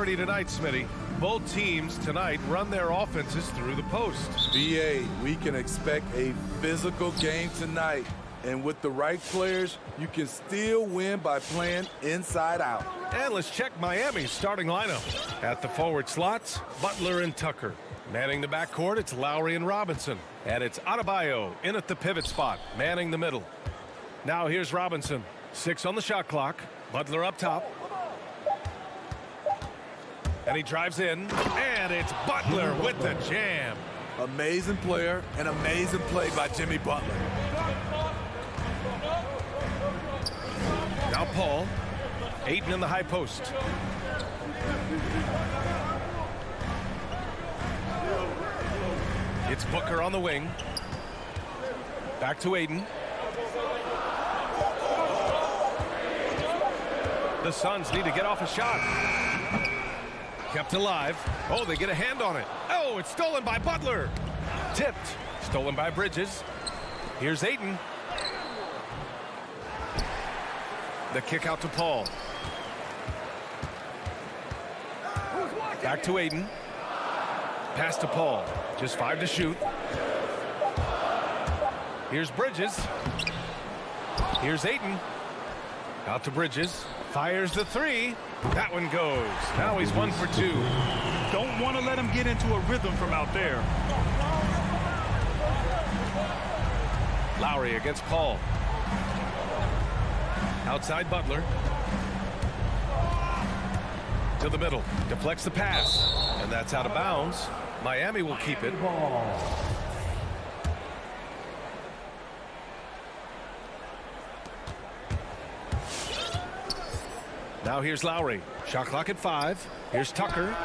priority tonight, Smitty. Both teams tonight run their offenses through the post. BA, we can expect a physical game tonight. And with the right players, you can still win by playing inside out. And let's check Miami's starting lineup. At the forward slots, Butler and Tucker. Manning the backcourt, it's Lowry and Robinson. And it's Adebayo in at the pivot spot, manning the middle. Now here's Robinson. 6 on the shot clock. Butler up top. And he drives in, and it's Butler with the jam. Amazing player and amazing play by Jimmy Butler. Now Paul. Ayton in the high post. It's Booker on the wing. Back to Ayton. The Suns need to get off a shot. Kept alive. Oh, they get a hand on it. Oh, it's stolen by Butler. Tipped. Stolen by Bridges. Here's Ayton. The kick out to Paul. Back to Ayton. Pass to Paul. Just 5 to shoot. Here's Bridges. Here's Ayton. Out to Bridges. Fires the 3. That one goes. Now he's 1 for 2. Don't want to let him get into a rhythm from out there. Lowry against Paul. Outside Butler. To the middle. Deflects the pass. And that's out of bounds. Miami will keep it. Now here's Lowry. Shot clock at 5. Here's Tucker.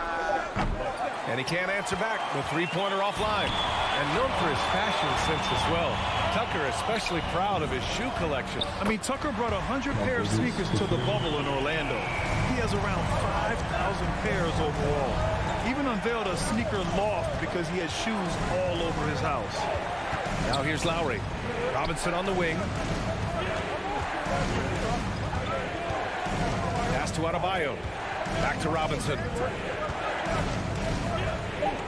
And he can't answer back. The three-pointer offline. And known for his fashion sense as well. Tucker especially proud of his shoe collection. I mean, Tucker brought 100 pair of sneakers to the bubble in Orlando. He has around 5,000 pairs overall. Even unveiled a sneaker loft because he has shoes all over his house. Now here's Lowry. Robinson on the wing. Pass to Adebayo. Back to Robinson.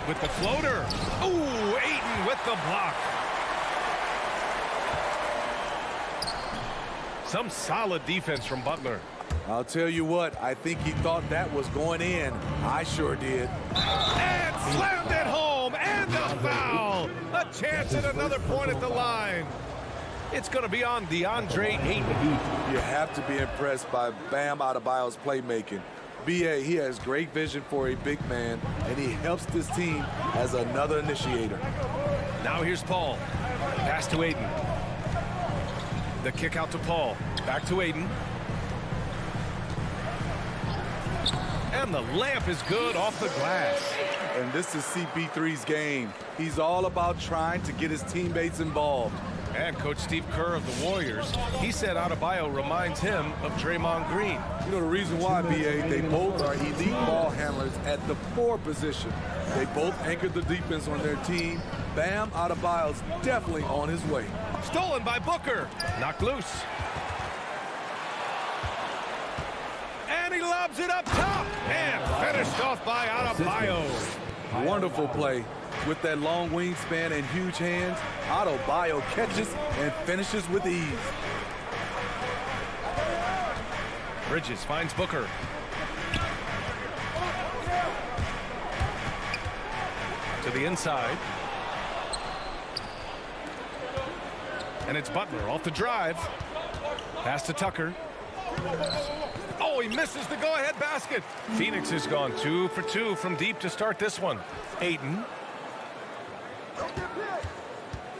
With the floater. Ooh, Ayton with the block. Some solid defense from Butler. I'll tell you what, I think he thought that was going in. I sure did. And slammed it home. And a foul. A chance at another point at the line. It's going to be on DeAndre Ayton. You have to be impressed by Bam Adebayo's playmaking. BA, he has great vision for a big man, and he helps this team as another initiator. Now here's Paul. Pass to Ayton. The kick out to Paul. Back to Ayton. And the layup is good off the glass. And this is CP3's game. He's all about trying to get his teammates involved. And Coach Steve Kerr of the Warriors, he said Adebayo reminds him of Draymond Green. You know the reason why, BA, they both are elite ball handlers at the 4 position. They both anchored the defense on their team. Bam Adebayo's definitely on his way. Stolen by Booker. Knocked loose. And he lobs it up top. And finished off by Adebayo. Wonderful play. With that long wingspan and huge hands, Adebayo catches and finishes with ease. Bridges finds Booker. To the inside. And it's Butler off the drive. Pass to Tucker. Oh, he misses the go-ahead basket. Phoenix has gone 2 for 2 from deep to start this one. Ayton.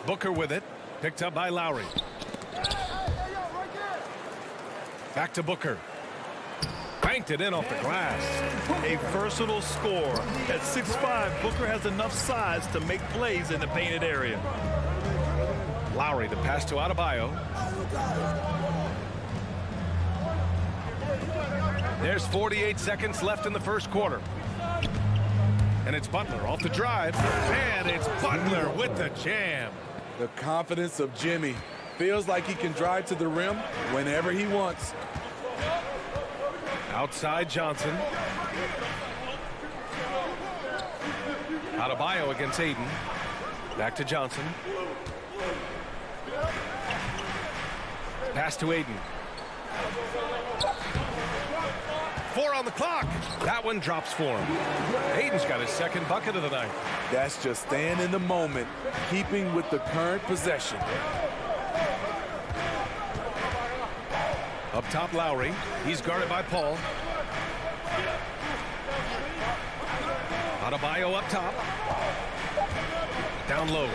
Booker with it. Picked up by Lowry. Back to Booker. Banked it in off the glass. A versatile scorer. At 6'5", Booker has enough size to make plays in the painted area. Lowry, the pass to Adebayo. There's 48 seconds left in the first quarter. And it's Butler off the drive. And it's Butler with the jam. The confidence of Jimmy. Feels like he can drive to the rim whenever he wants. Outside Johnson. Adebayo against Aiden. Back to Johnson. Pass to Aiden. 4 on the clock. That one drops for him. Aiden's got his second bucket of the night. That's just staying in the moment, keeping with the current possession. Up top, Lowry. He's guarded by Paul. Adebayo up top. Down low.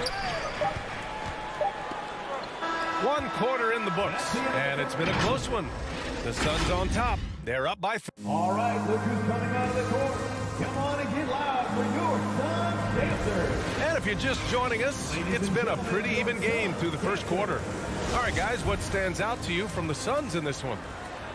1 quarter in the books, and it's been a close one. The Suns on top. They're up by 3. All right, look who's coming out of the court. Come on and get loud for your Suns Dancers. And if you're just joining us, it's been a pretty even game through the first quarter. All right, guys, what stands out to you from the Suns in this one?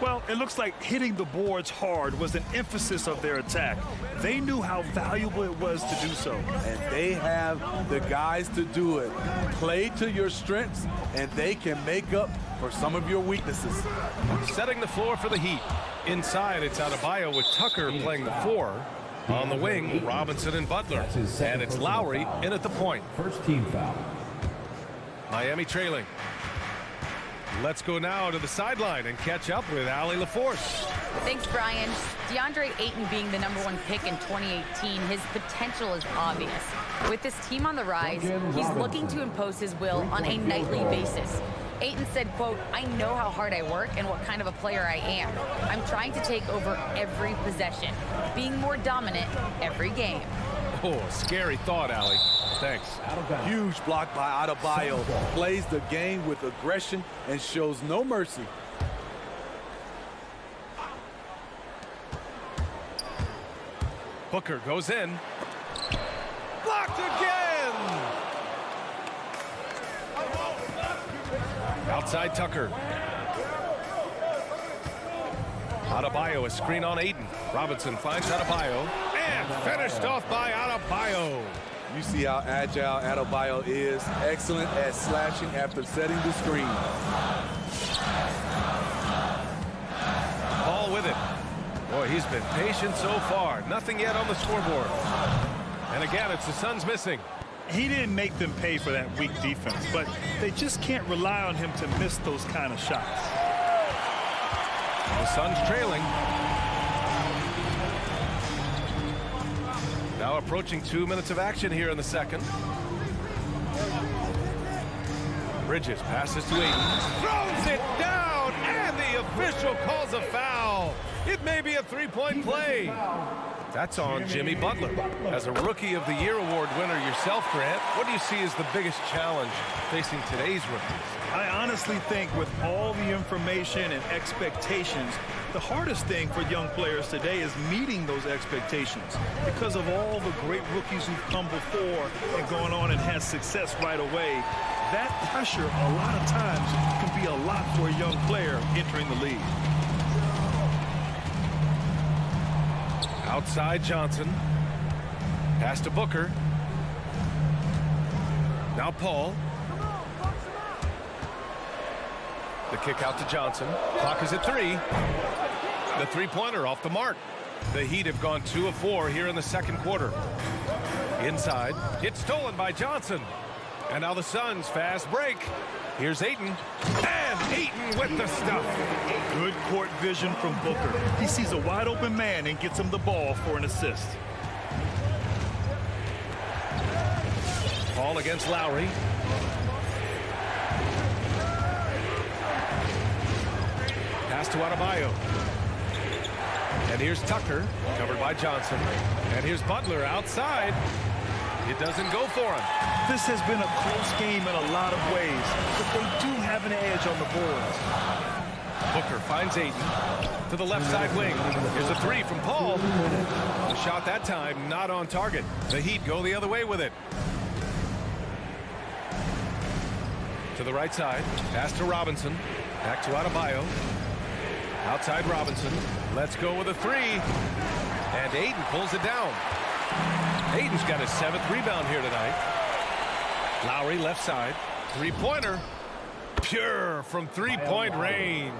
Well, it looks like hitting the boards hard was an emphasis of their attack. They knew how valuable it was to do so. And they have the guys to do it. Play to your strengths, and they can make up for some of your weaknesses. Setting the floor for the Heat. Inside, it's Adebayo with Tucker playing the 4. On the wing, Robinson and Butler. And it's Lowry in at the point. First team foul. Miami trailing. Let's go now to the sideline and catch up with Allie LaForce. Thanks, Brian. DeAndre Ayton being the #1 pick in 2018, his potential is obvious. With this team on the rise, he's looking to impose his will on a nightly basis. Ayton said, quote, "I know how hard I work and what kind of a player I am. I'm trying to take over every possession, being more dominant every game." Oh, scary thought, Allie. Thanks. Huge block by Adebayo. Plays the game with aggression and shows no mercy. Booker goes in. Blocked again! Outside Tucker. Adebayo, a screen on Aiden. Robinson finds Adebayo. And finished off by Adebayo. You see how agile Adebayo is. Excellent at slashing after setting the screen. Ball with it. Boy, he's been patient so far. Nothing yet on the scoreboard. And again, it's the Suns missing. He didn't make them pay for that weak defense, but they just can't rely on him to miss those kind of shots. The Suns trailing. Now approaching 2 minutes of action here in the second. Bridges passes to Aiden. Throws it down, and the official calls a foul. It may be a three-point play. That's on Jimmy Butler. As a Rookie of the Year award winner yourself, Grant, what do you see as the biggest challenge facing today's rookies? I honestly think with all the information and expectations, the hardest thing for young players today is meeting those expectations. Because of all the great rookies who've come before and gone on and had success right away, that pressure a lot of times can be a lot for a young player entering the league. Outside Johnson. Pass to Booker. Now Paul. The kick out to Johnson. Clock is at 3. The three-pointer off the mark. The Heat have gone 2 of 4 here in the second quarter. Inside. It's stolen by Johnson. And now the Suns fast break. Here's Ayton. And Ayton with the stuff. Good court vision from Booker. He sees a wide open man and gets him the ball for an assist. Paul against Lowry. Pass to Adebayo. And here's Tucker, covered by Johnson. And here's Butler outside. It doesn't go for him. This has been a close game in a lot of ways, but they do have an edge on the boards. Booker finds Ayton to the left side wing. Here's a 3 from Paul. The shot that time not on target. The Heat go the other way with it. To the right side. Pass to Robinson. Back to Adebayo. Outside Robinson. Let's go with a 3. And Ayton pulls it down. Ayton's got his 7th rebound here tonight. Lowry left side. Three-pointer. Pure from three-point range.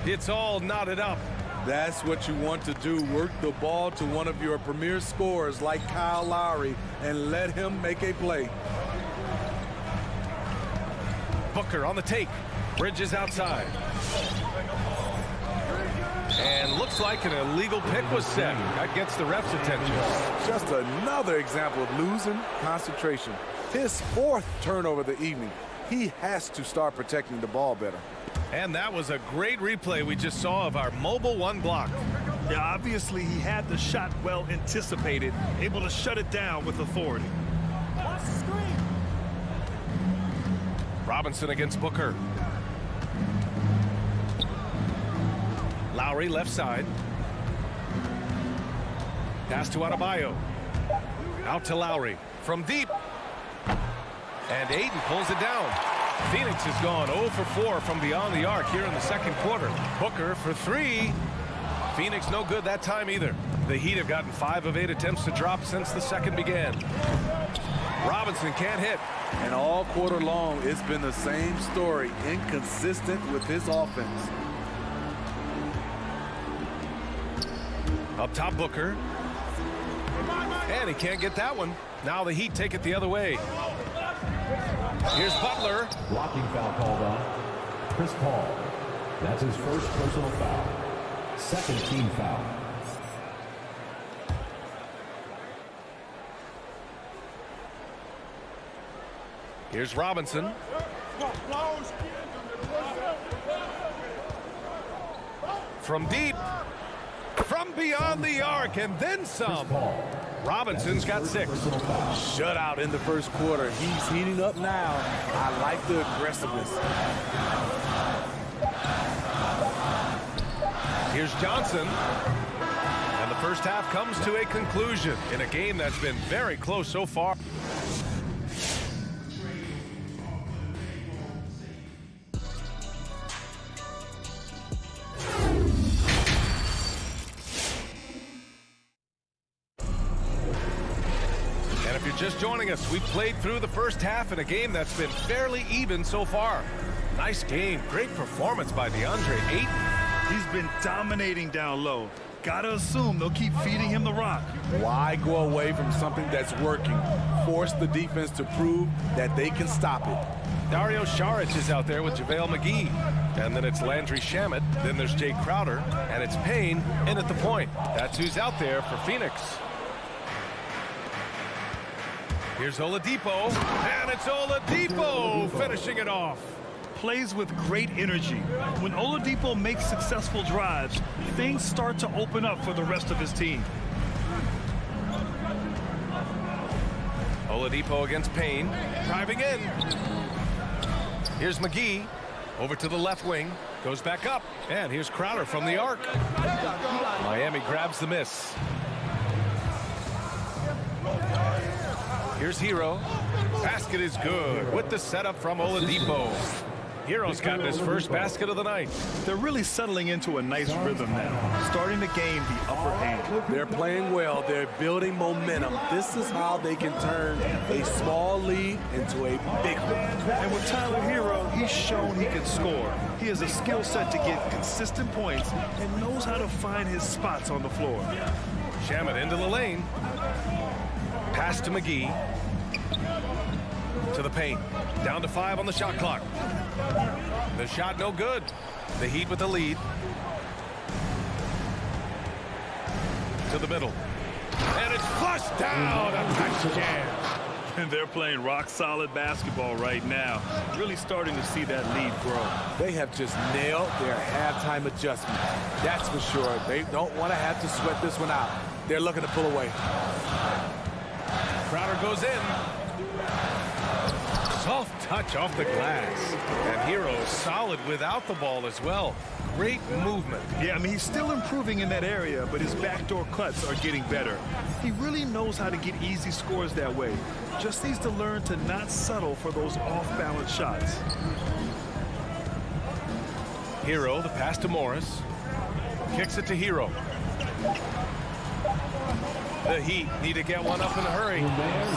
It's all knotted up. That's what you want to do. Work the ball to one of your premier scorers like Kyle Lowry and let him make a play. Booker on the take. Bridges outside. And looks like an illegal pick was set. That gets the ref's attention. Just another example of losing concentration. His 4th turnover of the evening. He has to start protecting the ball better. And that was a great replay we just saw of our mobile one block. Yeah, obviously he had the shot well anticipated, able to shut it down with authority. Robinson against Booker. Lowry left side. Pass to Adebayo. Out to Lowry. From deep. And Ayton pulls it down. Phoenix has gone 0 for 4 from beyond the arc here in the second quarter. Booker for 3. Phoenix no good that time either. The Heat have gotten 5 of 8 attempts to drop since the second began. Robinson can't hit. And all quarter long, it's been the same story. Inconsistent with his offense. Up top, Booker. And he can't get that one. Now the Heat take it the other way. Here's Butler. Blocking foul called on Chris Paul. That's his first personal foul. Second team foul. Here's Robinson. From deep. From beyond the arc, and then some. Robinson's got 6. Shutout in the first quarter. He's heating up now. I like the aggressiveness. Here's Johnson. And the first half comes to a conclusion in a game that's been very close so far. Just joining us, we played through the first half in a game that's been fairly even so far. Nice game, great performance by DeAndre Ayton. He's been dominating down low. Gotta assume they'll keep feeding him the rock. Why go away from something that's working? Force the defense to prove that they can stop it. Dario Saric is out there with JaVale McGee. And then it's Landry Shamet. Then there's Jay Crowder. And it's Payne in at the point. That's who's out there for Phoenix. Here's Oladipo, and it's Oladipo finishing it off. Plays with great energy. When Oladipo makes successful drives, things start to open up for the rest of his team. Oladipo against Payne, driving in. Here's McGee, over to the left wing, goes back up, and here's Crowder from the arc. Miami grabs the miss. Here's Hero. Basket is good with the setup from Oladipo. Hero's gotten his first basket of the night. They're really settling into a nice rhythm now, starting to gain the upper hand. They're playing well. They're building momentum. This is how they can turn a small lead into a big one. And with Tyler Hero, he's shown he can score. He has a skill set to get consistent points and knows how to find his spots on the floor. Shamet into the lane. Pass to McGee. To the paint. Down to 5 on the shot clock. The shot no good. The Heat with the lead. To the middle. And it's flushed down. A touchdown. And they're playing rock-solid basketball right now. Really starting to see that lead grow. They have just nailed their halftime adjustment. That's for sure. They don't want to have to sweat this one out. They're looking to pull away. Crowder goes in. Soft touch off the glass. And Hero solid without the ball as well. Great movement. Yeah, I mean, he's still improving in that area, but his backdoor cuts are getting better. He really knows how to get easy scores that way. Just needs to learn to not settle for those off-balance shots. Hero, the pass to Morris. Kicks it to Hero. The Heat need to get one up in a hurry.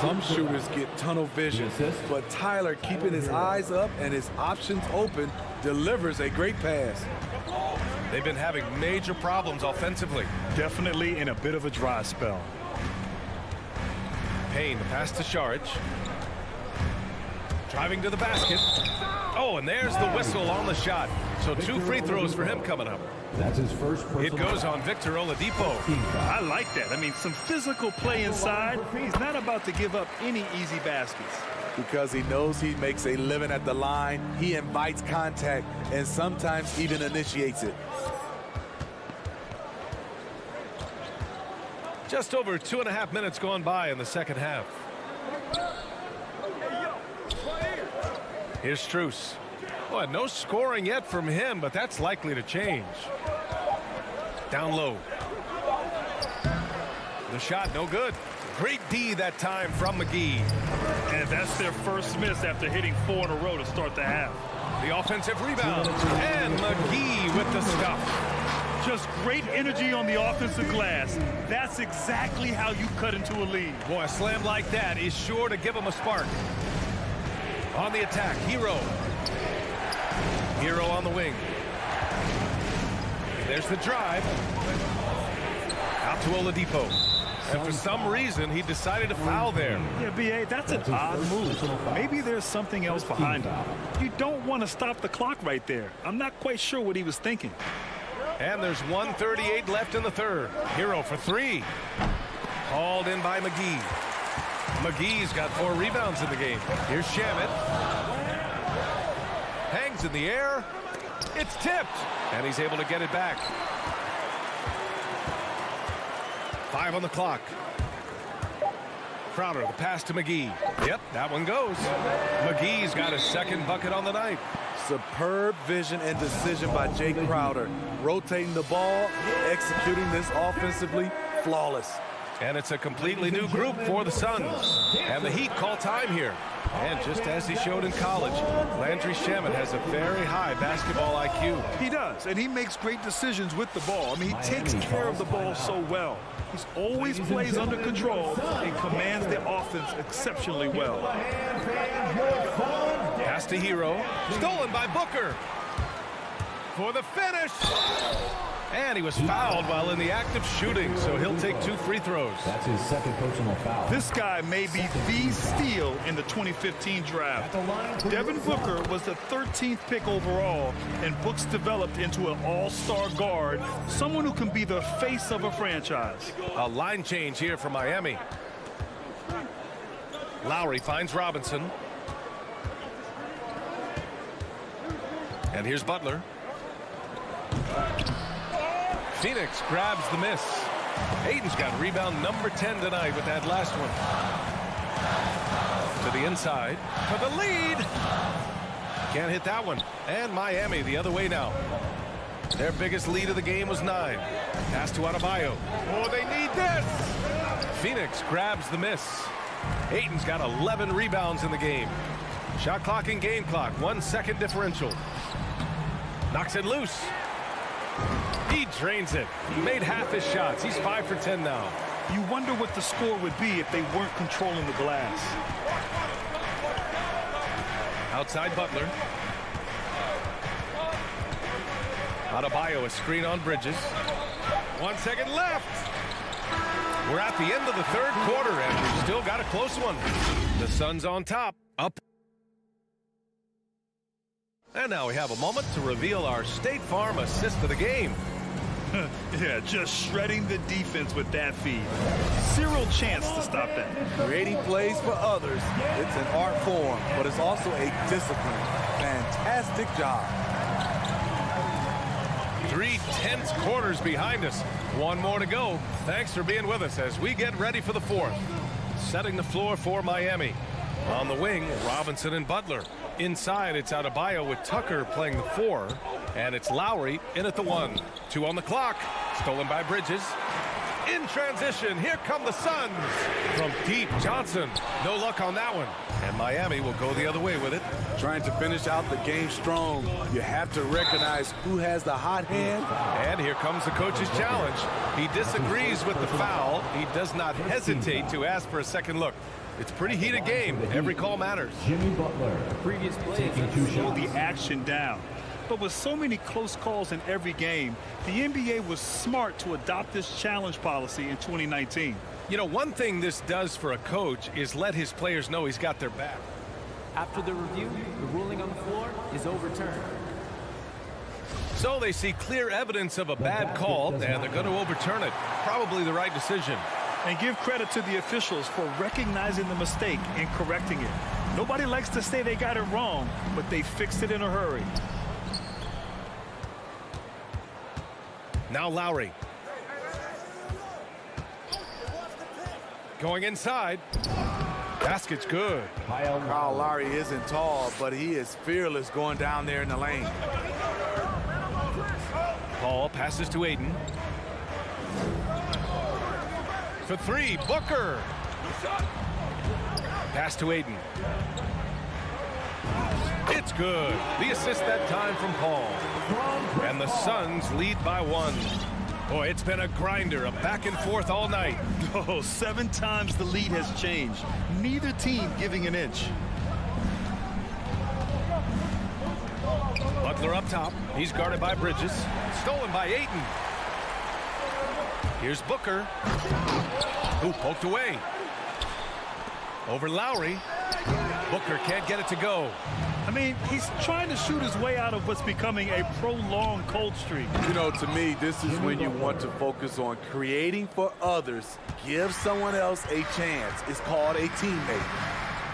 Some shooters get tunnel vision, but Tyler, keeping his eyes up and his options open, delivers a great pass. They've been having major problems offensively. Definitely in a bit of a dry spell. Payne, the pass to Sharge. Driving to the basket. Oh, and there's the whistle on the shot. So 2 free throws for him coming up. That's his first personal It goes on Victor Oladipo. I like that. I mean, some physical play inside. He's not about to give up any easy baskets. Because he knows he makes a living at the line, he invites contact and sometimes even initiates it. Just over 2.5 minutes gone by in the second half. Here's Strus. Boy, no scoring yet from him, but that's likely to change. Down low. The shot, no good. Great D that time from McGee. And that's their first miss after hitting 4 in a row to start the half. The offensive rebound. And McGee with the stuff. Just great energy on the offensive glass. That's exactly how you cut into a lead. Boy, a slam like that is sure to give him a spark. On the attack, Hero. Hero on the wing. There's the drive. Out to Oladipo. And for some reason, he decided to foul there. Yeah, B.A., that's an odd move. Maybe there's something else behind it. You don't want to stop the clock right there. I'm not quite sure what he was thinking. And there's 1:38 left in the third. Hero for 3. Hauled in by McGee. McGee's got 4 rebounds in the game. Here's Shamet. Hangs in the air. It's tipped. And he's able to get it back. 5 on the clock. Crowder, the pass to McGee. Yep, that one goes. McGee's got his second bucket on the night. Superb vision and decision by Jay Crowder. Rotating the ball, executing this offensively, flawless. And it's a completely new group for the Suns. And the Heat call time here. And just as he showed in college, Landry Shamet has a very high basketball IQ. He does, and he makes great decisions with the ball. I mean, he takes care of the ball so well. He's always plays under control and commands the offense exceptionally well. Pass to Hero. Stolen by Booker. For the finish. And he was fouled while in the act of shooting, so he'll take 2 free throws. That's his second personal foul. This guy may be the steal in the 2015 draft. Devin Booker was the 13th pick overall, and Books developed into an all-star guard, someone who can be the face of a franchise. A line change here for Miami. Lowry finds Robinson. And here's Butler. Phoenix grabs the miss. Ayton's got rebound number 10 tonight with that last one. To the inside for the lead. Can't hit that one. And Miami the other way now. Their biggest lead of the game was 9. Pass to Adebayo. Oh, they need this. Phoenix grabs the miss. Ayton's got 11 rebounds in the game. Shot clock and game clock. 1 second differential. Knocks it loose. He drains it. He made half his shots. He's 5 for 10 now. You wonder what the score would be if they weren't controlling the glass. Outside Butler. Adebayo, a screen on Bridges. 1 second left. We're at the end of the third quarter, and we've still got a close one. The Suns on top. Up. And now we have a moment to reveal our State Farm assist of the game. Yeah, just shredding the defense with that feed. Zero chance to stop that. Creating plays for others, it's an art form, but it's also a discipline. Fantastic job. 3 tense quarters behind us. 1 more to go. Thanks for being with us as we get ready for the 4th. Setting the floor for Miami. On the wing, Robinson and Butler. Inside, it's Adebayo with Tucker playing the 4. And it's Lowry in at the 1. 2 on the clock. Stolen by Bridges. In transition, here come the Suns. From deep, Johnson. No luck on that one. And Miami will go the other way with it. Trying to finish out the game strong. You have to recognize who has the hot hand. And here comes the coach's challenge. He disagrees with the foul. He does not hesitate to ask for a second look. It's a pretty heated game. Every call matters. Jimmy Butler. Previous plays taking 2 shots. The action down. But with so many close calls in every game, the NBA was smart to adopt this challenge policy in 2019. You know, one thing this does for a coach is let his players know he's got their back. After the review, the ruling on the floor is overturned. So they see clear evidence of a bad call, and they're going to overturn it. Probably the right decision. And give credit to the officials for recognizing the mistake and correcting it. Nobody likes to say they got it wrong, but they fixed it in a hurry. Now Lowry. Going inside. Basket's good. Kyle Lowry isn't tall, but he is fearless going down there in the lane. Paul passes to Aiden. For three, Booker. Pass to Aiden. It's good. The assist that time from Paul. And the Suns lead by 1. Boy, it's been a grinder, a back and forth all night. Oh, 7 times the lead has changed. Neither team giving an inch. Butler up top. He's guarded by Bridges. Stolen by Ayton. Here's Booker, who poked away. Over Lowry. Booker can't get it to go. I mean, he's trying to shoot his way out of what's becoming a prolonged cold streak. You know, to me, this is when you want to focus on creating for others. Give someone else a chance. It's called a teammate.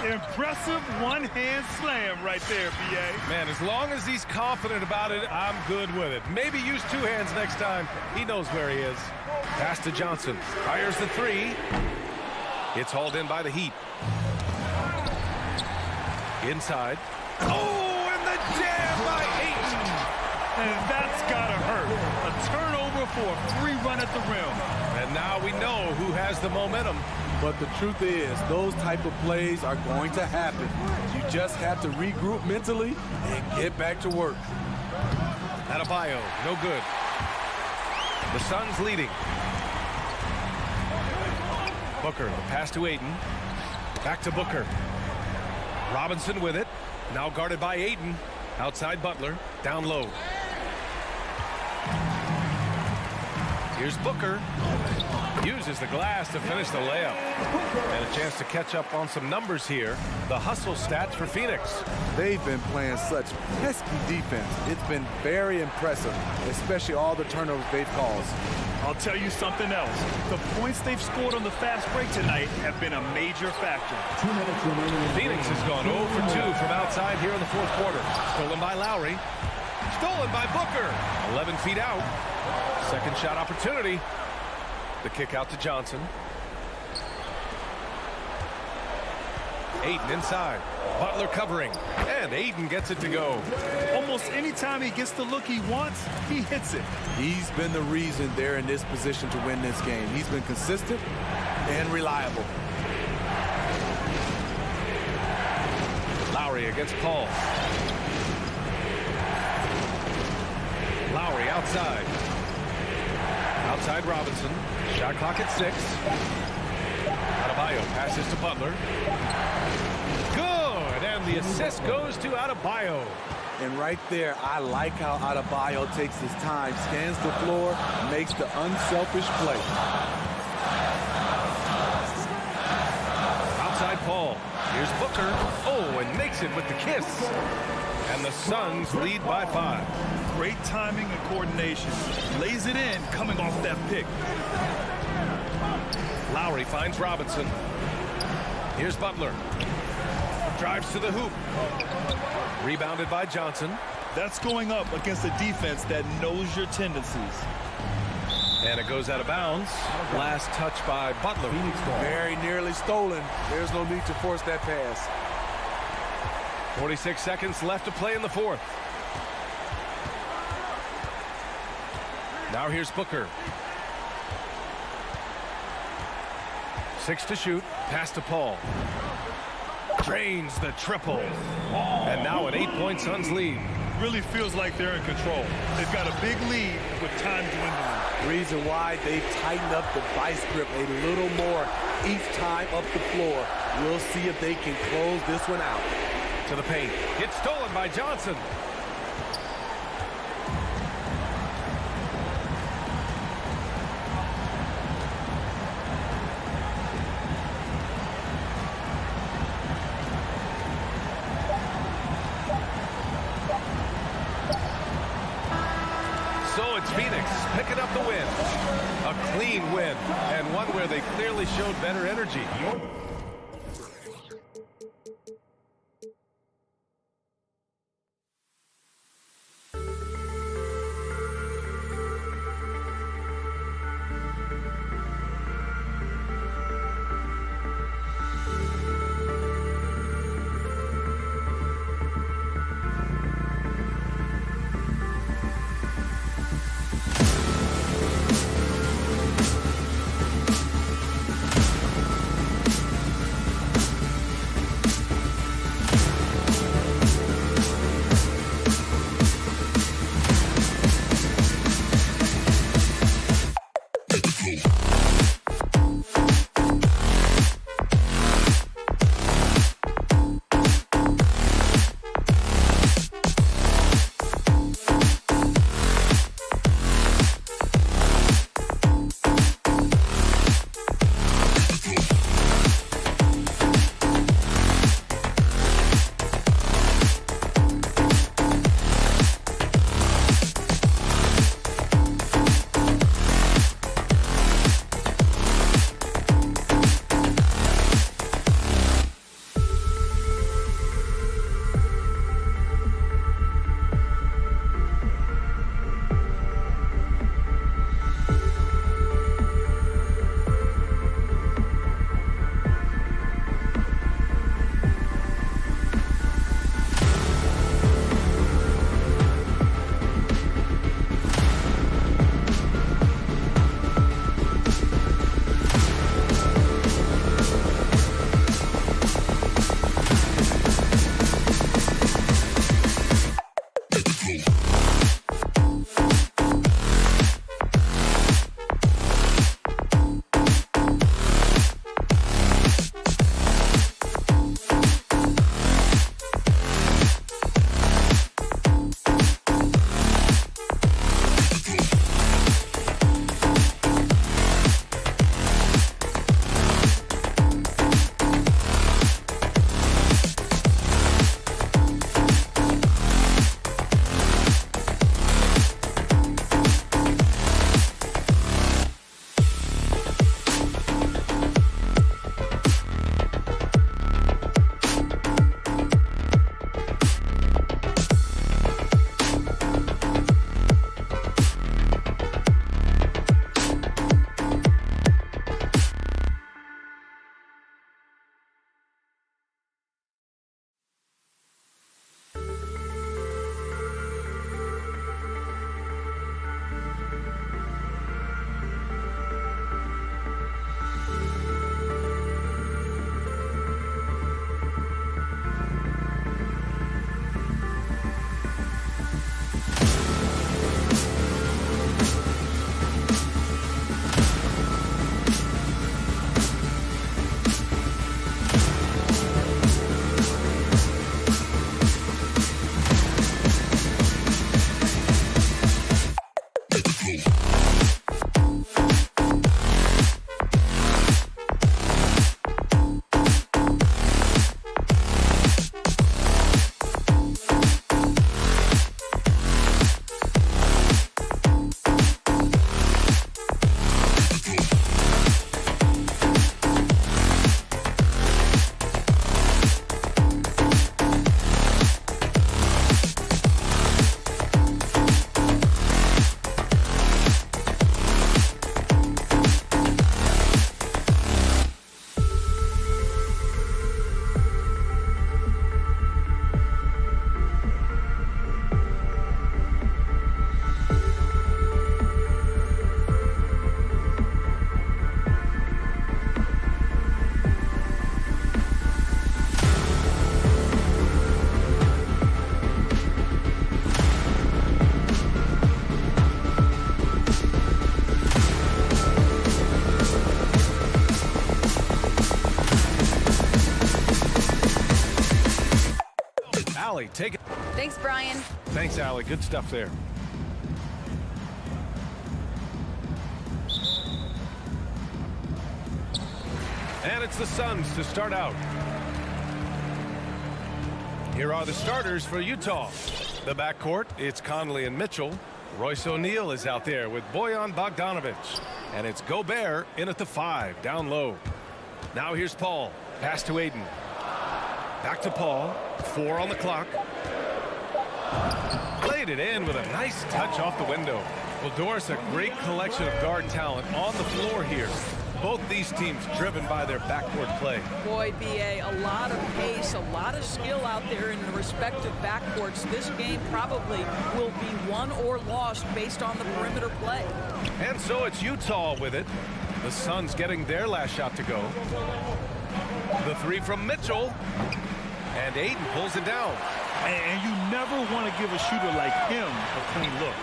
Impressive one-hand slam right there, B.A. Man, as long as he's confident about it, I'm good with it. Maybe use 2 hands next time. He knows where he is. Pass to Johnson. Fires the 3. It's hauled in by the Heat. Inside. Oh, and the jam by Ayton. And that's gotta hurt. A turnover for a free run at the rim. And now we know who has the momentum. But the truth is, those type of plays are going to happen. You just have to regroup mentally and get back to work. Adebayo, no good. The Suns leading. Booker, the pass to Ayton. Back to Booker. Robinson with it. Now guarded by Ayton. Outside Butler. Down low. Here's Booker. Uses the glass to finish the layup. And a chance to catch up on some numbers here. The hustle stats for Phoenix. They've been playing such pesky defense. It's been very impressive, especially all the turnovers they've caused. I'll tell you something else. The points they've scored on the fast break tonight have been a major factor. Phoenix has gone 0 for 2 from outside here in the 4th quarter. Stolen by Lowry. Stolen by Booker. 11 feet out. Second shot opportunity. The kick out to Johnson. Ayton inside. Butler covering. And Ayton gets it to go. Almost any time he gets the look he wants, he hits it. He's been the reason they're in this position to win this game. He's been consistent and reliable. Lowry against Paul. Lowry outside. Outside Robinson. Shot clock at 6. Adebayo passes to Butler. Good, and the assist goes to Adebayo. And right there, I like how Adebayo takes his time, scans the floor, makes the unselfish play. Outside Paul. Here's Booker. Oh, and makes it with the kiss. And the Suns lead by 5. Great timing and coordination. Lays it in coming off that pick. Lowry finds Robinson. Here's Butler. Drives to the hoop. Rebounded by Johnson. That's going up against a defense that knows your tendencies. And it goes out of bounds. Last touch by Butler. Very nearly stolen. There's no need to force that pass. 46 seconds left to play in the 4th. Now here's Booker. 6 to shoot. Pass to Paul. Drains the triple. And now an 8-point Suns lead. Really feels like they're in control. They've got a big lead with time dwindling. Reason why they've tightened up the vice grip a little more each time up the floor. We'll see if they can close this one out. To the paint. It's stolen by Johnson. picking up the win. A clean win, and one where they clearly showed better energy. Allie, take it. Thanks, Brian. Thanks, Allie. Good stuff there. And it's the Suns to start out. Here are the starters for Utah. The backcourt, it's Conley and Mitchell. Royce O'Neal is out there with Bojan Bogdanovic. And it's Gobert in at the 5, down low. Now here's Paul. Pass to Aiden. Back to Paul. 4 on the clock. Played it in with a nice touch off the window. Well, Doris, a great collection of guard talent on the floor here. Both these teams driven by their backcourt play. Boy, BA, a lot of pace, a lot of skill out there in the respective backcourts. This game probably will be won or lost based on the perimeter play. And so it's Utah with it. The Suns getting their last shot to go. The 3 from Mitchell. And Aiden pulls it down. And you never want to give a shooter like him a clean look.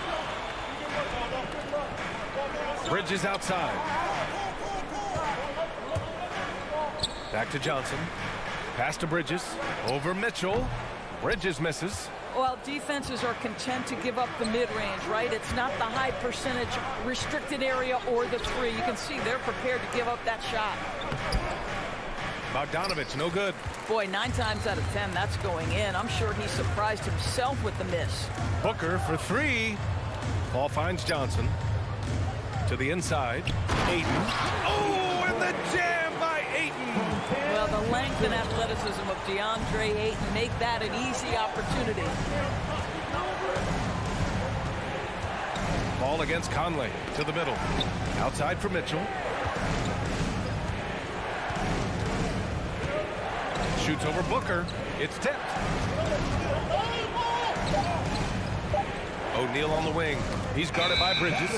Bridges outside. Back to Johnson. Pass to Bridges. Over Mitchell. Bridges misses. Well, defenses are content to give up the mid-range, right? It's not the high percentage restricted area or the 3. You can see they're prepared to give up that shot. Bogdanovic, no good. Boy, 9 times out of 10, that's going in. I'm sure he surprised himself with the miss. Booker for 3. Ball finds Johnson. To the inside. Aiden. Oh, and the jam by Aiden. Well, the length and athleticism of DeAndre Ayton make that an easy opportunity. Ball against Conley. To the middle. Outside for Mitchell. Shoots over Booker. It's tipped. O'Neal on the wing. He's guarded by Bridges.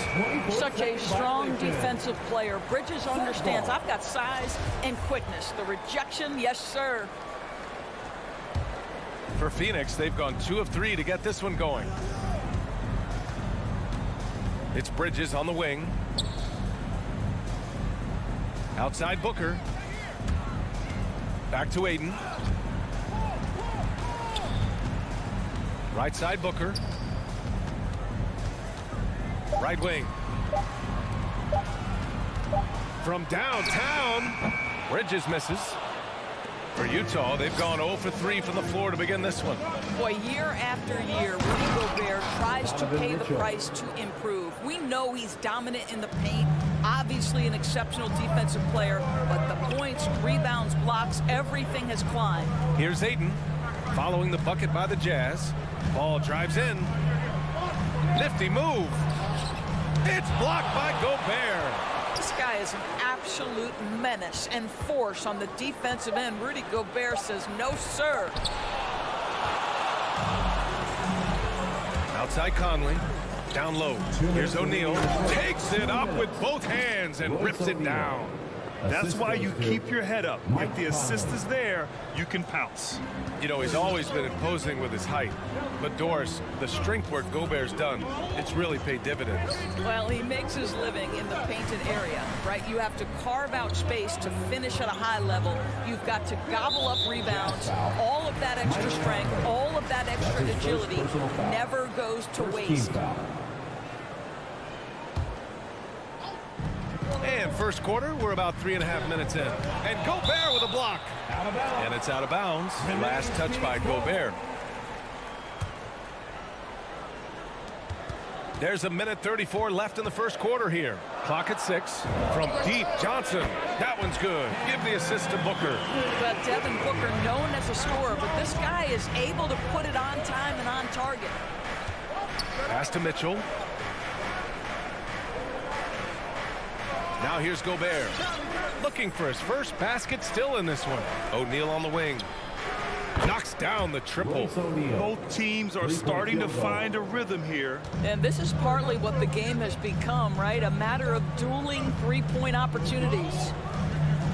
Such a strong defensive player. Bridges understands I've got size and quickness. The rejection, yes, sir. For Phoenix, they've gone 2 of 3 to get this one going. It's Bridges on the wing. Outside Booker. Back to Aiden. Right side Booker. Right wing. From downtown. Bridges misses. For Utah, they've gone 0 for 3 from the floor to begin this one. Boy, year after year, Rudy Gobert tries to pay the price to improve. We know he's dominant in the paint, obviously an exceptional defensive player, but the points, rebounds, blocks, everything has climbed. Here's Aiden, following the bucket by the Jazz. Ball drives in. Nifty move. It's blocked by Gobert. This guy is an absolute menace and force on the defensive end. Rudy Gobert says, no, sir. Outside Conley. Down low. Here's O'Neal. Takes it up with both hands and rips it down. That's why you keep your head up. If the assist is there, you can pounce. You know, he's always been imposing with his height. But Doris, the strength work Gobert's done, it's really paid dividends. Well, he makes his living in the painted area, right? You have to carve out space to finish at a high level. You've got to gobble up rebounds. All of that extra strength, all of that extra agility never goes to waste. And first quarter, we're about 3.5 minutes in. And Gobert with a block. And it's out of bounds. Last touch by Gobert. There's 1:34 left in the first quarter here. Clock at 6. From deep, Johnson. That one's good. Give the assist to Booker. But Devin Booker, known as a scorer, but this guy is able to put it on time and on target. Pass to Mitchell. Now here's Gobert. Looking for his first basket, still in this one. O'Neal on the wing. Knocks down the triple. Both teams are starting to find a rhythm here. And this is partly what the game has become, right? A matter of dueling three-point opportunities.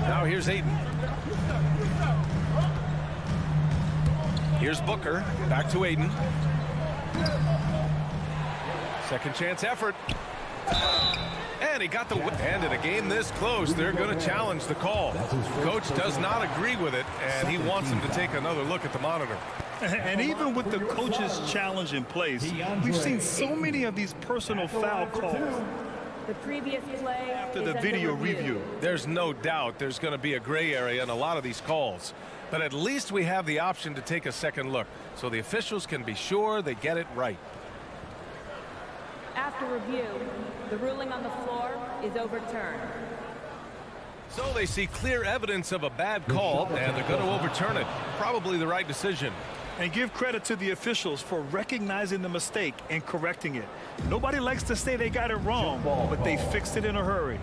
Now here's Aiden. Here's Booker. Back to Aiden. Second chance effort. And he got the win. And in a game this close, they're going to challenge the call. Coach does not agree with it, and he wants him to take another look at the monitor. And even with the coach's challenge in place, we've seen so many of these personal foul calls. The previous play After the video review. There's no doubt there's going to be a gray area in a lot of these calls. But at least we have the option to take a second look, so the officials can be sure they get it right. After review, the ruling on the floor is overturned. So they see clear evidence of a bad call, and they're going to overturn it. Probably the right decision. And give credit to the officials for recognizing the mistake and correcting it. Nobody likes to say they got it wrong, but they fixed it in a hurry.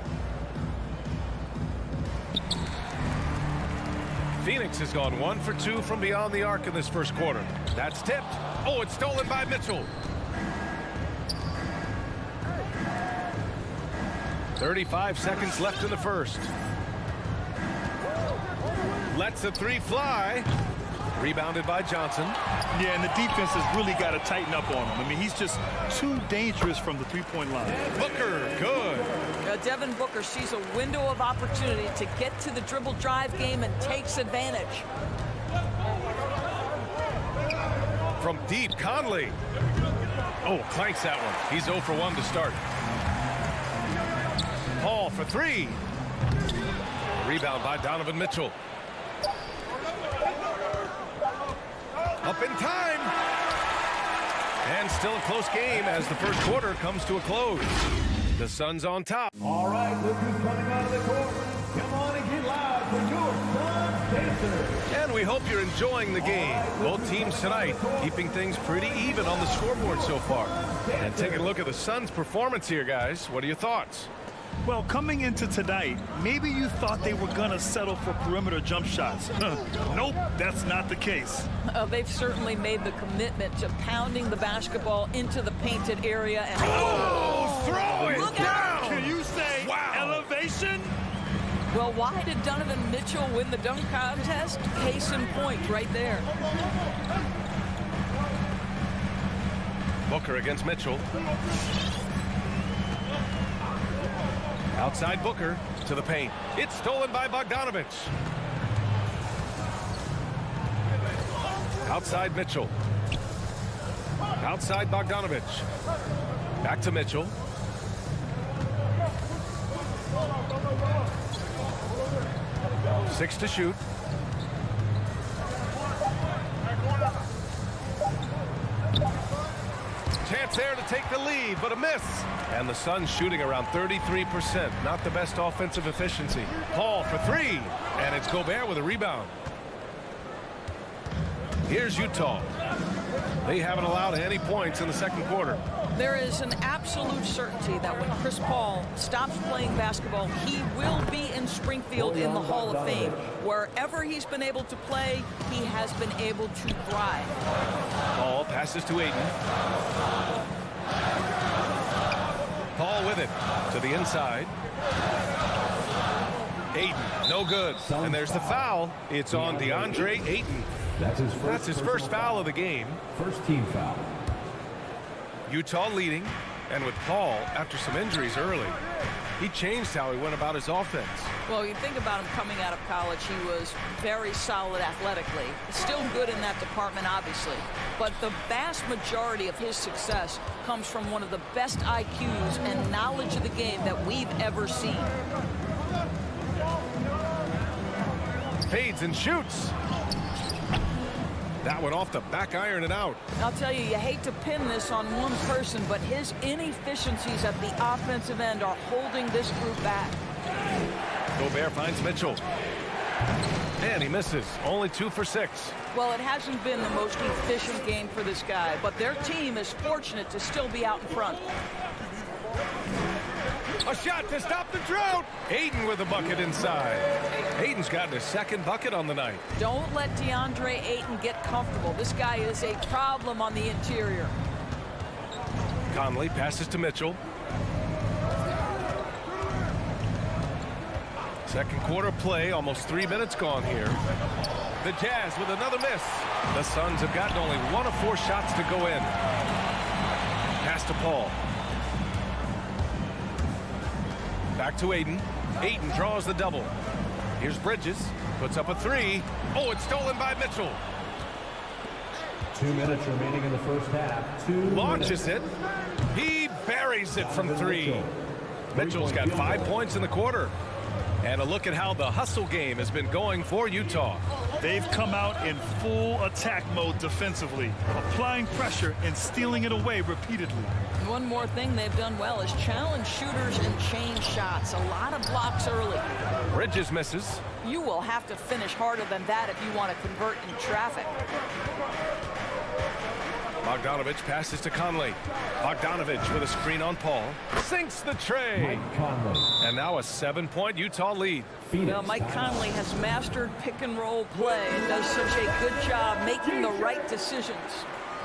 Phoenix has gone 1 for 2 from beyond the arc in this first quarter. That's tipped. Oh, it's stolen by Mitchell. 35 seconds left in the first. Lets a three fly. Rebounded by Johnson. Yeah, and the defense has really got to tighten up on him. I mean, he's just too dangerous from the three-point line. Booker, good. Devin Booker sees a window of opportunity to get to the dribble drive game and takes advantage. From deep, Conley. Oh, clanks that one. He's 0 for 1 to start. Paul for 3. Rebound by Donovan Mitchell. Up in time. And still a close game as the first quarter comes to a close. The Suns on top. All right, look who's coming out of the court. Come on and get loud for your Suns Pacers. And we hope you're enjoying the game. Both teams tonight keeping things pretty even on the scoreboard so far. And taking a look at the Suns' performance here, guys. What are your thoughts? Well, coming into tonight, maybe you thought they were going to settle for perimeter jump shots. Nope, that's not the case. They've certainly made the commitment to pounding the basketball into the painted area. And throw it down! Can you say elevation? Well, why did Donovan Mitchell win the dunk contest? Case in point right there. Booker against Mitchell. Outside Booker to the paint. It's stolen by Bogdanovich. Outside Mitchell. Outside Bogdanovich. Back to Mitchell. Six to shoot. Chance there to take the lead, but a miss. And the Suns shooting around 33%. Not the best offensive efficiency. Paul for 3. And it's Gobert with a rebound. Here's Utah. They haven't allowed any points in the second quarter. There is an absolute certainty that when Chris Paul stops playing basketball, he will be in Springfield in the Hall of Fame. Wherever he's been able to play, he has been able to thrive. Paul passes to Ayton. Paul with it to the inside. Ayton, no good. And there's the foul. It's on DeAndre Ayton. That's his first foul of the game. First team foul. Utah leading, and with Paul, after some injuries early, he changed how he went about his offense. Well, you think about him coming out of college, he was very solid athletically. Still good in that department, obviously. But the vast majority of his success comes from one of the best IQs and knowledge of the game that we've ever seen. Fades and shoots. That one off the back iron and out. I'll tell you, you hate to pin this on one person, but his inefficiencies at the offensive end are holding this group back. Gobert finds Mitchell. And he misses. Only 2 for 6. Well, it hasn't been the most efficient game for this guy, but their team is fortunate to still be out in front. A shot to stop the drought. Ayton with a bucket inside. Ayton's gotten his second bucket on the night. Don't let DeAndre Ayton get comfortable. This guy is a problem on the interior. Conley passes to Mitchell. Second quarter play, almost 3 minutes gone here. The Jazz with another miss. The Suns have gotten only 1 of 4 shots to go in. Pass to Paul. Back to Ayton. Ayton draws the double. Here's Bridges. Puts up a 3. Oh, it's stolen by Mitchell. 2 minutes remaining in the first half. Launches it. He buries it from 3. Mitchell's got 5 points in the quarter. And a look at how the hustle game has been going for Utah. They've come out in full attack mode defensively, applying pressure and stealing it away repeatedly. One more thing they've done well is challenge shooters and change shots. A lot of blocks early. Bridges misses. You will have to finish harder than that if you want to convert in traffic. Bogdanovich passes to Conley. Bogdanovich with a screen on Paul. Sinks the tray. And now a 7-point Utah lead. Well, Mike Conley has mastered pick and roll play and does such a good job making the right decisions.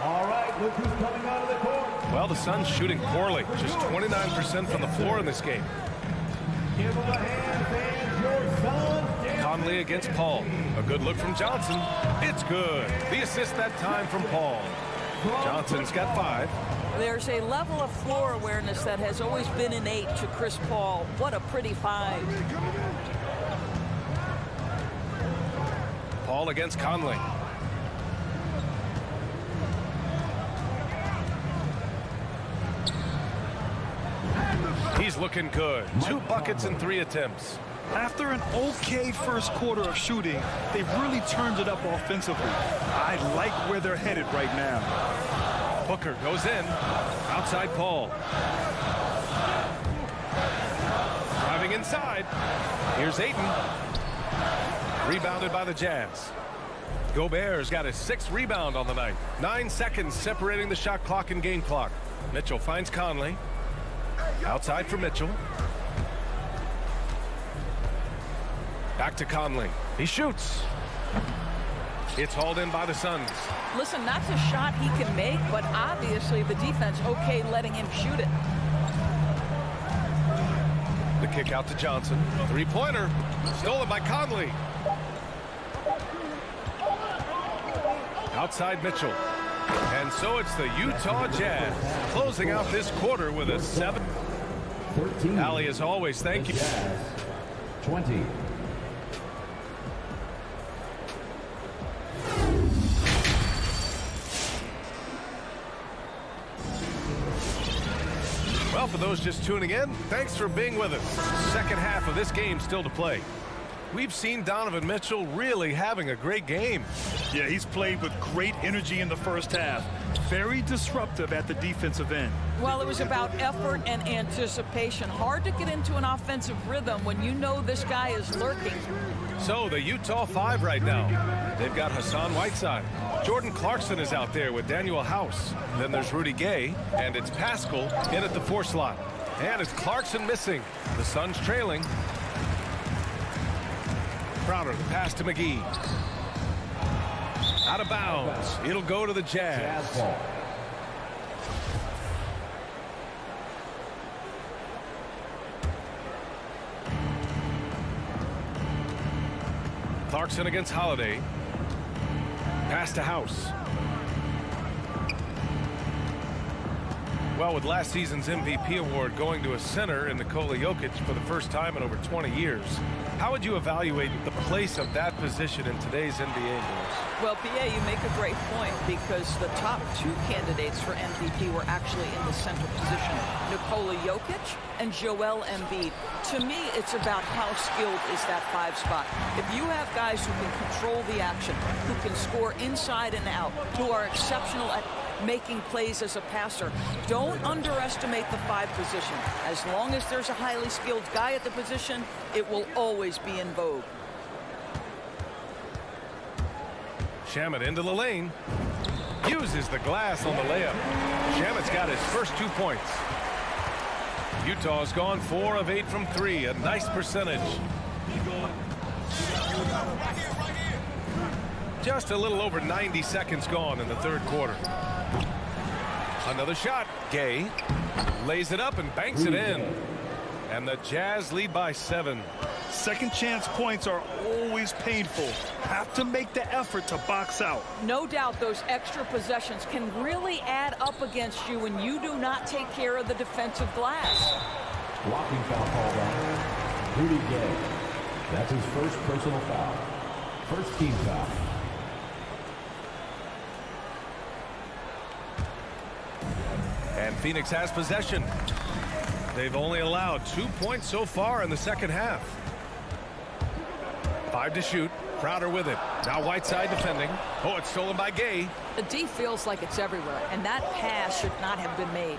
All right, look who's coming out of the court. Well, the Suns shooting poorly. Just 29% from the floor in this game. Give him a hand, fans, your son. Conley against Paul. A good look from Johnson. It's good. The assist that time from Paul. Johnson's got 5. There's a level of floor awareness that has always been innate to Chris Paul. What a pretty find. Paul against Conley. He's looking good. 2 buckets and 3 attempts. After an okay first quarter of shooting, they've really turned it up offensively. I like where they're headed right now. Booker goes in. Outside Paul. Driving inside. Here's Ayton. Rebounded by the Jazz. Gobert's got his 6th rebound on the night. 9 seconds separating the shot clock and game clock. Mitchell finds Conley. Outside for Mitchell. Back to Conley. He shoots. It's hauled in by the Suns. Listen, that's a shot he can make, but obviously the defense okay letting him shoot it. The kick out to Johnson. 3-pointer. Stolen by Conley. Outside Mitchell. And so it's the Utah Jazz closing out this quarter with a 7. 13. Allie, as always, thank you. 20. Well, for those just tuning in, thanks for being with us. Second half of this game still to play. We've seen Donovan Mitchell really having a great game. Yeah, he's played with great energy in the first half. Very disruptive at the defensive end. Well, it was about effort and anticipation. Hard to get into an offensive rhythm when you know this guy is lurking. So the Utah 5 right now. They've got Hassan Whiteside. Jordan Clarkson is out there with Daniel House. Then there's Rudy Gay, and it's Pascal in at the 4 slot. And it's Clarkson missing. The Suns trailing. Crowder, the pass to McGee. Out of bounds. It'll go to the Jazz. Clarkson against Holiday. Pass to House. Well, with last season's MVP award going to a center in Nikola Jokic for the first time in over 20 years, how would you evaluate the place of that position in today's NBA news? Well, PA, you make a great point because the top 2 candidates for MVP were actually in the center position, Nikola Jokic and Joel Embiid. To me, it's about how skilled is that 5 spot. If you have guys who can control the action, who can score inside and out, who are exceptional at making plays as a passer, don't underestimate the 5 position. As long as there's a highly skilled guy at the position, it will always be in vogue. Shamet into the lane. Uses the glass on the layup. Shamet's got his first 2 points. Utah's gone 4 of 8 from 3. A nice percentage. Just a little over 90 seconds gone in the 3rd quarter. Another shot. Gay lays it up and banks it in. And the Jazz lead by 7. Second chance points are always painful. Have to make the effort to box out. No doubt those extra possessions can really add up against you when you do not take care of the defensive glass. Blocking foul called on Rudy Gay. That's his first personal foul. First team foul. And Phoenix has possession. They've only allowed 2 points so far in the second half. 5 to shoot. Crowder with it. Now Whiteside defending. Oh, it's stolen by Gay. The D feels like it's everywhere, and that pass should not have been made.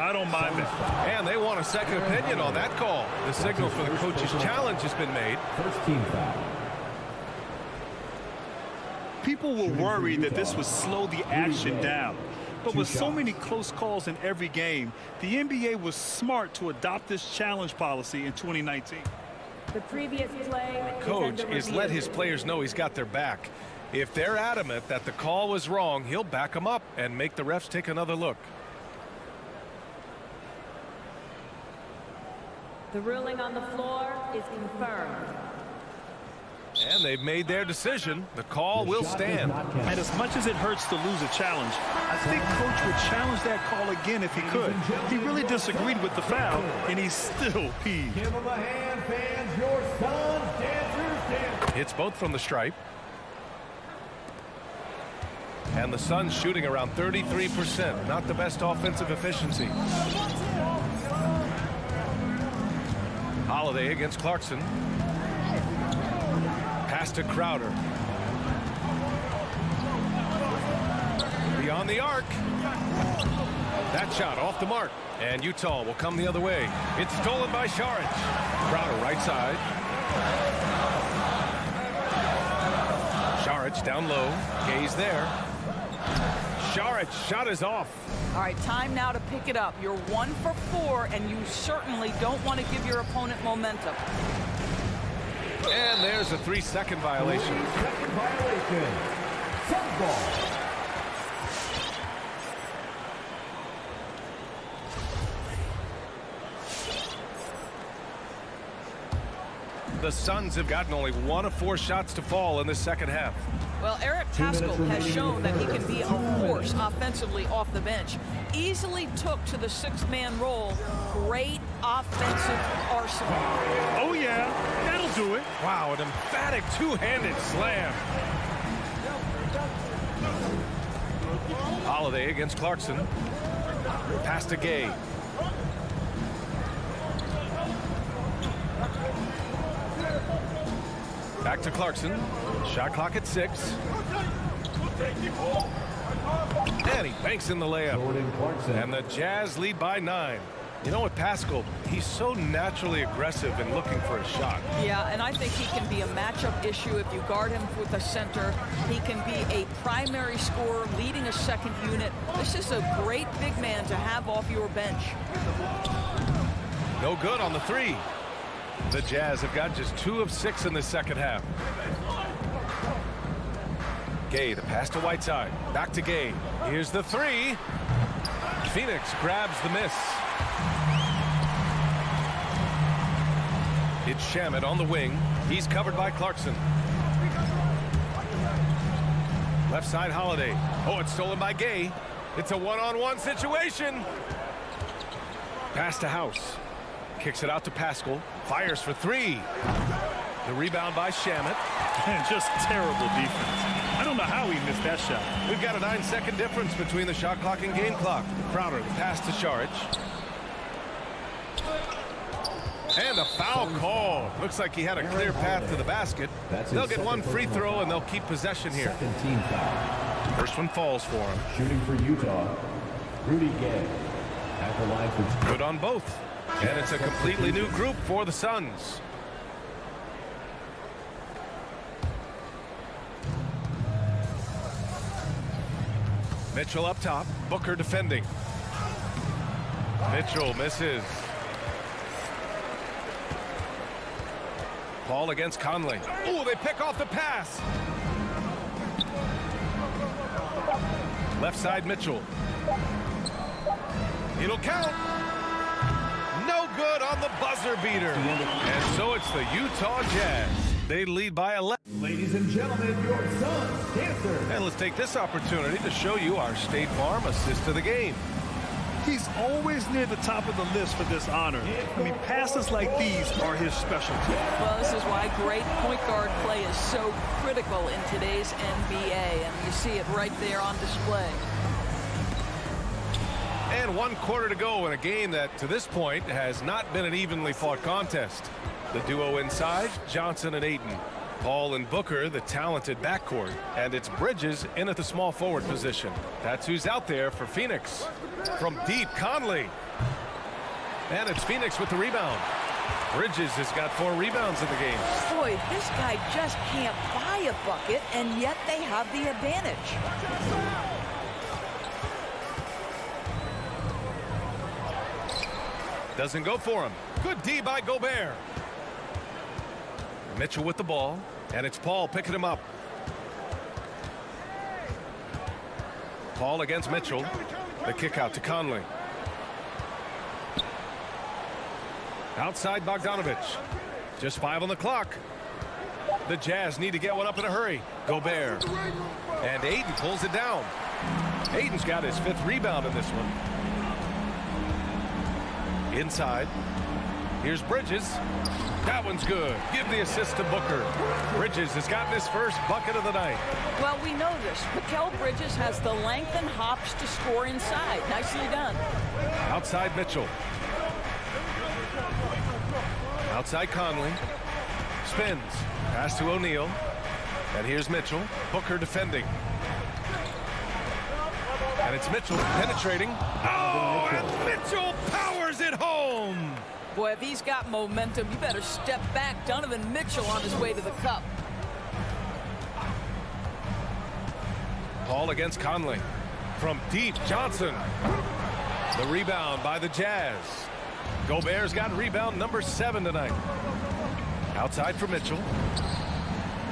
I don't mind it. And they want a second opinion on that call. The signal for the coach's challenge has been made. First team foul. People were worried that this would slow the action down. But with so many close calls in every game, the NBA was smart to adopt this challenge policy in 2019. The previous play Coach is let his players know he's got their back. If they're adamant that the call was wrong, he'll back them up and make the refs take another look. The ruling on the floor is confirmed. And they've made their decision. The call will stand. And as much as it hurts to lose a challenge, I think Coach would challenge that call again if he could. He really disagreed with the foul, and he's still peeved. Give them a hand, fans. Your Suns dancers. Hits both from the stripe. And the Suns shooting around 33%. Not the best offensive efficiency. Holiday against Clarkson. Pass to Crowder. Beyond the arc. That shot off the mark. And Utah will come the other way. It's stolen by Saric. Crowder right side. Saric down low. Gay's there. Saric shot is off. All right, time now to pick it up. You're 1 for 4, and you certainly don't want to give your opponent momentum. And there's a 3-second violation. 3-second violation. Sun ball. The Suns have gotten only 1 of 4 shots to fall in the second half. Well, Eric Paschall has shown that he can be a force offensively off the bench. Easily took to the 6-man role. Great offensive arsenal. Oh, yeah, that'll do it. Wow, an emphatic two-handed slam. Holiday against Clarkson. Pass to Gay. Back to Clarkson. Shot clock at 6. And he banks in the layup. And the Jazz lead by 9. You know what, Paschall, he's so naturally aggressive and looking for a shot. Yeah, and I think he can be a matchup issue if you guard him with a center. He can be a primary scorer leading a second unit. This is a great big man to have off your bench. No good on the 3. The Jazz have got just 2 of 6 in the second half. Gay, the pass to Whiteside. Back to Gay. Here's the 3. Phoenix grabs the miss. It's Shamet on the wing. He's covered by Clarkson. Left side, Holiday. Oh, it's stolen by Gay. It's a one-on-one situation. Pass to House. Kicks it out to Paschall. Fires for 3. The rebound by Shamet. And just terrible defense. I don't know how he missed that shot. We've got a 9-second difference between the shot clock and game clock. Crowder, the pass to Saric. And a foul call. Looks like he had a clear path to the basket. They'll get 1 free throw and they'll keep possession here. Second team foul. First one falls for him. Shooting for Utah, Rudy Gay. At the line for Good on both. And it's a completely new group for the Suns. Mitchell up top. Booker defending. Mitchell misses. Ball against Conley. Oh, they pick off the pass. Left side, Mitchell. It'll count. No good on the buzzer beater. And so it's the Utah Jazz. They lead by 11. Ladies and gentlemen, your Suns dancer. And let's take this opportunity to show you our State Farm assist to the game. He's always near the top of the list for this honor. I mean, passes like these are his specialty. Well, this is why great point guard play is so critical in today's NBA, and you see it right there on display. And 1 quarter to go in a game that, to this point, has not been an evenly fought contest. The duo inside, Johnson and Ayton. Paul and Booker, the talented backcourt. And it's Bridges in at the small forward position. That's who's out there for Phoenix. From deep, Conley. And it's Phoenix with the rebound. Bridges has got 4 rebounds in the game. Boy, this guy just can't buy a bucket, and yet they have the advantage. Doesn't go for him. Good D by Gobert. Mitchell with the ball, and it's Paul picking him up. Paul against Mitchell. The kick out to Conley. Outside Bogdanovich. Just 5 on the clock. The Jazz need to get one up in a hurry. Gobert. And Ayton pulls it down. Ayton's got his 5th rebound in this one. Inside. Here's Bridges. That one's good. Give the assist to Booker. Bridges has gotten his first bucket of the night. Well, we know this. Mikal Bridges has the length and hops to score inside. Nicely done. Outside Mitchell. Outside Conley. Spins. Pass to O'Neal. And here's Mitchell. Booker defending. And it's Mitchell penetrating. Oh, and Mitchell powers it home. Boy, if he's got momentum, you better step back. Donovan Mitchell on his way to the cup. Paul against Conley. From deep, Johnson. The rebound by the Jazz. Gobert's got rebound number 7 tonight. Outside for Mitchell.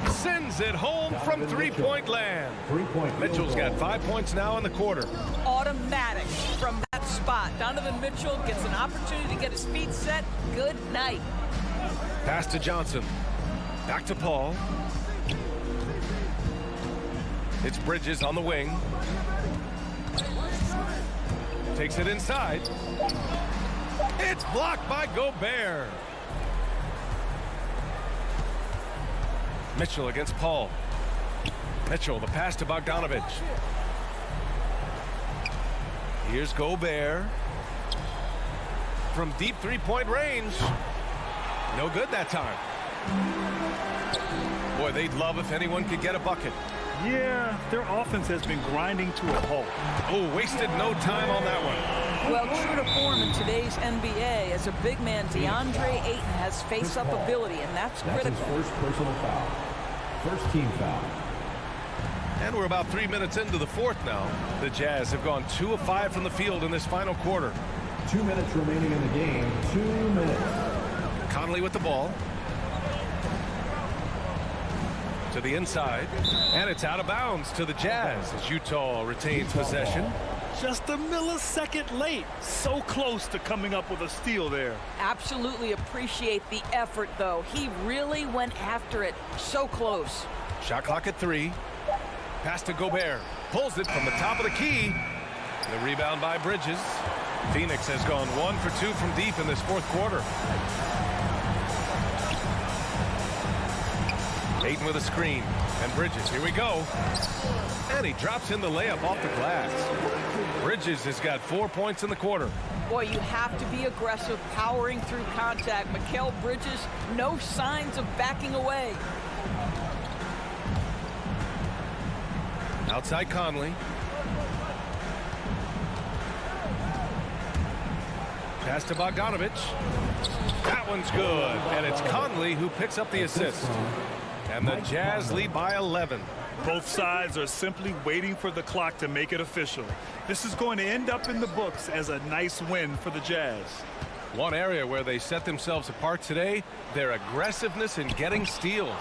Sends it home from three-point land. Mitchell's got 5 points now in the quarter. Automatic from that spot. Donovan Mitchell gets an opportunity to get his feet set. Good night. Pass to Johnson. Back to Paul. It's Bridges on the wing. Takes it inside. It's blocked by Gobert. Mitchell against Paul. Mitchell, the pass to Bogdanovich. Here's Gobert. From deep three-point range. No good that time. Boy, they'd love if anyone could get a bucket. Yeah, their offense has been grinding to a halt. Oh, wasted no time on that one. Well, true to form in today's NBA, as a big man, DeAndre Ayton has face-up ability, and that's critical. That's his first personal foul. First team foul. And we're about 3 minutes into the fourth now. The Jazz have gone 2 of 5 from the field in this final quarter. 2 minutes remaining in the game. 2 minutes. Conley with the ball. To the inside. And it's out of bounds to the Jazz as Utah retains possession. Just a millisecond late. So close to coming up with a steal there. Absolutely appreciate the effort, though. He really went after it. So close. Shot clock at 3. Pass to Gobert. Pulls it from the top of the key. The rebound by Bridges. Phoenix has gone 1 for 2 from deep in this fourth quarter. Ayton with a screen. And Bridges, here we go. And he drops in the layup off the glass. Bridges has got 4 points in the quarter. Boy, you have to be aggressive, powering through contact. Mikal Bridges, no signs of backing away. Outside Conley. Pass to Bogdanovich. That one's good. And it's Conley who picks up the assist. And the Jazz lead by 11. Both sides are simply waiting for the clock to make it official. This is going to end up in the books as a nice win for the Jazz. One area where they set themselves apart today, their aggressiveness in getting steals.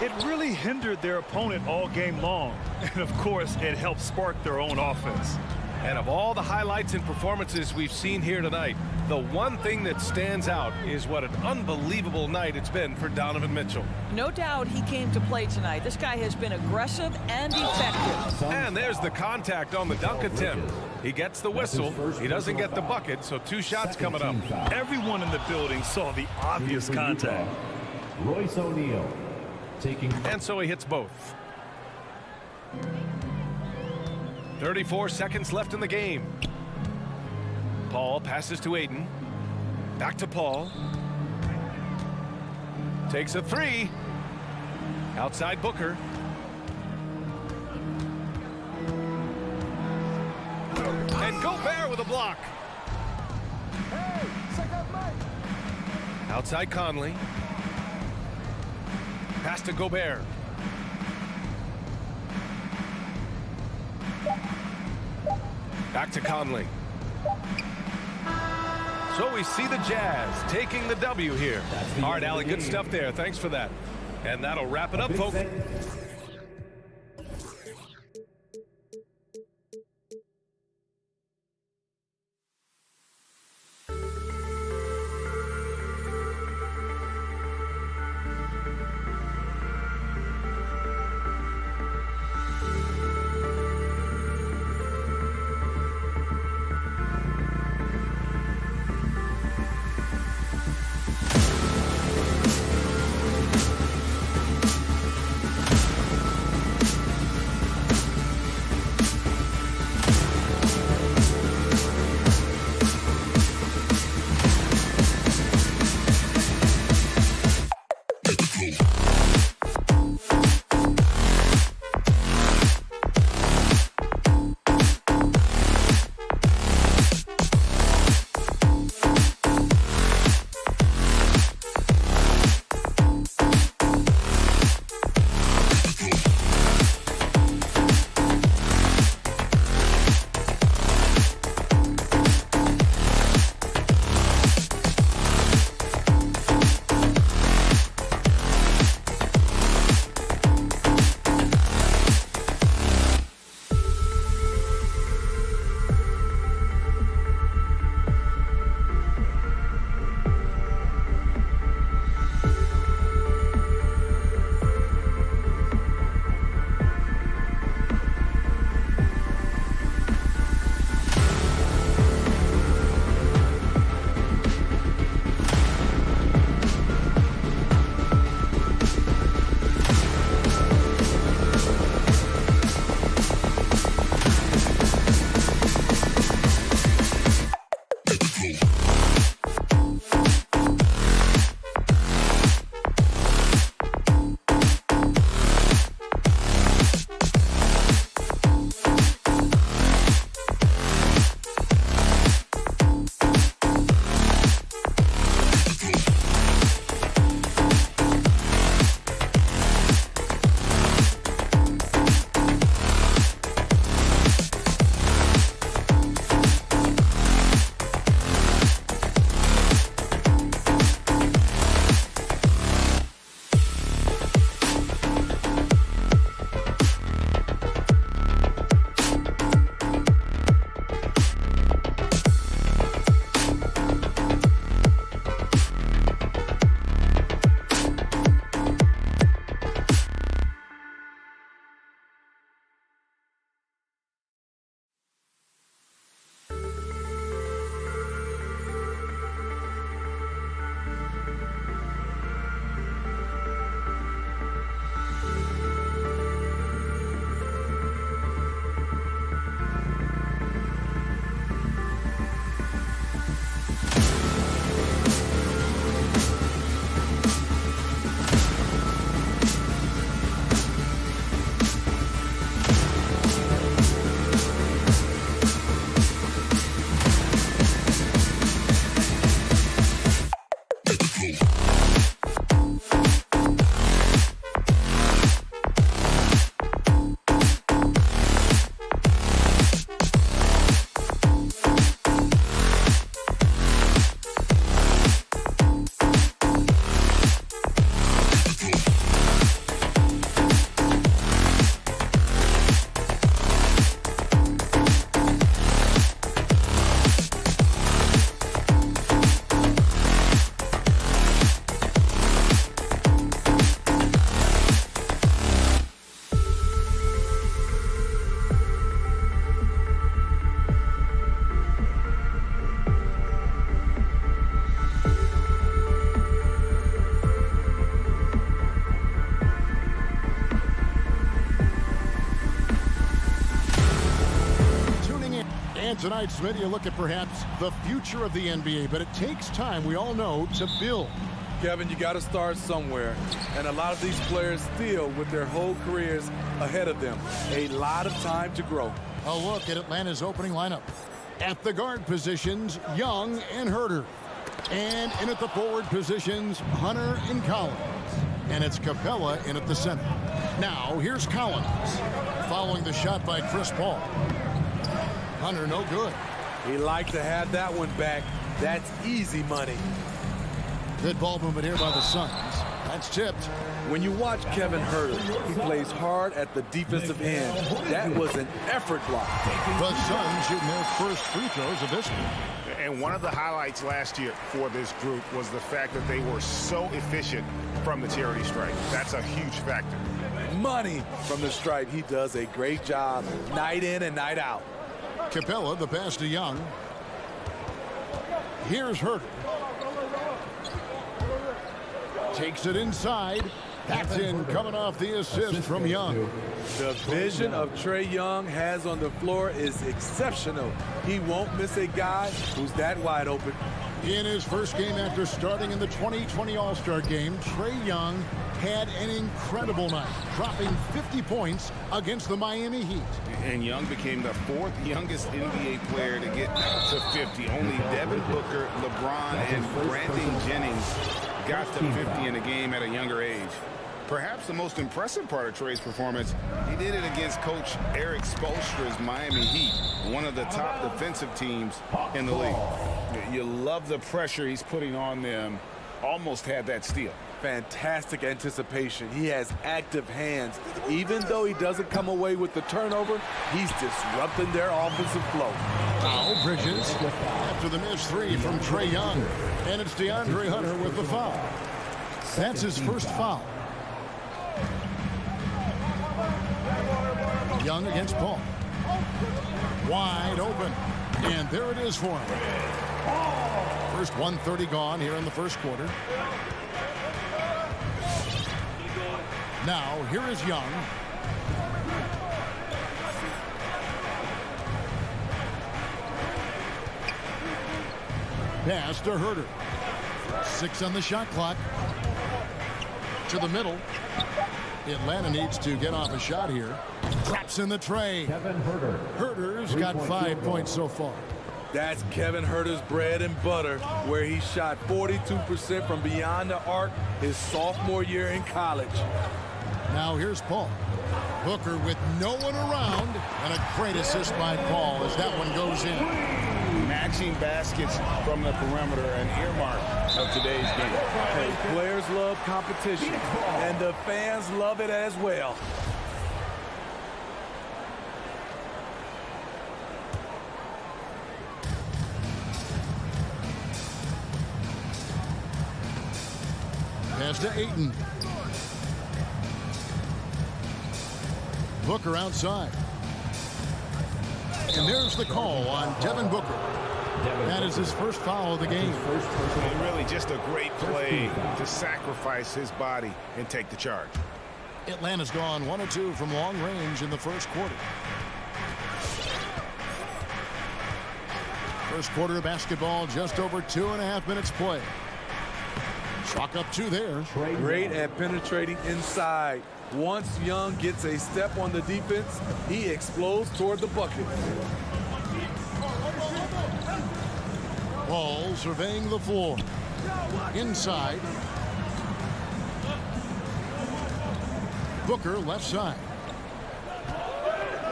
It really hindered their opponent all game long. And of course, it helped spark their own offense. And of all the highlights and performances we've seen here tonight, the one thing that stands out is what an unbelievable night it's been for Donovan Mitchell. No doubt he came to play tonight. This guy has been aggressive and effective. And there's the contact on the dunk attempt. He gets the whistle. He doesn't get the bucket, so 2 shots coming up. Everyone in the building saw the obvious contact. Royce O'Neal taking. And so he hits both. 34 seconds left in the game. Paul passes to Ayton. Back to Paul. Takes a three. Outside Booker. And Gobert with a block. Outside Conley. Pass to Gobert. Back to Conley. So we see the Jazz taking the W here. All right, Allie, good stuff there. Thanks for that. And that'll wrap it up, folks. And tonight's media look at perhaps the future of the NBA, but it takes time, we all know, to build. Kevin, you got to start somewhere. And a lot of these players still with their whole careers ahead of them. A lot of time to grow. A look at Atlanta's opening lineup. At the guard positions, Young and Herter. And in at the forward positions, Hunter and Collins. And it's Capella in at the center. Now, here's Collins. Following the shot by Chris Paul. Hunter, no good. He liked to have that one back. That's easy money. Good ball movement here by the Suns. That's tipped. When you watch Kevin Herter, he plays hard at the defensive end. That was an effort block. The Suns shooting their first free throws of this one. And one of the highlights last year for this group was the fact that they were so efficient from the charity stripe. That's a huge factor. Money from the stripe. He does a great job night in and night out. Capella, the pass to Young. Here's Herter. Takes it inside. That's in, coming off the assist from Young. The vision of Trae Young has on the floor is exceptional. He won't miss a guy who's that wide open. In his first game after starting in the 2020 All-Star game, Trae Young had an incredible night, dropping 50 points against the Miami Heat. And Young became the fourth youngest NBA player to get to 50. Only Devin Booker, LeBron, and Brandon Jennings got to 50 in a game at a younger age. Perhaps the most impressive part of Trae's performance, he did it against Coach Eric Spoelstra's Miami Heat, one of the top defensive teams in the league. You love the pressure he's putting on them. Almost had that steal. Fantastic anticipation. He has active hands. Even though he doesn't come away with the turnover, he's disrupting their offensive flow. Now Bridges after the missed three from Trae Young. And it's DeAndre Hunter with the foul. That's his first foul. Young against Paul. Wide open. And there it is for him. First 1:30 gone here in the first quarter. Now, here is Young. Pass to Herter. 6 on the shot clock. To the middle. Atlanta needs to get off a shot here. Drops in the tray. Kevin Herter. Herter's got 5 points so far. That's Kevin Herter's bread and butter, where he shot 42% from beyond the arc his sophomore year in college. Now here's Paul. Booker with no one around, and a great assist by Paul as that one goes in. Matching baskets from the perimeter, an earmark of today's game. Hey, players love competition, and the fans love it as well. Pass to Ayton. Booker outside. And there's the call on Devin Booker. That is his first foul of the game. And really just a great play to sacrifice his body and take the charge. Atlanta's gone 1 of 2 from long range in the first quarter. First quarter of basketball, just over 2.5 minutes play. Chalk up 2 there. Great at penetrating inside. Once Young gets a step on the defense, he explodes toward the bucket. Ball surveying the floor. Inside. Booker left side.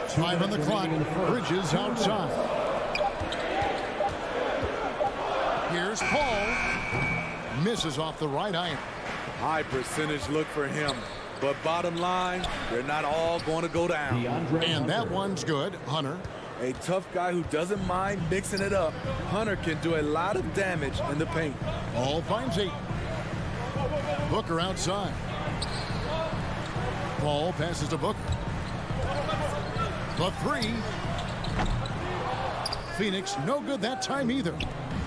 5 on the clock. Bridges outside. Here's Paul. Misses off the right iron. High percentage look for him. But bottom line, they're not all going to go down. And that one's good. Hunter. A tough guy who doesn't mind mixing it up. Hunter can do a lot of damage in the paint. Ball finds 8. Booker outside. Ball passes to Booker. The 3. Phoenix no good that time either.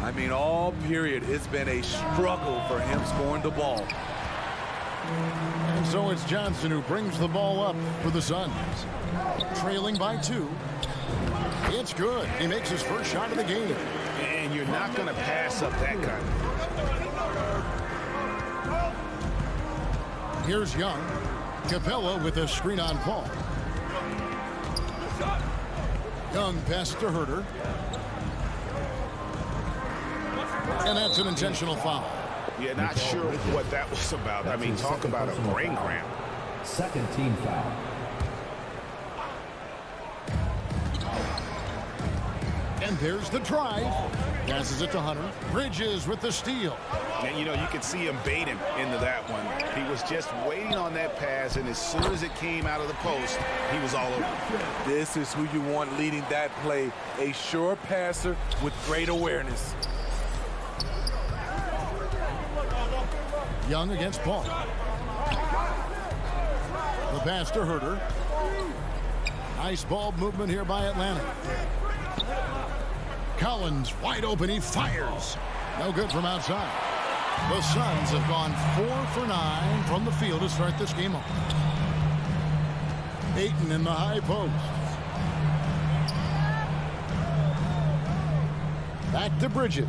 I mean, all period, it's been a struggle for him scoring the ball. And so it's Johnson who brings the ball up for the Suns. Trailing by 2. It's good. He makes his first shot of the game. And you're not going to pass up that kind. Here's Young. Capella with a screen on Paul. Young passes to Herder. And that's an intentional foul. Yeah, not sure what that was about. I mean, talk about a brain cramp. Second team foul. And there's the drive. Passes it to Hunter. Bridges with the steal. And, you know, you could see him bait him into that one. He was just waiting on that pass, and as soon as it came out of the post, he was all over. This is who you want leading that play. A sure passer with great awareness. Young against Paul. The pass to Herder. Nice ball movement here by Atlanta. Collins wide open. He fires. No good from outside. The Suns have gone 4 for 9 from the field to start this game off. Ayton in the high post. Back to Bridges.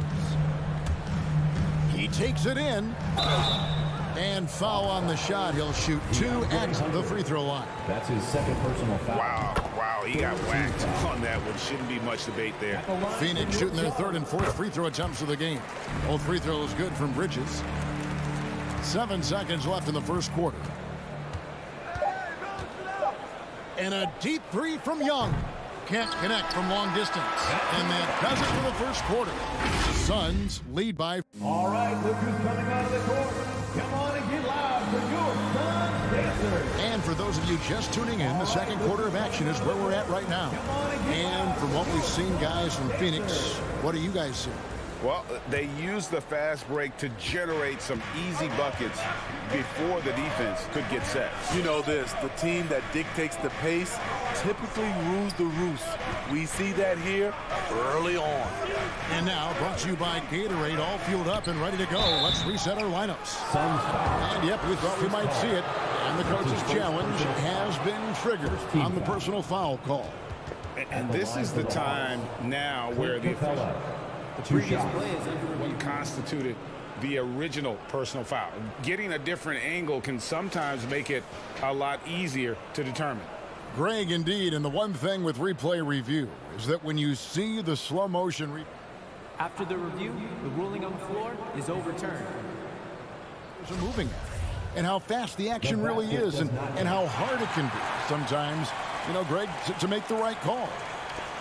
He takes it in. And foul on the shot. He'll shoot 2 at the free throw line. That's his second personal foul. Wow, he got whacked on that one. Shouldn't be much debate there. Phoenix shooting their 3rd and 4th free throw attempts of the game. Both free throws good from Bridges. 7 seconds left in the first quarter. And a deep 3 from Young. Can't connect from long distance. And that does it for the first quarter. Suns lead by. All right, look who's coming out of the court. Come on and get loud for your Suns Dancers. And for those of you just tuning in, the second quarter of action is where we're at right now. And from what we've seen, guys, from Phoenix, what do you guys see? Well, they used the fast break to generate some easy buckets before the defense could get set. You know this, the team that dictates the pace typically rules the roost. We see that here early on. And now, brought to you by Gatorade, all fueled up and ready to go. Let's reset our lineups. And yep, we thought we might see it. And the coach's challenge has been triggered on the personal foul call. And this is the time now where the official what constituted the original personal foul. Getting a different angle can sometimes make it a lot easier to determine. Greg, indeed, and the one thing with replay review is that when you see the slow motion after the review, the ruling on the floor is overturned. Are moving and how fast the action really is and how hard it can be sometimes, you know, Greg, to make the right call.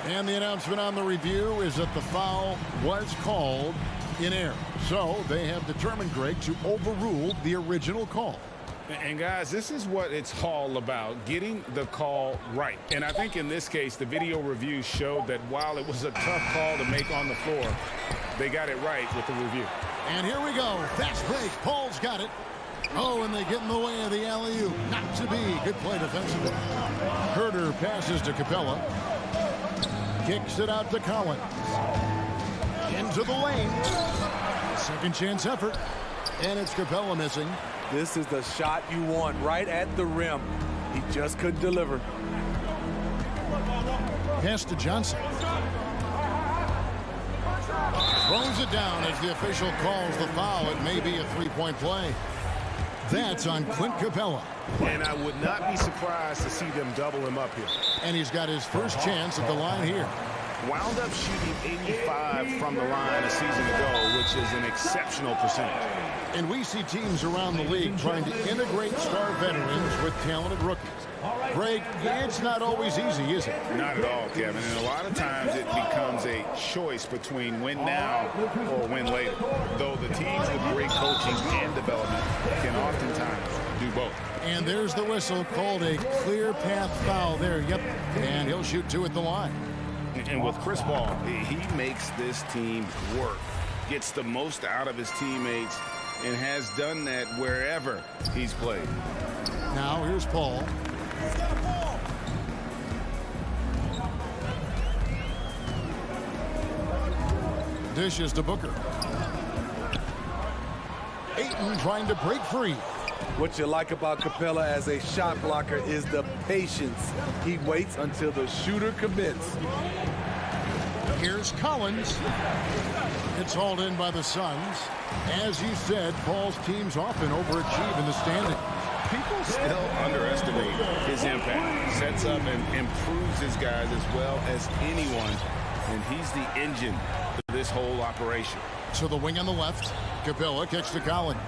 And the announcement on the review is that the foul was called in error. So they have determined, Greg, to overrule the original call. And guys, this is what it's all about, getting the call right. And I think in this case, the video review showed that while it was a tough call to make on the floor, they got it right with the review. And here we go. Fast break. Paul's got it. Oh, and they get in the way of the alley-oop. Not to be. Good play defensively. Herder passes to Capella. Kicks it out to Collins. Into the lane. Second chance effort. And it's Capella missing. This is the shot you want right at the rim. He just couldn't deliver. Pass to Johnson. Throws it down as the official calls the foul. It may be a three-point play. That's on Clint Capella. And I would not be surprised to see them double him up here. And he's got his first chance at the line here. Wound up shooting 85 from the line a season ago, which is an exceptional percentage. And we see teams around the league trying to integrate star veterans with talented rookies. Greg, it's not always easy, is it? Not at all, Kevin. And a lot of times it becomes a choice between win now or win later. Though the teams with great coaching and development can oftentimes do both. And there's the whistle, called a clear path foul there. Yep, and he'll shoot 2 at the line. And with Chris Paul, he makes this team work, gets the most out of his teammates, and has done that wherever he's played. Now here's Paul. Dishes to Booker. Ayton trying to break free. What you like about Capella as a shot blocker is the patience. He waits until the shooter commits. Here's Collins. It's hauled in by the Suns. As you said, Paul's teams often overachieve in the standings. People still underestimate his impact. Sets up and improves his guys as well as anyone, and he's the engine of this whole operation. So the wing on the left, Capella kicks to Collins.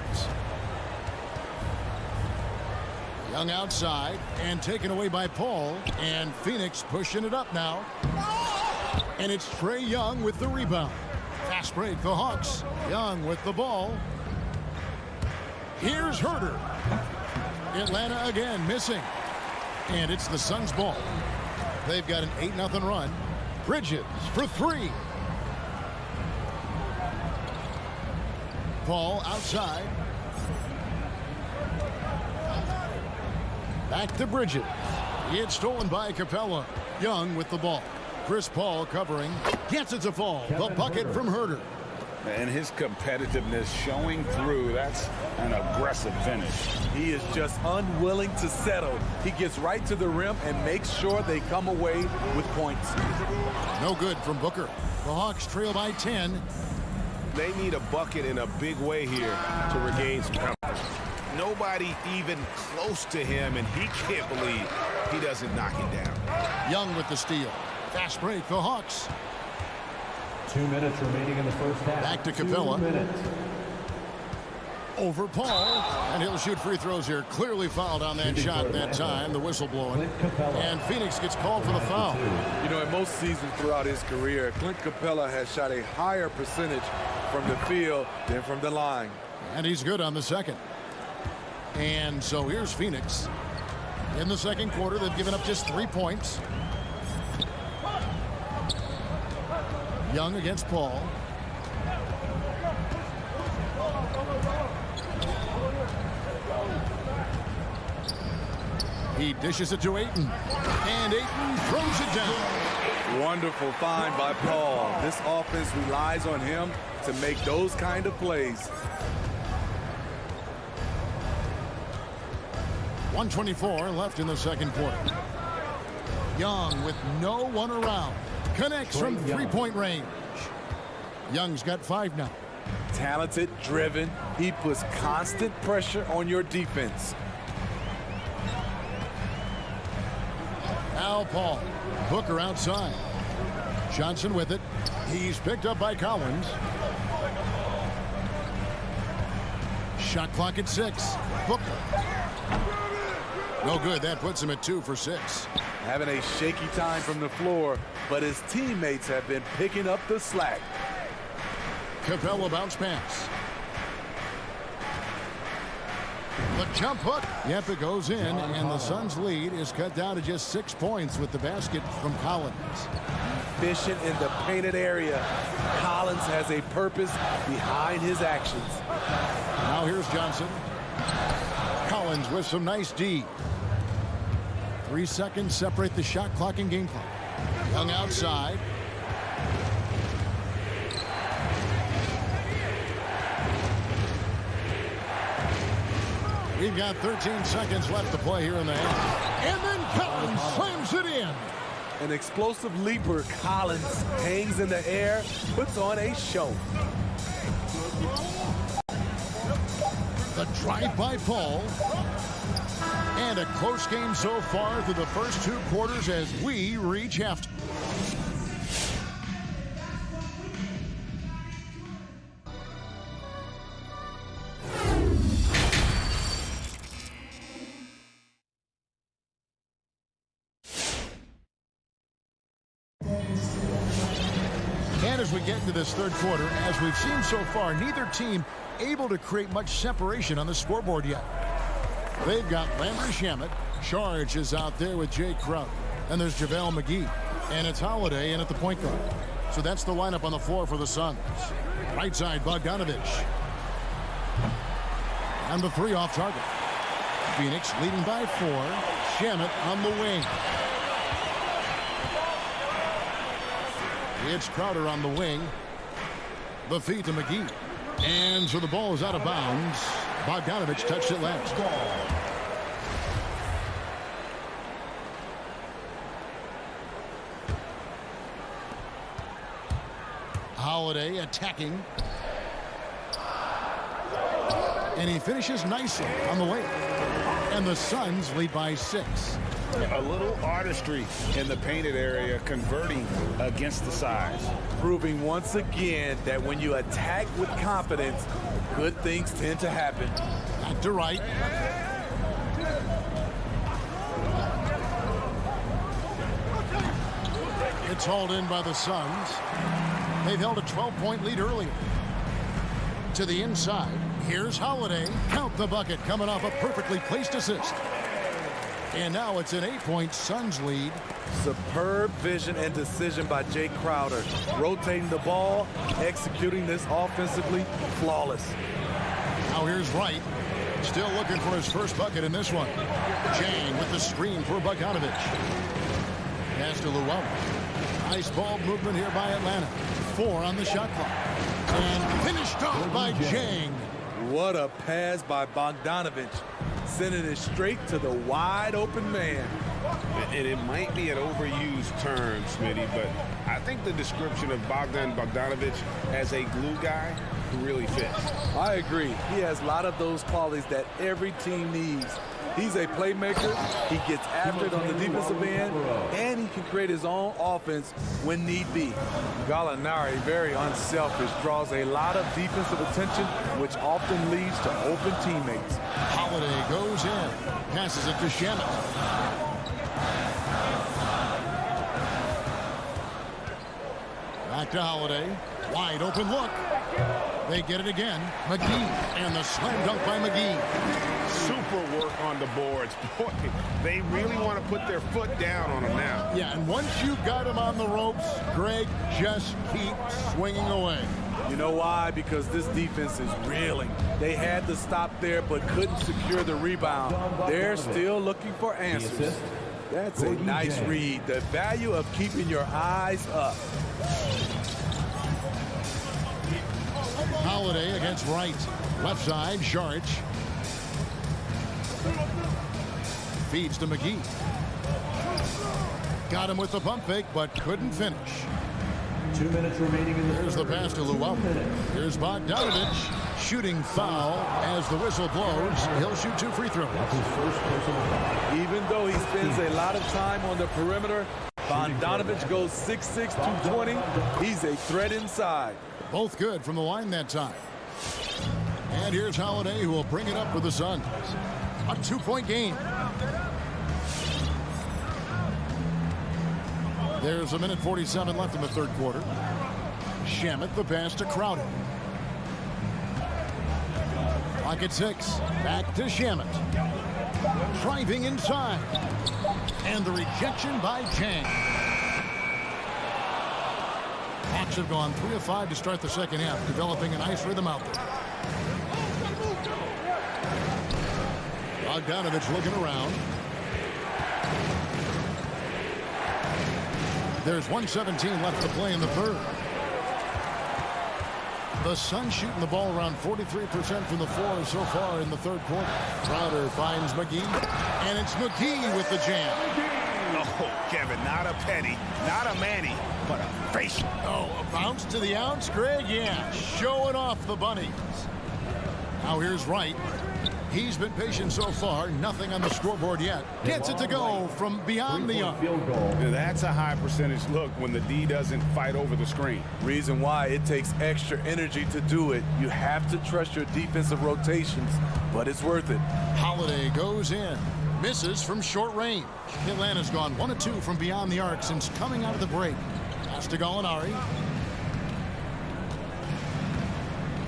Young outside and taken away by Paul, and Phoenix pushing it up now. And it's Trae Young with the rebound. Fast break, the Hawks. Young with the ball. Here's Herder. Atlanta again missing. And it's the Suns' ball. They've got an 8-0 run. Bridges for three. Paul outside. Back to Bridges. It's stolen by Capella. Young with the ball. Chris Paul covering. Gets it to fall. The bucket from Herder. And his competitiveness showing through. That's an aggressive finish. He is just unwilling to settle. He gets right to the rim and makes sure they come away with points. No good from Booker. The Hawks trail by 10. They need a bucket in a big way here to regain some confidence. Nobody even close to him, and he can't believe he doesn't knock it down. Young with the steal. Fast break, the Hawks. 2 minutes remaining in the first half. Back to Capella. 2 minutes. Over Paul, and he'll shoot free throws here. Clearly fouled on that shot that time. The whistle blowing. And Phoenix gets called for the foul. You know, in most seasons throughout his career, Clint Capella has shot a higher percentage from the field than from the line. And he's good on the second. And so here's Phoenix. In the second quarter, they've given up just 3 points. Young against Paul. He dishes it to Ayton. And Ayton throws it down. Wonderful find by Paul. This offense relies on him to make those kind of plays. 1:24 left in the second quarter. Young with no one around. Connects from three-point range. Young's got 5 now. Talented, driven. He puts constant pressure on your defense. Now Paul. Booker outside. Johnson with it. He's picked up by Collins. Shot clock at 6. Booker. No good. That puts him at 2 for 6. Having a shaky time from the floor, but his teammates have been picking up the slack. Capella bounce pass. The jump hook. Yep, it goes in, and the Suns' lead is cut down to just 6 points with the basket from Collins. Efficient in the painted area. Collins has a purpose behind his actions. Now here's Johnson. Collins with some nice D. 3 seconds separate the shot clock and game clock. Young outside. We've got 13 seconds left to play here in the half. And then Collins slams it in. An explosive leaper. Collins hangs in the air, puts on a show. The drive by Paul. And a close game so far through the first 2 quarters as we reach halftime. And as we get into this third quarter, as we've seen so far, neither team able to create much separation on the scoreboard yet. They've got Landry Shamet. Charge is out there with Jay Crowder. And there's JaVale McGee. And it's Holiday in at the point guard. So that's the lineup on the floor for the Suns. Right side, Bogdanovich. And the 3 off target. Phoenix leading by 4. Shamet on the wing. It's Crowder on the wing. The feed to McGee. And so the ball is out of bounds. Bogdanovich touched it last. Holiday attacking. And he finishes nicely on the way. And the Suns lead by 6. A little artistry in the painted area, converting against the size. Proving once again that when you attack with confidence, good things tend to happen. Back to Wright. It's hauled in by the Suns. They've held a 12-point lead earlier. To the inside, here's Holiday. Count the bucket, coming off a perfectly placed assist. And now it's an 8-point Suns lead. Superb vision and decision by Jay Crowder. Rotating the ball, executing this offensively, flawless. Now here's Wright. Still looking for his first bucket in this one. Jang with the screen for Bogdanovich. Pass to Llewellyn. Nice ball movement here by Atlanta. 4 on the shot clock. And finished off by Jang. What a pass by Bogdanovich. Sending it straight to the wide open man. And it might be an overused term, Smitty, but I think the description of Bogdanovich as a glue guy really fits. I agree. He has a lot of those qualities that every team needs. He's a playmaker. He gets after it on the defensive end, and he can create his own offense when need be. Gallinari, very unselfish, draws a lot of defensive attention, which often leads to open teammates. Holiday goes in, passes it to Shamet. Back to Holiday. Wide open look. They get it again. McGee. And the slam dunk by McGee. Super work on the boards. Boy, they really want to put their foot down on him now. Yeah, and once you've got him on the ropes, Greg, just keep swinging away. You know why? Because this defense is reeling. They had to stop there but couldn't secure the rebound. They're still looking for answers. That's a nice read. The value of keeping your eyes up. Holiday against Wright. Left side, Saric. Feeds to McGee. Got him with the pump fake, but couldn't finish. 2 minutes remaining in the Here's the pass to Llewellyn. Here's Bogdanovich. Shooting foul as the whistle blows. He'll shoot 2 free throws. Even though he spends a lot of time on the perimeter, Bogdanovich goes 6'6", 220. He's a threat inside. Both good from the line that time. And here's Holiday, who will bring it up for the Suns. A 2-point game. There's 1:47 left in the third quarter. Shamet, the pass to Crowder. Clock at 6. Back to Shamet. Driving inside. And the rejection by Jang. Hawks have gone 3 of 5 to start the second half, developing a nice rhythm out there. Bogdanovich looking around. There's 1:17 left to play in the third. The Suns shooting the ball around 43% from the floor so far in the third quarter. Crowder finds McGee, and it's McGee with the jam. Oh, Kevin, not a penny, not a Manny, but a face. Oh, a bounce to the ounce, Greg? Yeah, showing off the bunnies. Now here's Wright. He's been patient so far. Nothing on the scoreboard yet. Gets it to go from beyond the arc. That's a high percentage look when the D doesn't fight over the screen. Reason why it takes extra energy to do it. You have to trust your defensive rotations, but it's worth it. Holiday goes in. Misses from short range. Atlanta's gone 1 of 2 from beyond the arc since coming out of the break. Pass to Gallinari.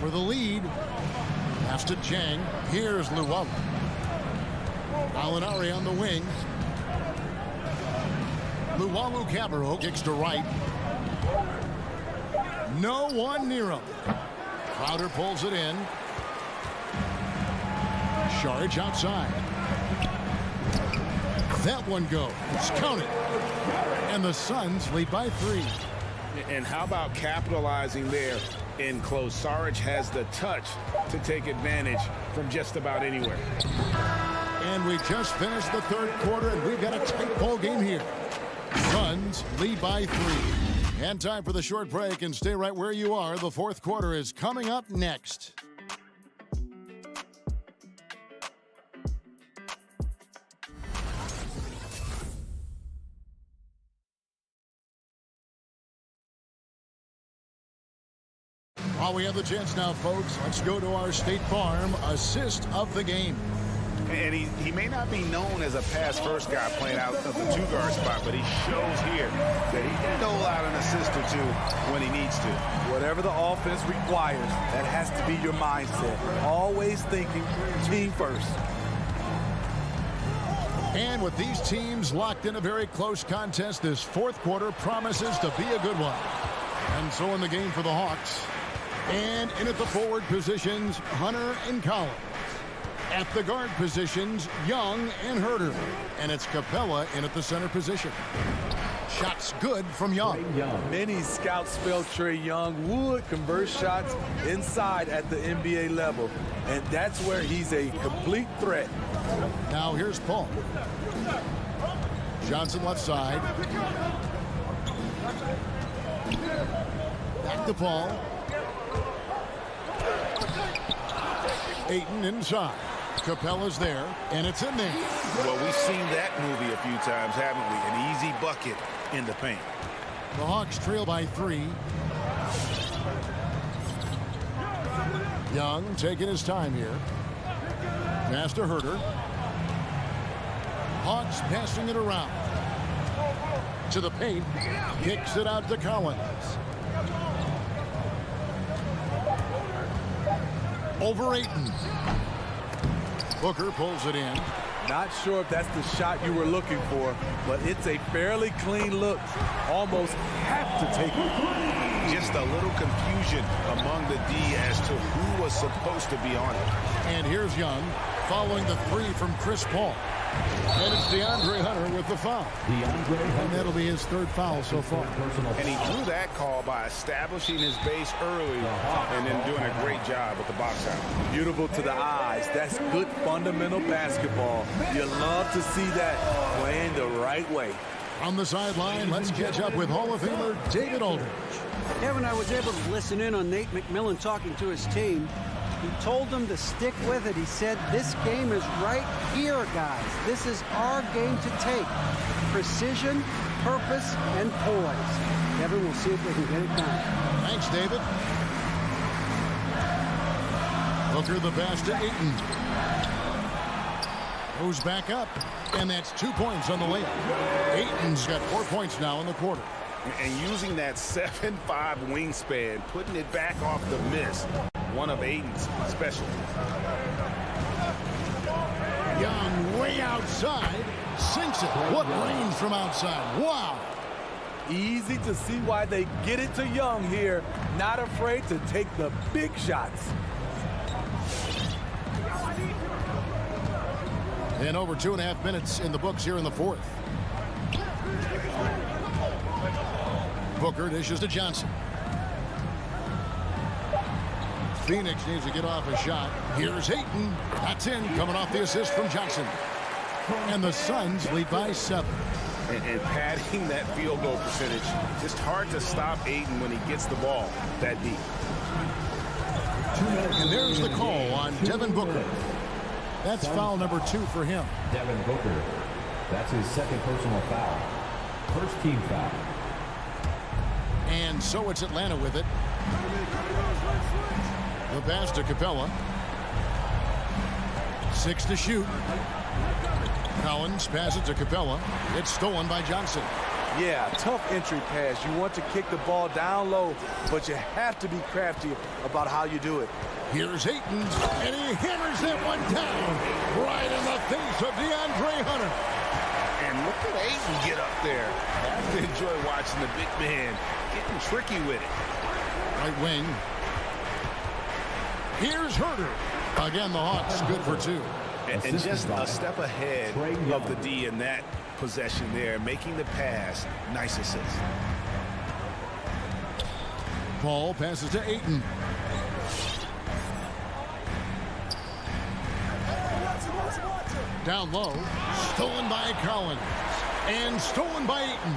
For the lead. Pass to Jang. Here's Llewellyn. Gallinari on the wing. Luwawu-Cabarrot kicks to Wright. No one near him. Crowder pulls it in. Saric outside. That one goes. Counted. And the Suns lead by 3. And how about capitalizing there in close? Saric has the touch to take advantage from just about anywhere. And we just finished the third quarter, and we've got a tight ball game here. Suns lead by 3. And time for the short break, and stay right where you are. The fourth quarter is coming up next. Well, we have the chance now, folks. Let's go to our State Farm assist of the game. And he may not be known as a pass-first guy playing out of the two-guard spot, but he shows here that he can dole out an assist or two when he needs to. Whatever the offense requires, that has to be your mindset. Always thinking team first. And with these teams locked in a very close contest, this fourth quarter promises to be a good one. And so in the game for the Hawks. And in at the forward positions, Hunter and Collins. At the guard positions, Young and Herter. And it's Capella in at the center position. Shots good from Young. Many scouts felt Trae Young would convert shots inside at the NBA level. And that's where he's a complete threat. Now here's Paul. Johnson left side. Back to Paul. Ayton inside. Capella's there, and it's in there. Well, we've seen that movie a few times, haven't we? An easy bucket in the paint. The Hawks trail by 3. Young taking his time here. Pass to Herter. Hawks passing it around. To the paint. Kicks it out to Collins. Over Ayton. Booker pulls it in. Not sure if that's the shot you were looking for, but it's a fairly clean look. Almost have to take it. Just a little confusion among the D as to who was supposed to be on it. And here's Young following the 3 from Chris Paul. And it's DeAndre Hunter with the foul. And that'll be his 3rd foul so far. And he drew that call by establishing his base early and then doing a great job with the box out. Beautiful to the eyes. That's good fundamental basketball. You love to see that playing the right way. On the sideline, let's catch up with Hall of Famer David Aldridge. Kevin, I was able to listen in on Nate McMillan talking to his team. He told them to stick with it. He said, this game is right here, guys. This is our game to take. Precision, purpose, and poise. Kevin, we'll see if they can get it done. Thanks, David. Booker the pass to Ayton. Goes back up, and that's 2 points on the layup. Ayton's got 4 points now in the quarter. And using that 7'5" wingspan, putting it back off the miss. One of Ayton's specialties. Young way outside. Sinks it. What range from outside. Wow. Easy to see why they get it to Young here. Not afraid to take the big shots. And over 2.5 minutes in the books here in the fourth. Booker dishes to Johnson. Phoenix needs to get off a shot. Here's Ayton. That's in, coming off the assist from Johnson. And the Suns lead by 7. And padding that field goal percentage, just hard to stop Ayton when he gets the ball that deep. And there's the call on Devin Booker. That's foul number 2 for him. Devin Booker. That's his 2nd personal foul. First team foul. And so it's Atlanta with it. The pass to Capella. 6 to shoot. Collins passes to Capella. It's stolen by Johnson. Yeah, tough entry pass. You want to kick the ball down low, but you have to be crafty about how you do it. Here's Ayton, and he hammers that one down right in the face of DeAndre Hunter. And look at Ayton get up there. I have to enjoy watching the big man getting tricky with it. Right wing. Here's Herter. Again, the Hawks good for 2. And just a step ahead of the D in that possession there, making the pass. Nice assist. Paul passes to Ayton. Down low. Stolen by Collins. And stolen by Ayton.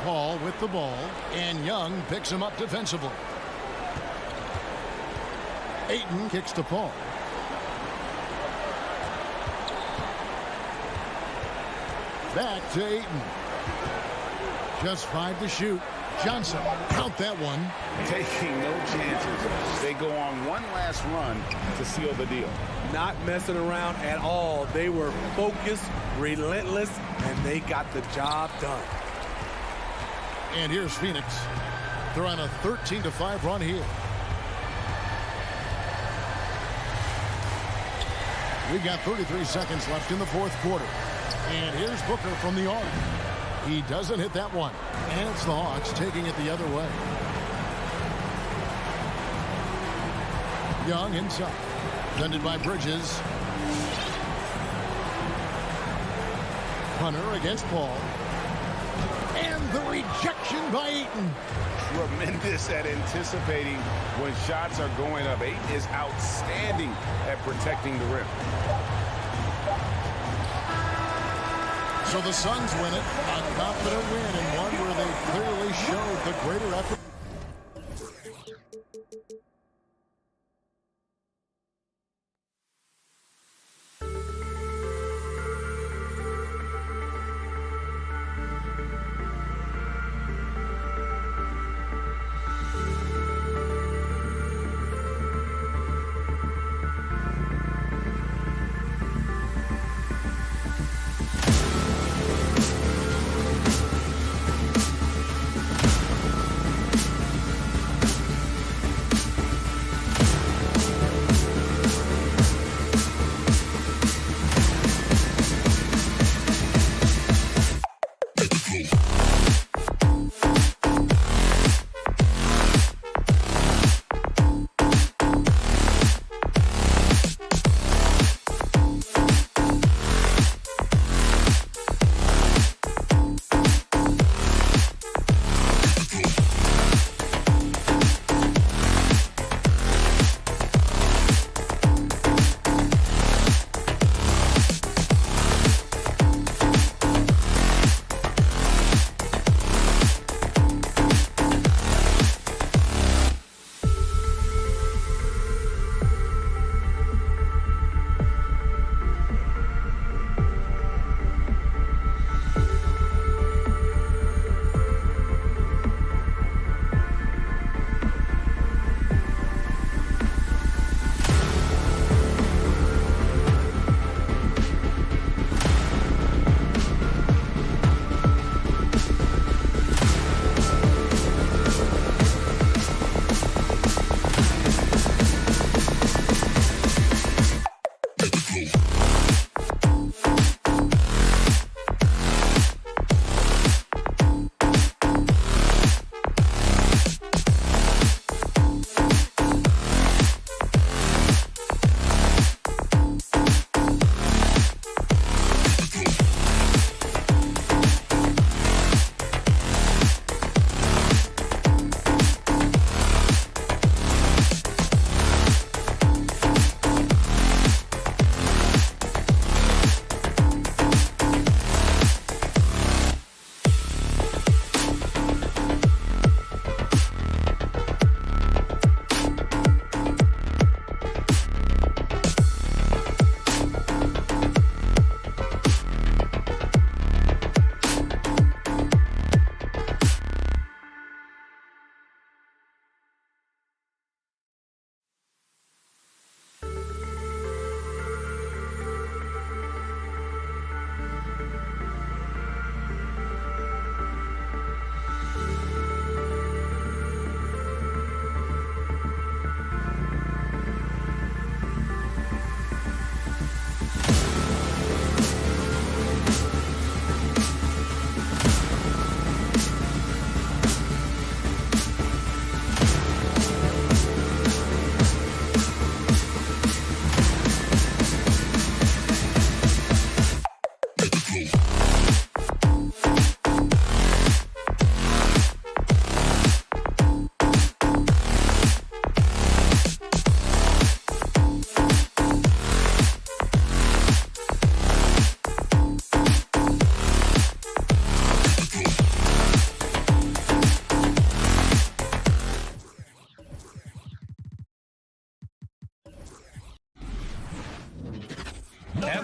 Paul with the ball. And Young picks him up defensively. Ayton kicks to Paul. Back to Ayton. Just 5 to shoot. Johnson, count that one. Taking no chances. They go on one last run to seal the deal. Not messing around at all. They were focused, relentless, and they got the job done. And here's Phoenix. They're on a 13-5 run here. We've got 33 seconds left in the fourth quarter. And here's Booker from the arc. He doesn't hit that one. And it's the Hawks taking it the other way. Young inside. Defended by Bridges. Hunter against Paul. And the rejection by Ayton. Tremendous at anticipating when shots are going up. Ayton is outstanding at protecting the rim. So the Suns win it. A confident win and one where they clearly showed the greater effort.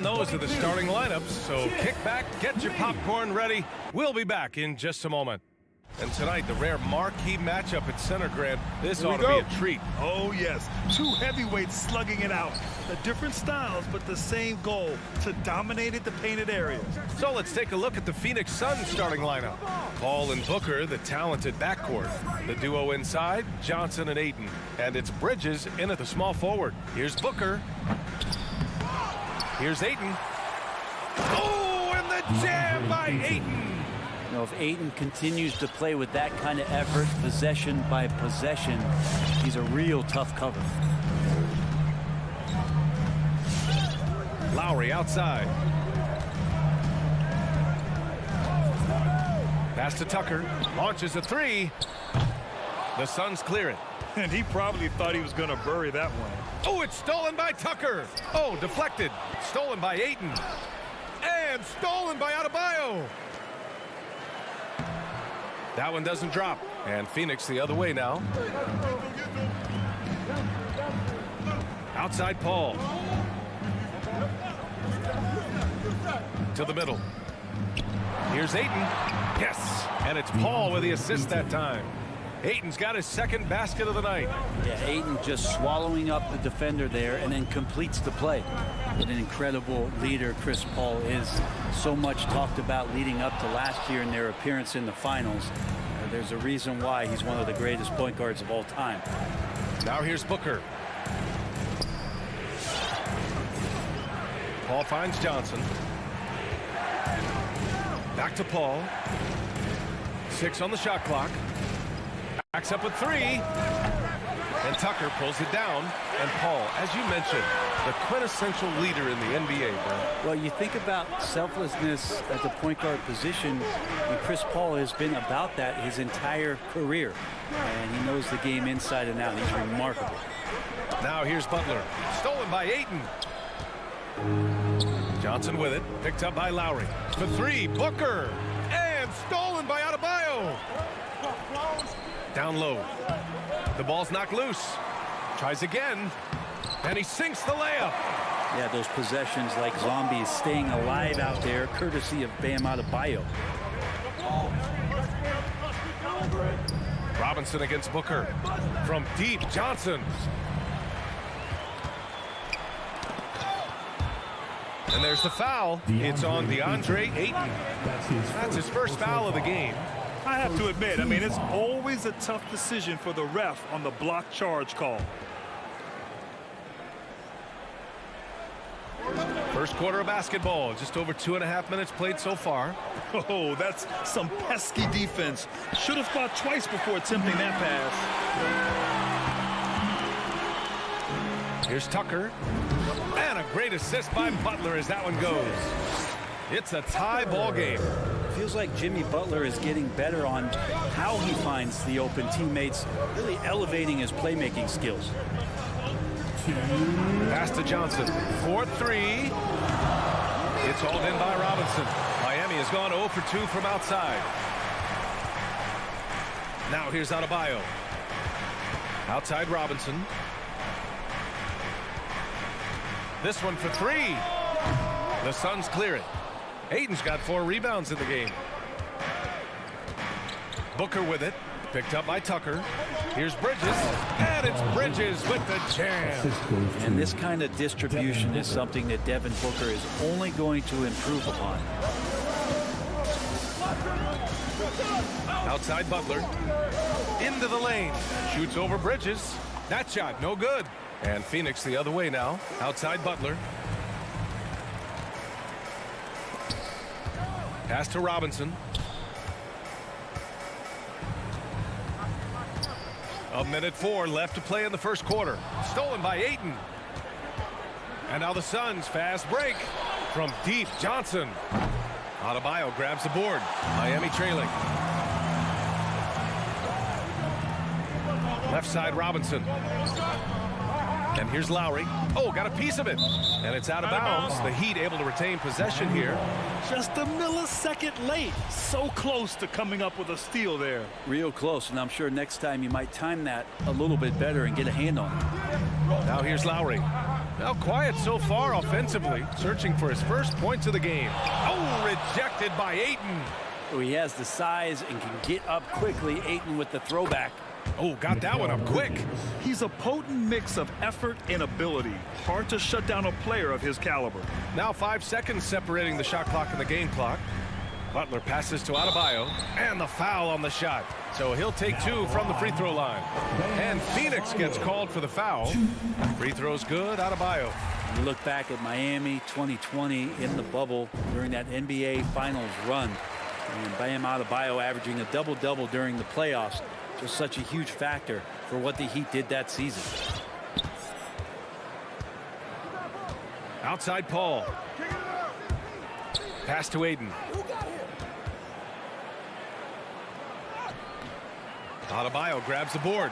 And those are the starting lineups, so kick back, get your popcorn ready. We'll be back in just a moment. And tonight, the rare marquee matchup at center, Grant. This ought to be a treat. Oh, yes. Two heavyweights slugging it out. The different styles, but the same goal, to dominate at the painted area. So let's take a look at the Phoenix Suns starting lineup. Paul and Booker, the talented backcourt. The duo inside, Johnson and Ayton. And it's Bridges in at the small forward. Here's Booker. Here's Ayton. Oh, and the jam by Ayton. You know, if Ayton continues to play with that kind of effort, possession by possession, he's a real tough cover. Lowry outside. Pass to Tucker. Launches a three. The Suns clear it. And he probably thought he was going to bury that one. Oh, it's stolen by Tucker. Oh, deflected. Stolen by Ayton. And stolen by Adebayo. That one doesn't drop. And Phoenix the other way now. Outside Paul. To the middle. Here's Ayton. Yes. And it's Paul with the assist that time. Ayton's got his second basket of the night. Yeah, Ayton just swallowing up the defender there and then completes the play. What an incredible leader Chris Paul is. So much talked about leading up to last year in their appearance in the finals. There's a reason why he's one of the greatest point guards of all time. Now here's Booker. Paul finds Johnson. Back to Paul. 6 on the shot clock. Backs up a three. And Tucker pulls it down. And Paul, as you mentioned, the quintessential leader in the NBA, bro. Well, you think about selflessness at the point guard position, and Chris Paul has been about that his entire career. And he knows the game inside and out. He's remarkable. Now here's Butler. Stolen by Ayton. Johnson with it. Picked up by Lowry. For three, Booker. And stolen by Adebayo. Down low. The ball's knocked loose. Tries again. And he sinks the layup. Yeah, those possessions like zombies staying alive out there, courtesy of Bam Adebayo. Robinson against Booker. From deep, Johnson. And there's the foul. It's on DeAndre Ayton. That's his first foul of the game. I have to admit, I mean, it's always a tough decision for the ref on the block charge call. First quarter of basketball. Just over 2.5 minutes played so far. Oh, that's some pesky defense. Should have thought twice before attempting that pass. Here's Tucker. And a great assist by Butler as that one goes. It's a tie ball game. Feels like Jimmy Butler is getting better on how he finds the open teammates, really elevating his playmaking skills. Pass to Johnson. 4-3. It's hauled in by Robinson. Miami has gone 0 for 2 from outside. Now here's Adebayo. Outside Robinson. This one for three. The Suns clear it. Ayton's got 4 rebounds in the game. Booker with it. Picked up by Tucker. Here's Bridges. And it's Bridges with the jam. And this kind of distribution is something that Devin Booker is only going to improve upon. Outside Butler. Into the lane. Shoots over Bridges. That shot no good. And Phoenix the other way now. Outside Butler. Pass to Robinson. A minute 4 left to play in the first quarter. Stolen by Ayton. And now the Suns fast break from deep. Johnson. Adebayo grabs the board. Miami trailing. Left side Robinson. And here's Lowry. Oh, got a piece of it. And it's out of bounds. The Heat able to retain possession here. Just a millisecond late. So close to coming up with a steal there. Real close, and I'm sure next time you might time that a little bit better and get a hand on it. Now here's Lowry. Now quiet so far offensively. Searching for his first points of the game. Oh, rejected by Ayton. He has the size and can get up quickly. Ayton with the throwback. Oh, got that one up quick. He's a potent mix of effort and ability. Hard to shut down a player of his caliber. Now 5 seconds separating the shot clock and the game clock. Butler passes to Adebayo, and the foul on the shot. So he'll take 2 from the free throw line. And Phoenix gets called for the foul. Free throw's good, Adebayo. You look back at Miami 2020 in the bubble during that NBA Finals run. And Bam Adebayo averaging a double-double during the playoffs. Just such a huge factor for what the Heat did that season. Outside Paul. Pass to Ayton. Adebayo grabs the board.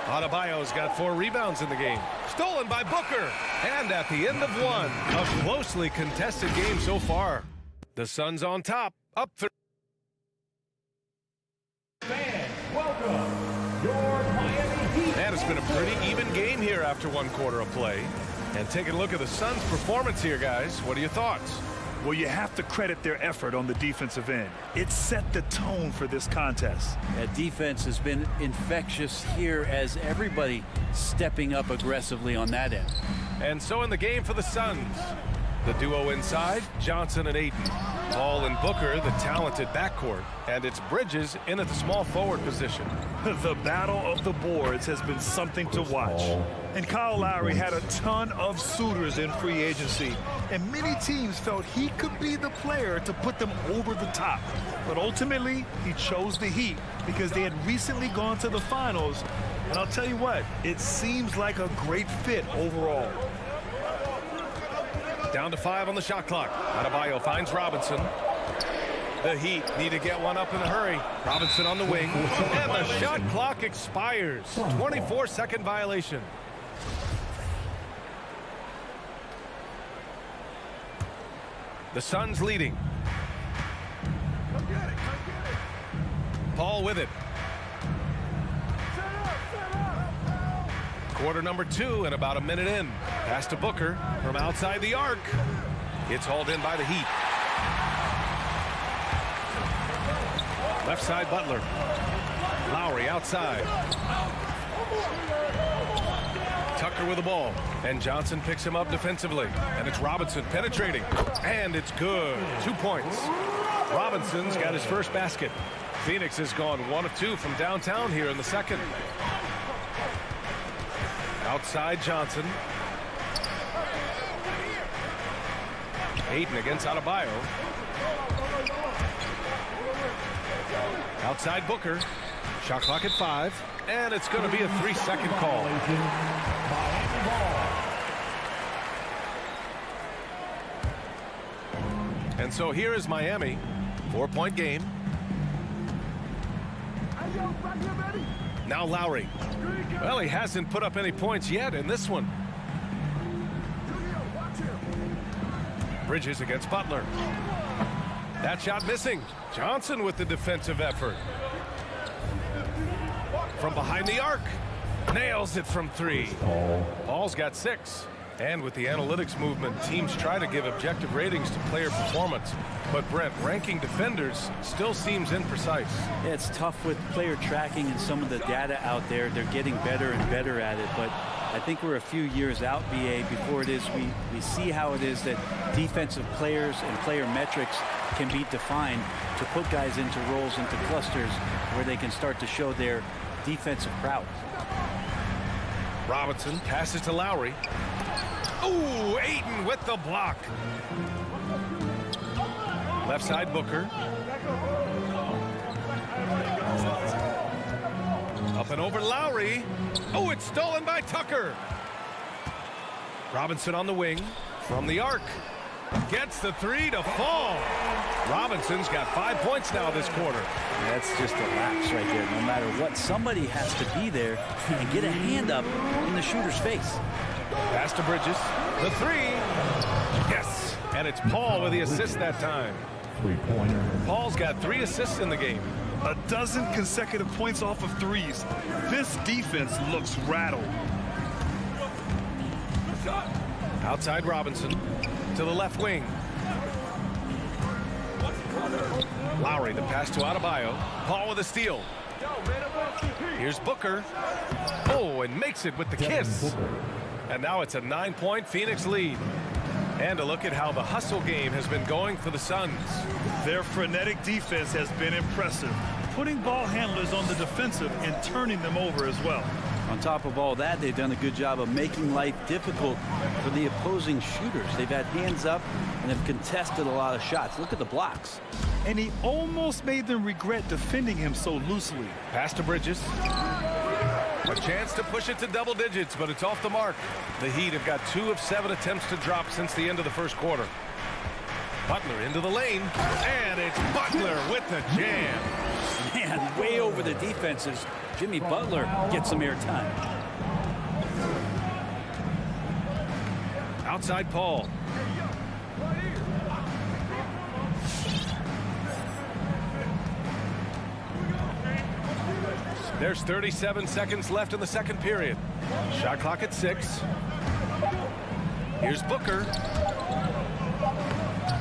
Adebayo's got 4 rebounds in the game. Stolen by Booker. And at the end of 1, a closely contested game so far. The Suns on top, up 3. And it's been a pretty even game here after 1 quarter of play. And taking a look at the Suns' performance here, guys. What are your thoughts? Well, you have to credit their effort on the defensive end. It set the tone for this contest. That defense has been infectious here as everybody stepping up aggressively on that end. And so in the game for the Suns, the duo inside, Johnson and Ayton. Paul and Booker, the talented backcourt. And it's Bridges in at the small forward position. The battle of the boards has been something to watch. And Kyle Lowry had a ton of suitors in free agency. And many teams felt he could be the player to put them over the top. But ultimately, he chose the Heat because they had recently gone to the finals. And I'll tell you what, it seems like a great fit overall. Down to 5 on the shot clock. Adebayo finds Robinson. The Heat need to get one up in a hurry. Robinson on the wing. And the shot clock expires. 24-second violation. The Suns leading. Paul with it. Quarter number 2 and about a minute in. Pass to Booker from outside the arc. It's hauled in by the Heat. Left side Butler. Lowry outside. Tucker with the ball. And Johnson picks him up defensively. And it's Robinson penetrating. And it's good. 2 points. Robinson's got his first basket. Phoenix has gone 1 of 2 from downtown here in the second. Outside Johnson. Ayton against Adebayo. Outside Booker. Shot clock at 5. And it's going to be a 3-second call. And so here is Miami. 4-point game. Now Lowry. Well, he hasn't put up any points yet in this one. Bridges against Butler. That shot missing. Johnson with the defensive effort. From behind the arc. Nails it from 3. Paul's got 6. And with the analytics movement, teams try to give objective ratings to player performance. But Brent, ranking defenders still seems imprecise. Yeah, it's tough with player tracking and some of the data out there. They're getting better and better at it. But I think we're a few years out, BA, before it is we see how it is that defensive players and player metrics can be defined to put guys into roles, into clusters where they can start to show their defensive prowess. Robinson passes to Lowry. Ooh, Ayton with the block. Left side Booker. Up and over Lowry. Oh, it's stolen by Tucker. Robinson on the wing from the arc. Gets the 3 to fall. Robinson's got 5 points now this quarter. That's just a lapse right there. No matter what, somebody has to be there and get a hand up in the shooter's face. Pass to Bridges. The 3. Yes. And it's Paul with the assist that time. Paul's got 3 assists in the game. A dozen consecutive points off of threes. This defense looks rattled. Outside Robinson to the left wing. Lowry, the pass to Adebayo. Paul with a steal. Here's Booker. Oh, and makes it with the kiss. And now it's a 9-point Phoenix lead. And a look at how the hustle game has been going for the Suns. Their frenetic defense has been impressive, putting ball handlers on the defensive and turning them over as well. On top of all that, they've done a good job of making life difficult for the opposing shooters. They've had hands up and have contested a lot of shots. Look at the blocks. And he almost made them regret defending him so loosely. Pass to Bridges. A chance to push it to double digits, but it's off the mark. The Heat have got 2 of 7 attempts to drop since the end of the first quarter. Butler into the lane, and it's Butler with the jam. Man, way over the defenses. Jimmy Butler gets some airtime. Outside Paul. There's 37 seconds left in the second period. Shot clock at 6. Here's Booker.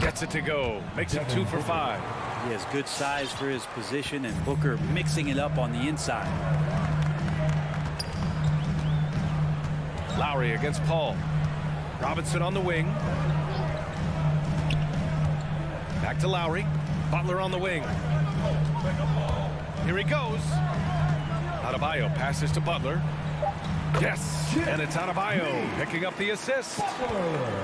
Gets it to go. Makes it 2 for 5. He has good size for his position, and Booker mixing it up on the inside. Lowry against Paul. Robinson on the wing. Back to Lowry. Butler on the wing. Here he goes. Adebayo passes to Butler. Yes, and it's Adebayo picking up the assist.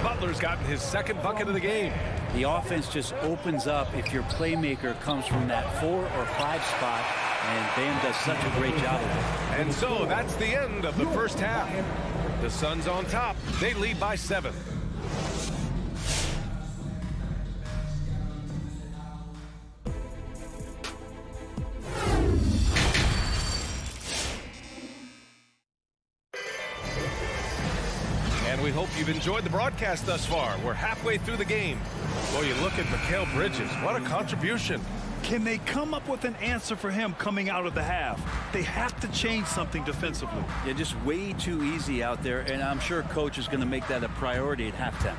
Butler's gotten his second bucket of the game. The offense just opens up if your playmaker comes from that 4 or 5 spot, and Bam does such a great job of it. And so that's the end of the first half. The Suns on top. They lead by 7. We hope you've enjoyed the broadcast thus far. We're halfway through the game. Well, you look at Mikal Bridges. What a contribution. Can they come up with an answer for him coming out of the half? They have to change something defensively. Yeah, just way too easy out there, and I'm sure coach is going to make that a priority at halftime.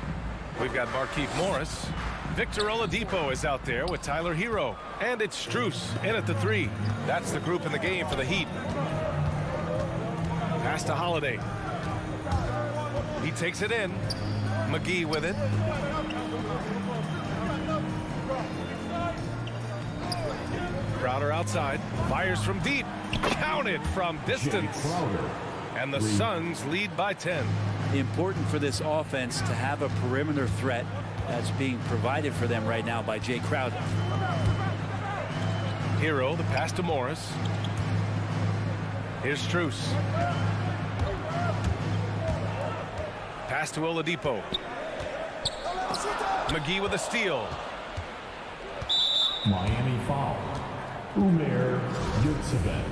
We've got Markieff Morris. Victor Oladipo is out there with Tyler Hero. And it's Strus in at the 3. That's the group in the game for the Heat. Pass to Holiday. He takes it in. McGee with it. Crowder outside. Fires from deep. Counted from distance. And the Suns lead by 10. Important for this offense to have a perimeter threat that's being provided for them right now by Jay Crowder. Hero, the pass to Morris. Here's Strus. Pass to Oladipo. McGee with a steal. Miami foul. Umair Yurtseven.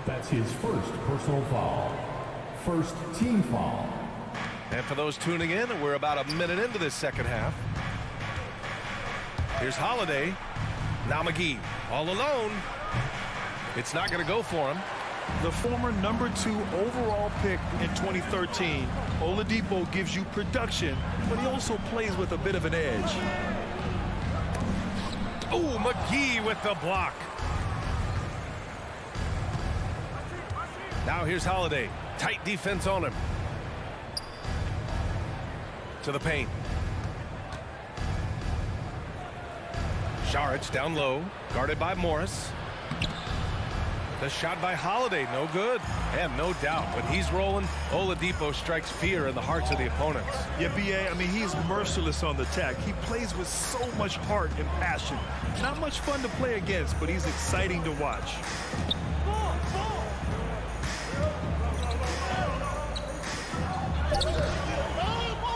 That's his first personal foul. First team foul. And for those tuning in, we're about a minute into this second half. Here's Holiday. Now McGee all alone. It's not going to go for him. The former number 2 overall pick in 2013, Oladipo gives you production, but he also plays with a bit of an edge. Oh, McGee with the block. Now here's Holiday. Tight defense on him. To the paint. Saric down low, guarded by Morris. The shot by Holiday, no good. And no doubt, when he's rolling, Oladipo strikes fear in the hearts of the opponents. Yeah, B.A., I mean, he's merciless on the attack. He plays with so much heart and passion. Not much fun to play against, but he's exciting to watch.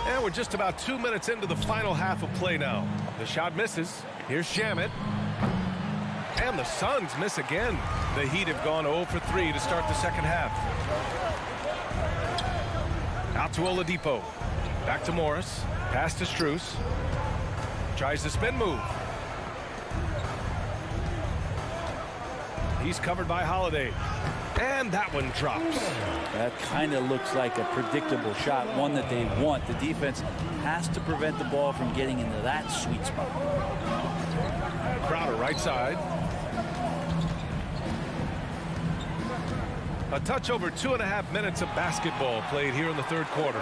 And we're just about 2 minutes into the final half of play now. The shot misses. Here's Shamet. And the Suns miss again. The Heat have gone 0 for 3 to start the second half. Out to Oladipo. Back to Morris. Pass to Strus. Tries the spin move. He's covered by Holiday. And that one drops. That kind of looks like a predictable shot, one that they want. The defense has to prevent the ball from getting into that sweet spot. Crowder right side. A touch over 2.5 minutes of basketball played here in the third quarter.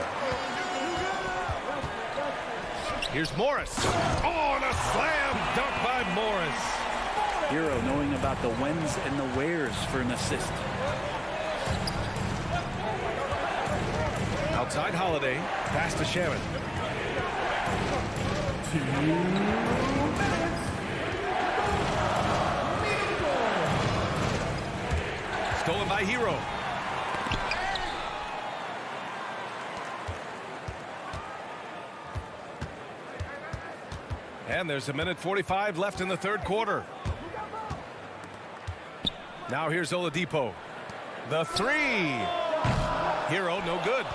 Here's Morris. Oh, and a slam dunk by Morris. Hero knowing about the whens and the wheres for an assist. Outside Holiday. Pass to Shaman. 2 minutes. Stolen by Hero. And there's 1:45 left in the third quarter. Now here's Oladipo. The three. Hero, no good.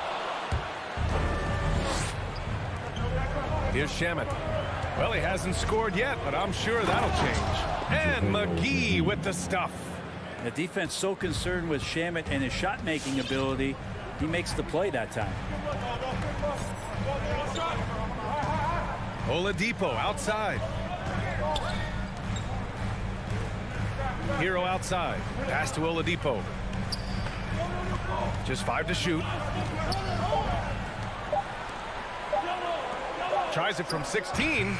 Here's Shaman. Well, he hasn't scored yet, but I'm sure that'll change. And McGee with the stuff. The defense so concerned with Shamet and his shot-making ability, he makes the play that time. Oladipo outside. Hero outside. Pass to Oladipo. Just 5 to shoot. Tries it from 16.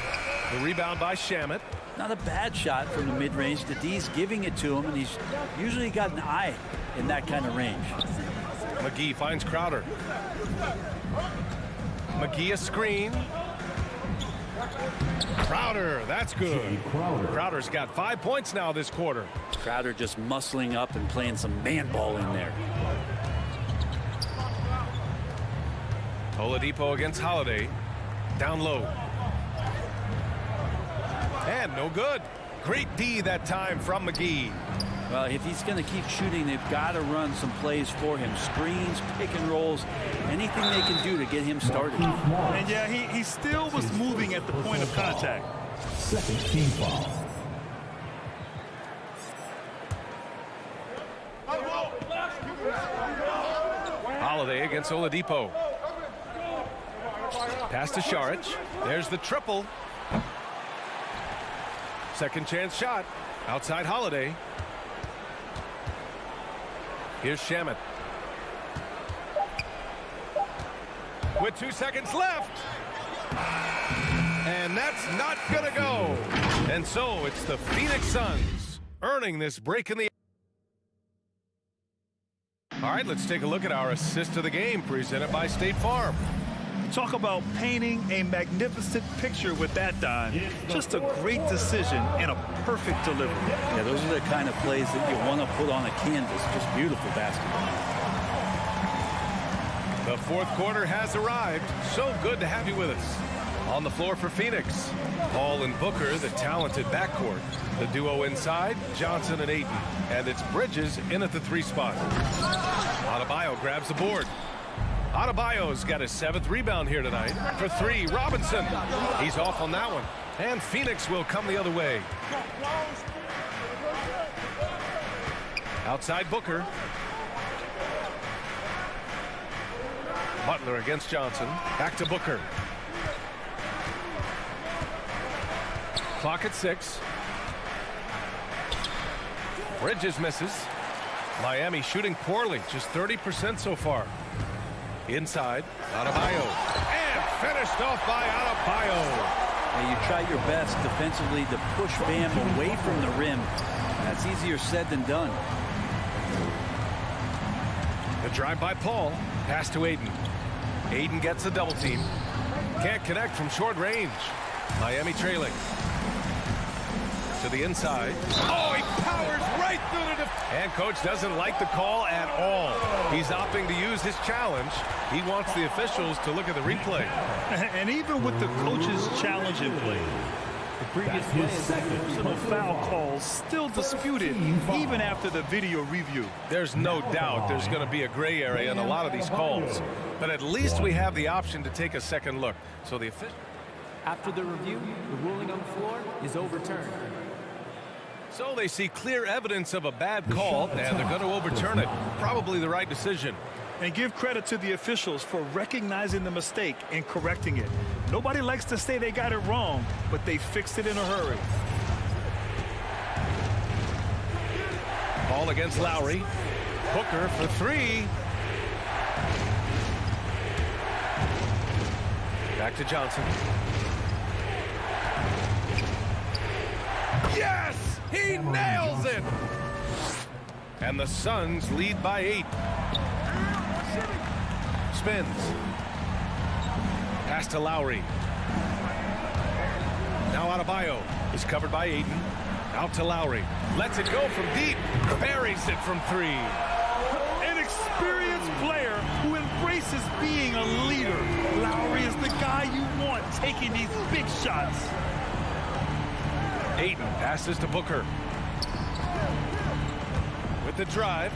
The rebound by Shamet. Not a bad shot from the mid-range. The D's giving it to him, and he's usually got an eye in that kind of range. McGee finds Crowder. McGee a screen. Crowder, that's good. Crowder's got 5 points now this quarter. Crowder just muscling up and playing some man ball in there. Oladipo against Holiday. Down low. And no good. Great D that time from McGee. Well, if he's going to keep shooting, they've got to run some plays for him. Screens, pick and rolls, anything they can do to get him started. And yeah, he still was moving at the point of contact. Second team foul. Holiday against Oladipo. Pass to Šarić. There's the triple. Second chance shot. Outside Holiday. Here's Shamet. With 2 seconds left. And that's not gonna go. And so it's the Phoenix Suns earning this break in the... All right, let's take a look at our assist of the game presented by State Farm. Talk about painting a magnificent picture with that, Don. Just a great decision and a perfect delivery. Yeah, those are the kind of plays that you want to put on a canvas. Just beautiful basketball. The fourth quarter has arrived. So good to have you with us. On the floor for Phoenix, Paul and Booker, the talented backcourt. The duo inside, Johnson and Ayton. And it's Bridges in at the 3 spot. Adebayo grabs the board. Adebayo's got his 7th rebound here tonight. For 3, Robinson. He's off on that one. And Phoenix will come the other way. Outside Booker. Butler against Johnson. Back to Booker. Clock at 6. Bridges misses. Miami shooting poorly. Just 30% so far. Inside, Adebayo. And finished off by Adebayo. And you try your best defensively to push Bam away from the rim. That's easier said than done. The drive by Paul. Pass to Ayton. Ayton gets a double team. Can't connect from short range. Miami trailing. To the inside. Oh, he powers right through the defense. And coach doesn't like the call at all. He's opting to use his challenge. He wants the officials to look at the replay. And even with the coach's challenge in play, the previous personal foul calls still disputed even after the video review. There's no doubt there's going to be a gray area in a lot of these calls. But at least we have the option to take a second look. So the official... After the review, the ruling on the floor is overturned. So they see clear evidence of a bad call, and they're going to overturn it. Probably the right decision. And give credit to the officials for recognizing the mistake and correcting it. Nobody likes to say they got it wrong, but they fixed it in a hurry. Ball against Lowry. Booker for three. Back to Johnson. Yes! He nails it! And the Suns lead by 8. Spins. Pass to Lowry. Now Adebayo is covered by Ayton. Out to Lowry. Lets it go from deep. Buries it from 3. An experienced player who embraces being a leader. Lowry is the guy you want taking these big shots. Ayton passes to Booker. With the drive.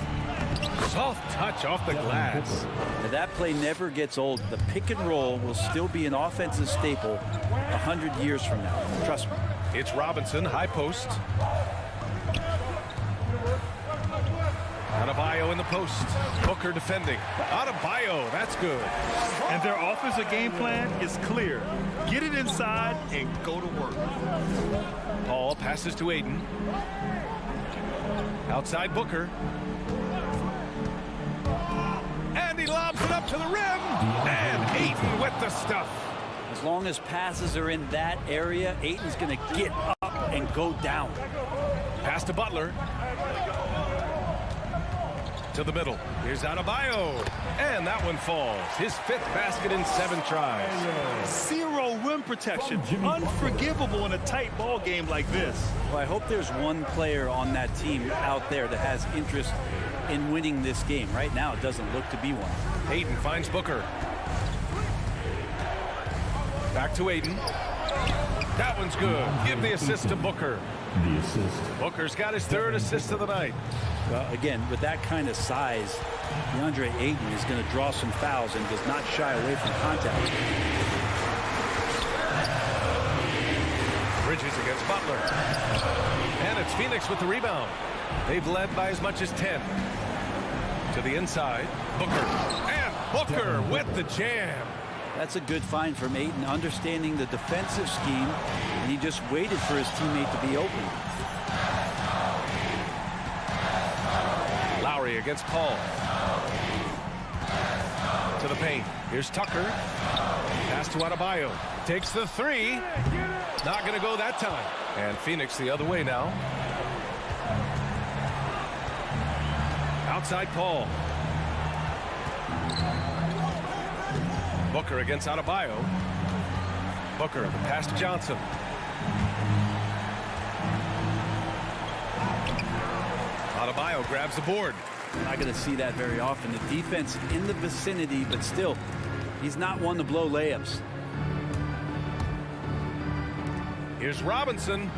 Soft touch off the glass. Now that play never gets old. The pick and roll will still be an offensive staple 100 years from now. Trust me. It's Robinson, high post. Adebayo in the post. Booker defending. Adebayo, that's good. And their offensive game plan is clear. Get it inside and go to work. Paul passes to Ayton. Outside Booker. And he lobs it up to the rim. And Ayton with the stuff. As long as passes are in that area, Ayton's going to get up and go down. Pass to Butler. To the middle. Here's Adebayo. And that one falls. His 5th basket in 7 tries. 0 rim protection. Unforgivable in a tight ball game like this. Well, I hope there's one player on that team out there that has interest in winning this game. Right now, it doesn't look to be one. Ayton finds Booker. Back to Ayton. That one's good. Give the assist to Booker. The assist. Booker's got his 3rd assist of the night. Well, again, with that kind of size, DeAndre Ayton is going to draw some fouls and does not shy away from contact. Bridges against Butler. And it's Phoenix with the rebound. They've led by as much as 10. To the inside. Booker. And Booker with the jam. That's a good find from Ayton, understanding the defensive scheme, and he just waited for his teammate to be open. Lowry against Paul. To the paint. Here's Tucker. Pass to Adebayo. Takes the 3. Not going to go that time. And Phoenix the other way now. Outside Paul. Booker against Adebayo. Booker, the pass to Johnson. Adebayo grabs the board. Not going to see that very often. The defense in the vicinity, but still, he's not one to blow layups. Here's Robinson.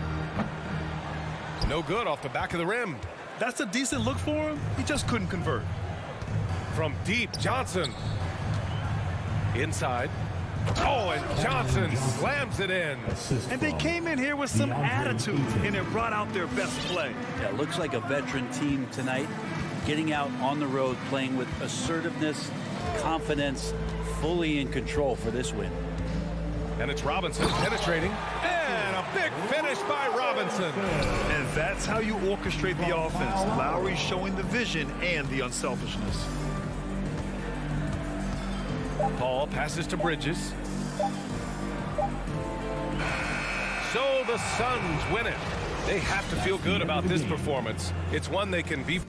No good off the back of the rim. That's a decent look for him. He just couldn't convert. From deep, Johnson. Inside. Oh, and Johnson slams it in. And they came in here with some attitude, and it brought out their best play. Yeah, it looks like a veteran team tonight, getting out on the road, playing with assertiveness, confidence, fully in control for this win. And it's Robinson penetrating. And a big finish by Robinson. And that's how you orchestrate the offense. Lowry showing the vision and the unselfishness. Paul passes to Bridges. So the Suns win it. They have to feel good about this performance. It's one they can be.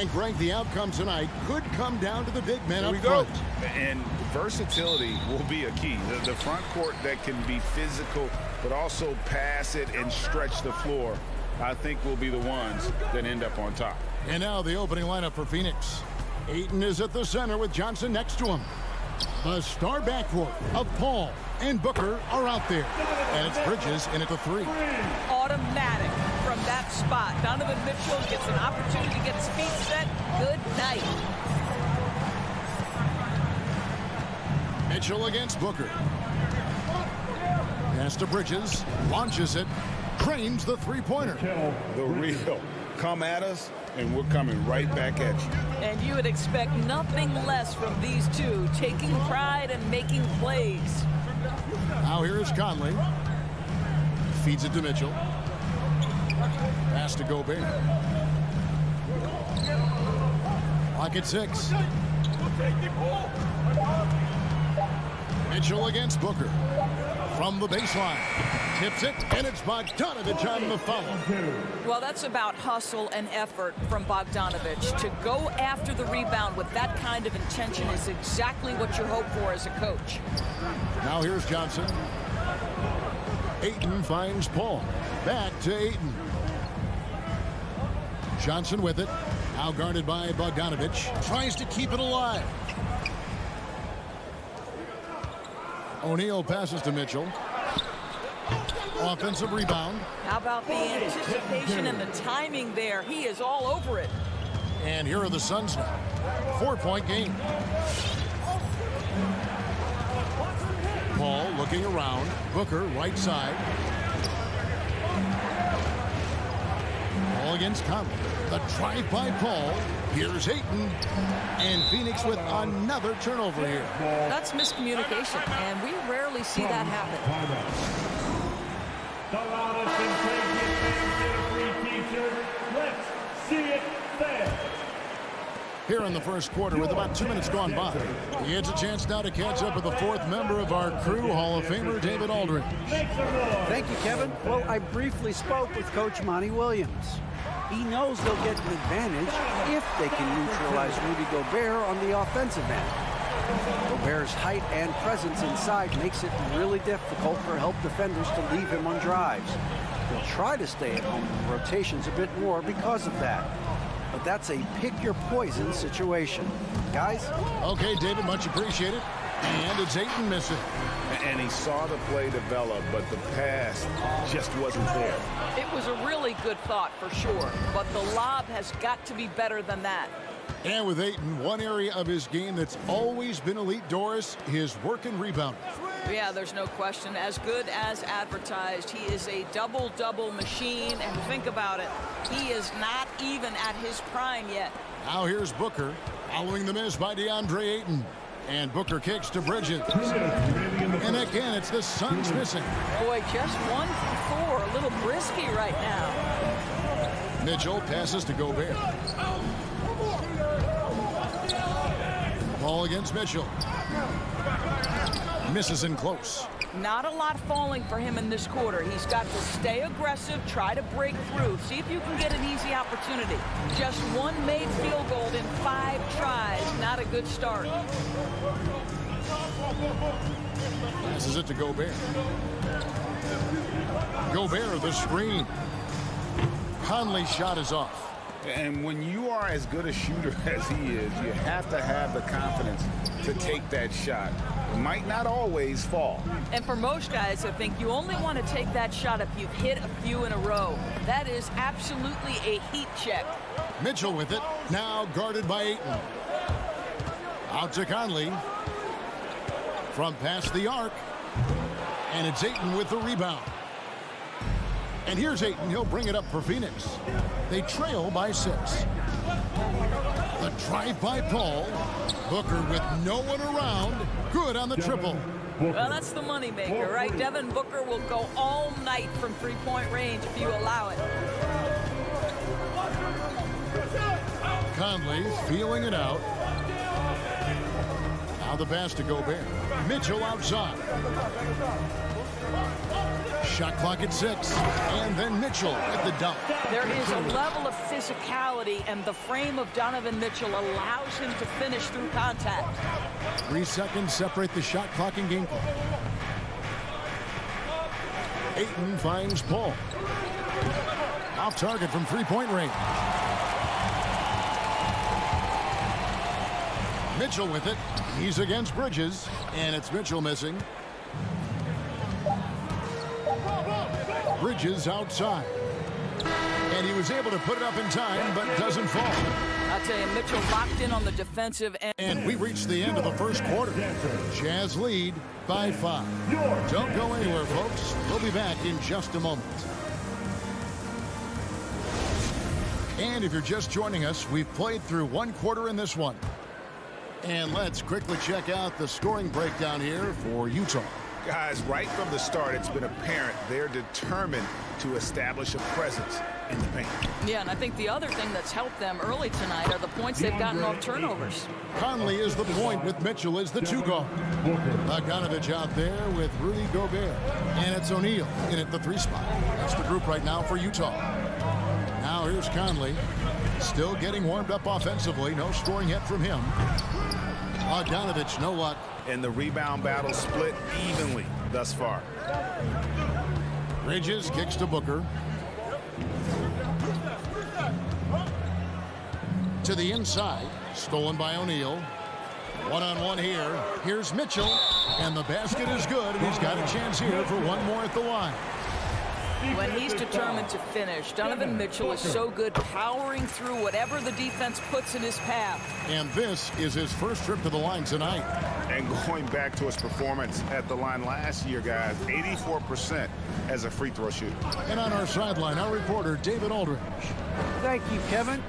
And Greg, the outcome tonight could come down to the big man up Here we go. front. And versatility will be a key. The front court that can be physical, but also pass it and stretch the floor, I think will be the ones that end up on top. And now the opening lineup for Phoenix. Ayton is at the center with Johnson next to him. The star backcourt of Paul and Booker are out there. And it's Bridges in at the 3. Automatic from that spot. Donovan Mitchell gets an opportunity to get his feet set. Good night. Mitchell against Booker. Pass to Bridges. Launches it. Drains the three-pointer. The real. Come at us, and we're coming right back at you. And you would expect nothing less from these two, taking pride and making plays. Now here is Conley. Feeds it to Mitchell. Pass to Gobert. Clock at 6. Mitchell against Booker. From the baseline. Tips it, and it's Bogdanovich on the foul. Well, that's about hustle and effort from Bogdanovich. To go after the rebound with that kind of intention is exactly what you hope for as a coach. Now here's Johnson. Ayton finds Paul. Back to Ayton. Johnson with it. Now guarded by Bogdanovich. Tries to keep it alive. O'Neal passes to Mitchell. Offensive rebound. How about the anticipation and the timing there? He is all over it. And here are the Suns now. 4-point game. Paul looking around. Booker right side. Paul against Conley. The drive by Paul. Here's Ayton. And Phoenix with another turnover here. That's miscommunication, and we rarely see that happen. The loudest and craziest fans get a free t-shirt. Let's see it there. Here in the first quarter with about 2 minutes gone by. He has a chance now to catch up with the fourth member of our crew, Hall of Famer David Aldridge. Thank you, Kevin. Well, I briefly spoke with Coach Monty Williams. He knows they'll get an advantage if they can neutralize Rudy Gobert on the offensive end. Gobert's height and presence inside makes it really difficult for help defenders to leave him on drives. He'll try to stay at home in rotations a bit more because of that. But that's a pick-your-poison situation. Guys? Okay, David, much appreciated. And it's Ayton missing. And he saw the play develop, but the pass just wasn't there. It was a really good thought for sure, but the lob has got to be better than that. And with Ayton, one area of his game that's always been elite, Doris, his work and rebound. Yeah, there's no question. As good as advertised, he is a double-double machine. And think about it, he is not even at his prime yet. Now here's Booker, following the miss by DeAndre Ayton. And Booker kicks to Bridges. And again, it's the Suns missing. Boy, just 1 for 4, a little brisky right now. Mitchell passes to Gobert. Ball against Mitchell. Misses in close. Not a lot falling for him in this quarter. He's got to stay aggressive, try to break through, see if you can get an easy opportunity. Just one made field goal in 5 tries. Not a good start. Passes it to Gobert. Gobert, the screen. Conley's shot is off. And when you are as good a shooter as he is, you have to have the confidence to take that shot. It might not always fall. And for most guys, I think you only want to take that shot if you've hit a few in a row. That is absolutely a heat check. Mitchell with it, now guarded by Ayton. Out to Conley. From past the arc. And it's Ayton with the rebound. And here's Ayton. He'll bring it up for Phoenix. They trail by 6. The drive by Paul. Booker with no one around. Good on the triple. Well, that's the moneymaker, right? Devin Booker will go all night from three-point range if you allow it. Conley feeling it out. Now the pass to Gobert. Mitchell outside. Shot clock at 6. And then Mitchell at the dunk. There is a level of physicality, and the frame of Donovan Mitchell allows him to finish through contact. 3 seconds separate the shot clock and game clock. Ayton finds Paul. Off target from three-point range. Mitchell with it. He's against Bridges, and it's Mitchell missing. Bridges outside. And he was able to put it up in time, but doesn't fall. I'll tell you, Mitchell locked in on the defensive end. And we reached the end of the first quarter. Jazz lead by 5. Don't go anywhere, folks. We'll be back in just a moment. And if you're just joining us, we've played through 1 quarter in this one. And let's quickly check out the scoring breakdown here for Utah. Guys, right from the start, it's been apparent they're determined to establish a presence in the paint. Yeah, and I think the other thing that's helped them early tonight are the points they've gotten off turnovers. Conley is the point with Mitchell as the 2 guard. Bogdanovich out there with Rudy Gobert. And it's O'Neal in at the 3 spot. That's the group right now for Utah. Now here's Conley. Still getting warmed up offensively. No scoring yet from him. Bogdanovich, no luck. And the rebound battle split evenly thus far. Bridges kicks to Booker. To the inside. Stolen by O'Neal. One-on-one here. Here's Mitchell. And the basket is good. And he's got a chance here for one more at the line. When he's determined to finish, Donovan Mitchell is so good powering through whatever the defense puts in his path. And this is his first trip to the line tonight. And going back to his performance at the line last year, guys, 84% as a free throw shooter. And on our sideline, our reporter, David Aldridge. Thank you, Kevin.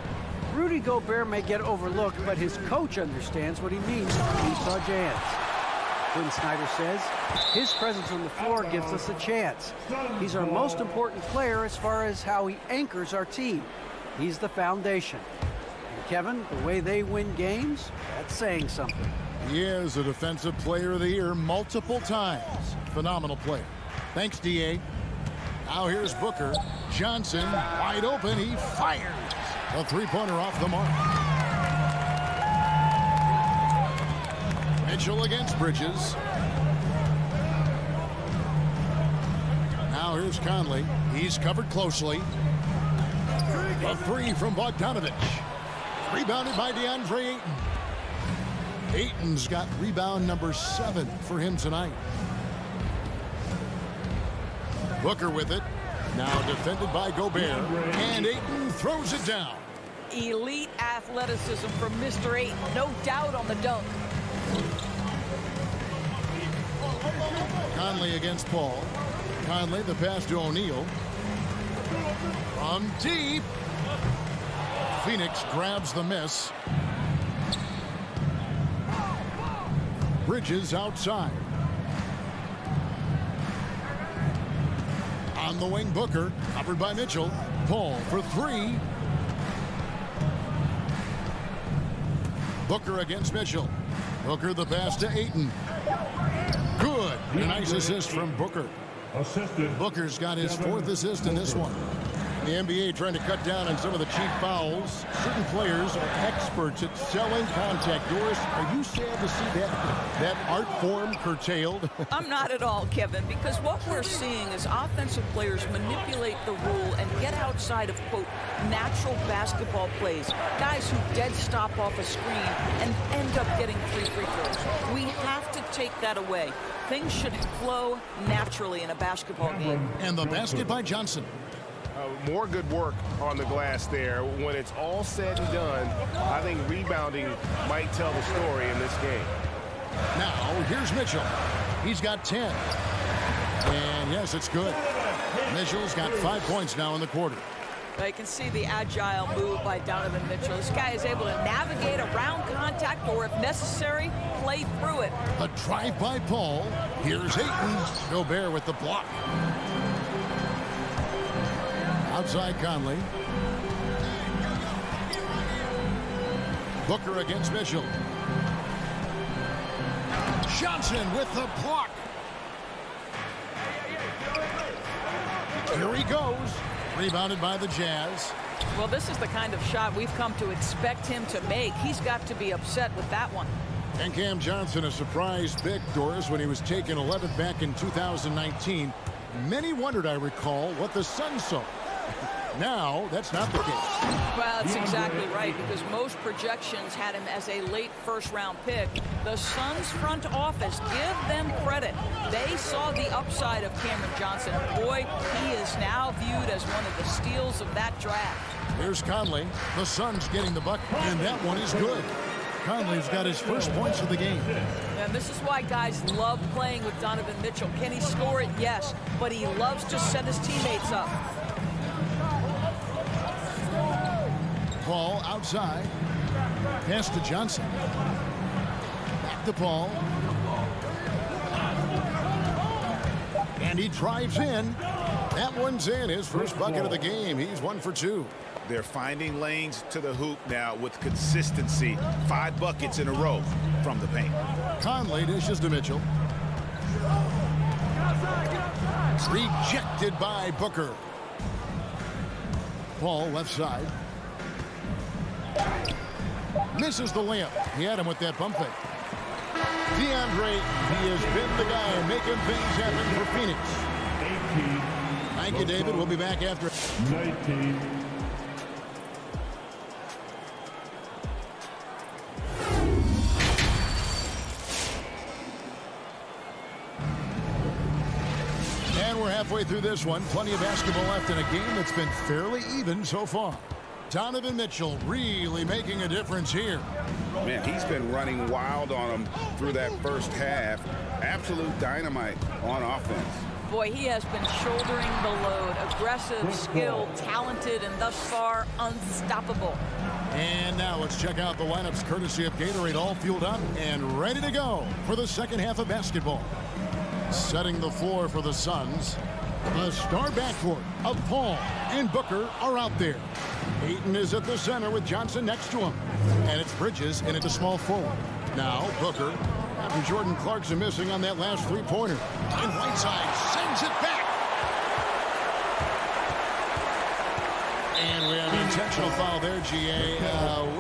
Rudy Gobert may get overlooked, but his coach understands what he means to Utah Jazz. Quinn Snyder says, his presence on the floor gives us a chance. He's our most important player as far as how he anchors our team. He's the foundation. And Kevin, the way they win games, that's saying something. He is a Defensive Player of the Year multiple times. Phenomenal player. Thanks, D.A. Now here's Booker. Johnson, wide open, he fires. A 3-pointer off the mark. Mitchell against Bridges. Now here's Conley. He's covered closely. A 3 from Bogdanovich. Rebounded by DeAndre Ayton. Ayton's got rebound number 7 for him tonight. Booker with it. Now defended by Gobert. And Ayton throws it down. Elite athleticism from Mr. Ayton. No doubt on the dunk. Conley against Paul. Conley, the pass to O'Neal. From deep. Phoenix grabs the miss. Bridges outside. On the wing, Booker. Covered by Mitchell. Paul for 3. Booker against Mitchell. Booker the pass to Ayton. Good. A nice assist from Booker. Booker's got his 4th assist in this one. The NBA trying to cut down on some of the cheap fouls. Certain players are experts at selling contact. Doris, are you sad to see that art form curtailed? I'm not at all, Kevin, because what we're seeing is offensive players manipulate the rule and get outside of, quote, natural basketball plays. Guys who dead stop off a screen and end up getting 3 free throws. We have to take that away. Things should flow naturally in a basketball game. And the basket by Johnson. More good work on the glass there. When it's all said and done, I think rebounding might tell the story in this game. Now, here's Mitchell. He's got 10. And yes, it's good. Mitchell's got 5 points now in the quarter. You can see the agile move by Donovan Mitchell. This guy is able to navigate around contact or, if necessary, play through it. A drive by Paul. Here's Ayton. Gobert with the block. Outside Conley. Booker against Mitchell. Johnson with the block. Here he goes. Rebounded by the Jazz. Well, this is the kind of shot we've come to expect him to make. He's got to be upset with that one. And Cam Johnson, a surprise pick, Doris, when he was taken 11th back in 2019. Many wondered, I recall, what the Suns saw. Now, that's not the case. Well, that's exactly right, because most projections had him as a late first-round pick. The Suns front office, give them credit. They saw the upside of Cameron Johnson. Boy, he is now viewed as one of the steals of that draft. Here's Conley. The Suns getting the bucket, and that one is good. Conley's got his first points of the game. And this is why guys love playing with Donovan Mitchell. Can he score it? Yes, but he loves to set his teammates up. Paul outside. Pass to Johnson. Back to Paul. And he drives in. That one's in. His first bucket of the game. He's 1 for 2. They're finding lanes to the hoop now with consistency. 5 buckets in a row from the paint. Conley dishes to Mitchell. Rejected by Booker. Paul left side. Misses the layup. He had him with that pump fake. DeAndre, he has been the guy making things happen for Phoenix. 18. Thank you, David. We'll be back after. 19. And we're halfway through this one. Plenty of basketball left in a game that's been fairly even so far. Donovan Mitchell really making a difference here. Man, he's been running wild on him through that first half. Absolute dynamite on offense. Boy, he has been shouldering the load. Aggressive, skilled, talented, and thus far unstoppable. And now let's check out the lineups courtesy of Gatorade, all fueled up and ready to go for the second half of basketball. Setting the floor for the Suns. The star backcourt of Paul and Booker are out there. Ayton is at the center with Johnson next to him. And it's Bridges in at the small forward. Now Booker, after Jordan Clarkson missing on that last three-pointer. And Whiteside sends it back. And we have an intentional foul there, GA.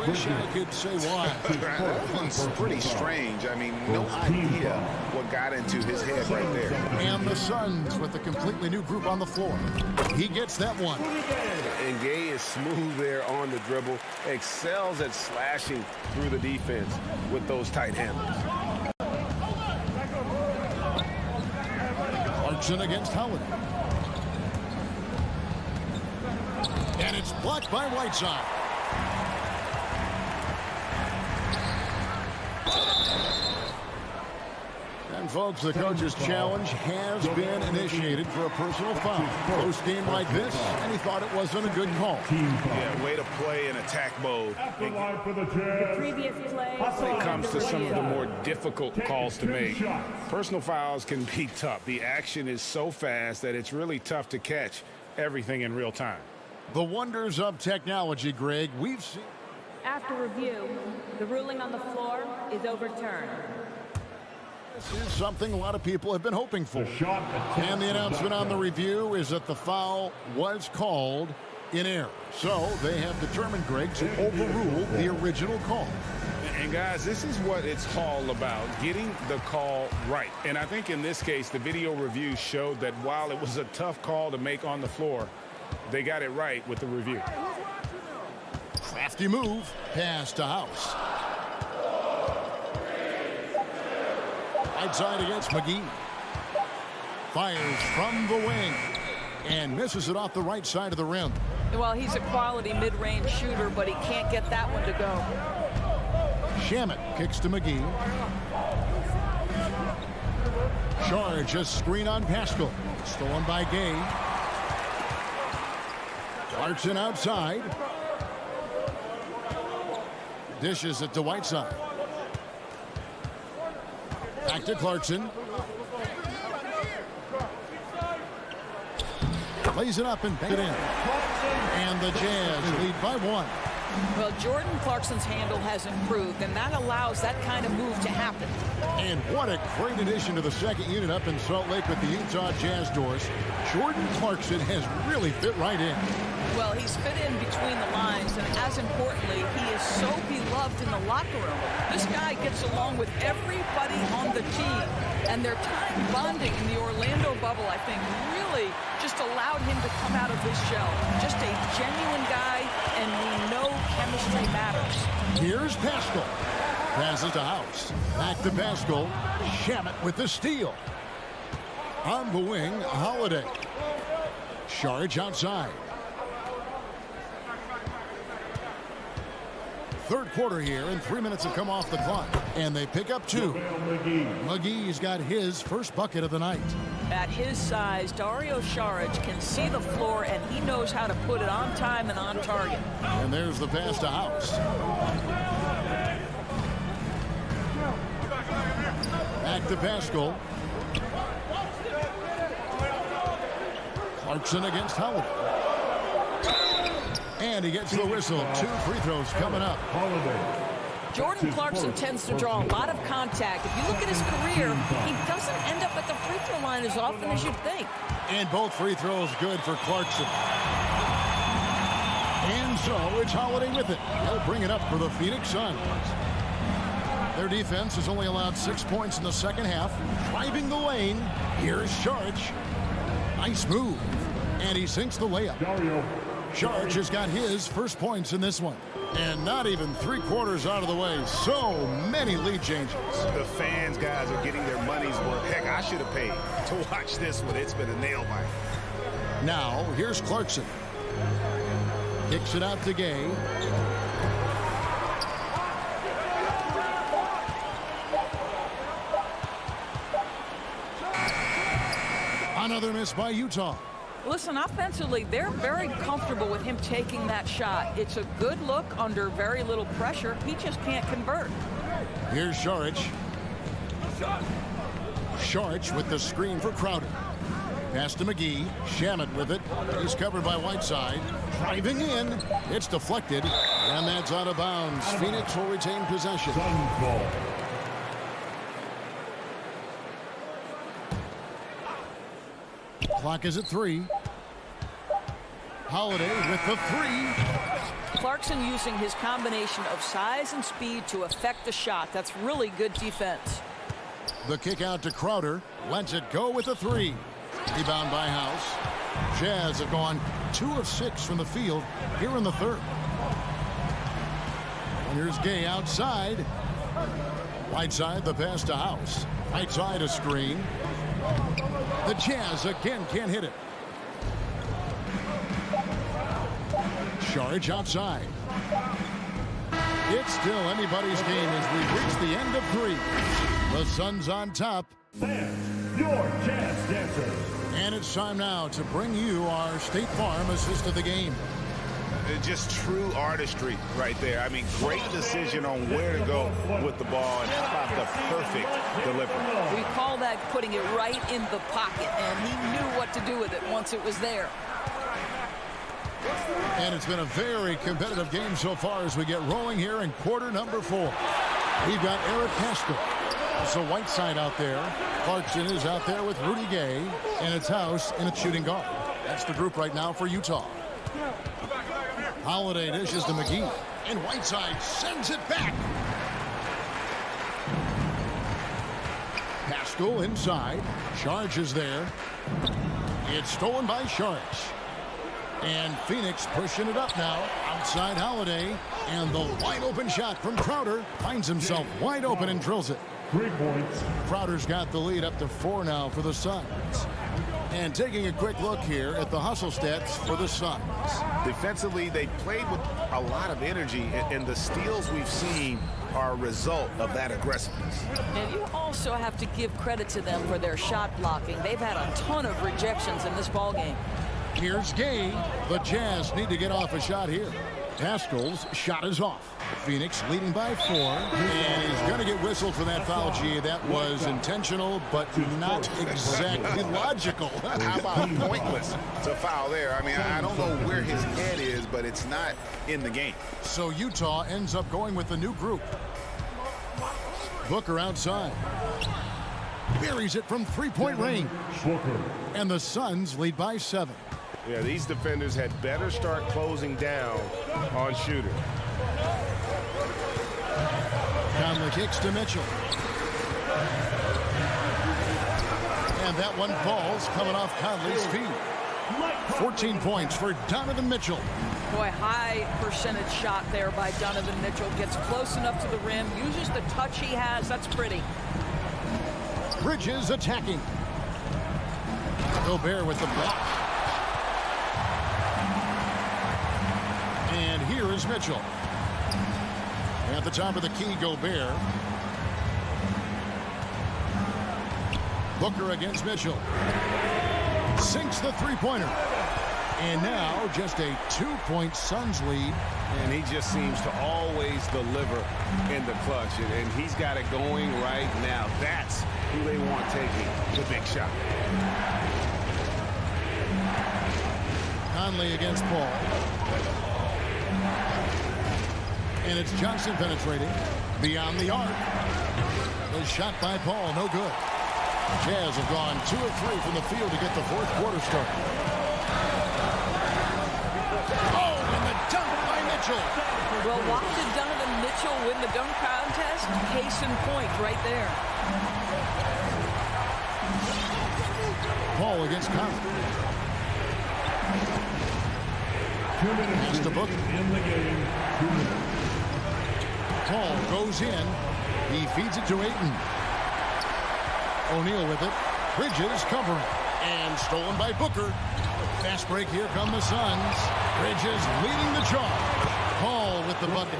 Wish I could say why. That one's pretty strange. I mean, no idea what got into his head right there. And the Suns with a completely new group on the floor. He gets that one. And Gay is smooth there on the dribble. Excels at slashing through the defense with those tight handles. Clarkson against Holiday. And it's blocked by Whiteside. And folks, the coach's challenge has been initiated for a personal foul. Post game like this, and he thought it wasn't a good call. Yeah, way to play in attack mode. The previous play. When it comes to some of the more difficult calls to make, personal fouls can be tough. The action is so fast that it's really tough to catch everything in real time. The wonders of technology, Greg. We've seen. After review, the ruling on the floor is overturned. This is something a lot of people have been hoping for. And the announcement on the review is that the foul was called in error. So they have determined, Greg, to overrule the original call. And guys, this is what it's all about, getting the call right. And I think in this case, the video review showed that while it was a tough call to make on the floor, they got it right with the review. Crafty move. Pass to House. Outside against McGee. Fires from the wing. And misses it off the right side of the rim. Well, he's a quality mid-range shooter, but he can't get that one to go. Shamet kicks to McGee. Charge a screen on Pascal. Stolen by Gay. Clarkson outside. Dishes it to Whiteside. Back to Clarkson. Lays it up and bank it in. And the Jazz lead by one. Well, Jordan Clarkson's handle has improved, and that allows that kind of move to happen. And what a great addition to the second unit up in Salt Lake with the Utah Jazz doors. Jordan Clarkson has really fit right in. Well, he's fit in between the lines, and as importantly, he is so beloved in the locker room. This guy gets along with everybody on the team, and their time bonding in the Orlando bubble, I think, really just allowed him to come out of his shell. Just a genuine guy, and we know chemistry matters. Here's Pascal. Passes to House. Back to Pascal. Shamet with the steal. On the wing, Holiday. Saric outside. Third quarter here, and 3 minutes have come off the clock. And they pick up 2. McGee's got his first bucket of the night. At his size, Dario Saric can see the floor, and he knows how to put it on time and on target. And there's the pass to House. Back to Pascal. Clarkson against Holiday. And he gets the whistle. 2 free throws coming up. Jordan Clarkson tends to draw a lot of contact. If you look at his career, he doesn't end up at the free throw line as often as you'd think. And both free throws good for Clarkson. And so it's Holiday with it. He'll bring it up for the Phoenix Suns. Their defense has only allowed 6 points in the second half. Driving the lane. Here's Saric. Nice move. And he sinks the layup. Saric has got his first points in this one. And not even 3/4 out of the way. So many lead changes. The fans, guys, are getting their money's worth. Heck, I should have paid to watch this one. It's been a nail biter. Now, here's Clarkson. Kicks it out to Gay. Another miss by Utah. Listen, offensively, they're very comfortable with him taking that shot. It's a good look under very little pressure. He just can't convert. Here's Saric. Saric with the screen for Crowder. Pass to McGee. Shamet with it. He's covered by Whiteside. Driving in. It's deflected. And that's out of bounds. Phoenix will retain possession. Clock is at 3. Holiday with the 3. Clarkson using his combination of size and speed to affect the shot. That's really good defense. The kick out to Crowder. Lets it go with a 3. Rebound by House. Jazz have gone 2 of 6 from the field here in the third. And here's Gay outside. Whiteside, the pass to House. Right side a screen. The Jazz again can't hit it. Saric outside. It's still anybody's game as we reach the end of 3. The Suns on top. Fans, your Jazz dancers. And it's time now to bring you our State Farm assist of the game. Just true artistry right there. I mean, great decision on where to go with the ball, and how about the perfect delivery. We call that putting it right in the pocket, and he knew what to do with it once it was there. And it's been a very competitive game so far as we get rolling here in quarter number 4. We've got Eric Pascal. So Whiteside out there. Clarkson is out there with Rudy Gay, and it's House in a shooting guard. That's the group right now for Utah. Holiday dishes to McGee, and Whiteside sends it back. Pascal inside. Saric is there. It's stolen by Saric. And Phoenix pushing it up now. Outside Holiday. And the wide open shot from Crowder. Finds himself wide open and drills it. 3 points. Crowder's got the lead up to 4 now for the Suns. And taking a quick look here at the hustle stats for the Suns. Defensively, they played with a lot of energy, and the steals we've seen are a result of that aggressiveness. And you also have to give credit to them for their shot blocking. They've had a ton of rejections in this ballgame. Here's Gay. The Jazz need to get off a shot here. Pascal's shot is off. Phoenix leading by 4. And he's going to get whistled for that foul, G. That was intentional, but not exactly logical. How about pointless? It's a foul there. I mean, I don't know where his head is misses, but it's not in the game. So Utah ends up going with the new group. Booker outside. Buries it from three-point range. And the Suns lead by 7. Yeah, these defenders had better start closing down on Shooter. Conley kicks to Mitchell. And that one falls coming off Conley's feet. 14 points for Donovan Mitchell. Boy, high percentage shot there by Donovan Mitchell. Gets close enough to the rim, uses the touch he has. That's pretty. Bridges attacking. Gobert with the block. And here is Mitchell. At the top of the key, Gobert. Booker against Mitchell. Sinks the three-pointer. And now just a 2-point Suns lead. And he just seems to always deliver in the clutch. And he's got it going right now. That's who they want taking the big shot. Conley against Paul. And it's Johnson penetrating beyond the arc. The shot by Paul, no good. Jazz have gone 2 of 3 from the field to get the fourth quarter started. Oh, and the dunk by Mitchell. Well, why did Donovan Mitchell win the dunk contest? Case in point right there. Paul against Conley. Pass to Booker. Paul goes in. He feeds it to Ayton. O'Neal with it. Bridges covering. And stolen by Booker. Fast break. Here come the Suns. Bridges leading the charge. Paul with the bucket.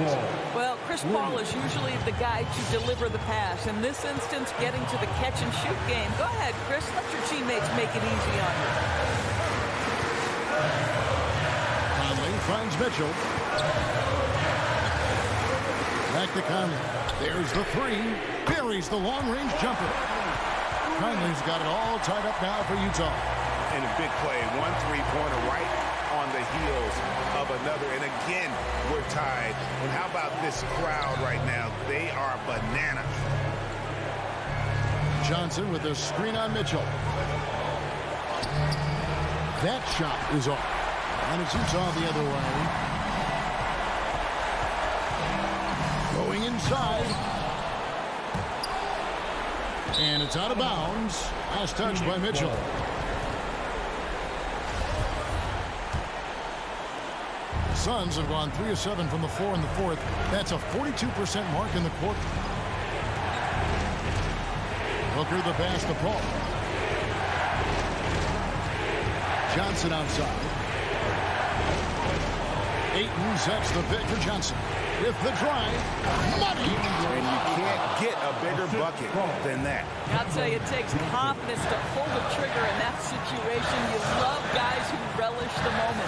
Well, Chris Paul is usually the guy to deliver the pass. In this instance, getting to the catch-and-shoot game. Go ahead, Chris. Let your teammates make it easy on you. Conley finds Mitchell. Back to Conley. There's the three. Buries the long-range jumper. Conley's got it all tied up now for Utah. And a big play. 1 3-pointer right on the heels of another. And again, we're tied. And how about this crowd right now? They are bananas. Johnson with a screen on Mitchell. That shot is off. And it's Utah the other way. Going inside. And it's out of bounds. Last touch by Mitchell. The Suns have gone 3 of 7 from the floor in the fourth. That's a 42% mark in the quarter. Booker the pass to Paul. Johnson outside. Ayton sets the pick for Johnson. With the drive, money. And you can't get a bigger bucket than that. I'll tell you, it takes confidence to pull the trigger in that situation. You love guys who relish the moment.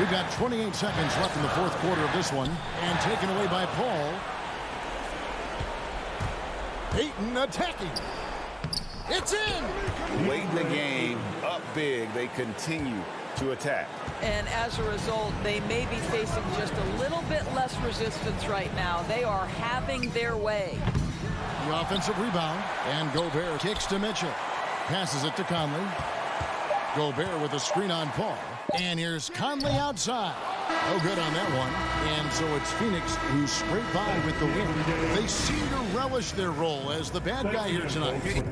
We've got 28 seconds left in the fourth quarter of this one. And taken away by Paul. Ayton attacking. It's in. Late in the game, up big, they continue to attack. And as a result, they may be facing just a little bit less resistance right now. They are having their way. The offensive rebound. And Gobert kicks to Mitchell. Passes it to Conley. Gobert with a screen on Paul. And here's Conley outside. No good on that one. And so it's Phoenix who scrape by with the win. They seem to relish their role as the bad guy here tonight.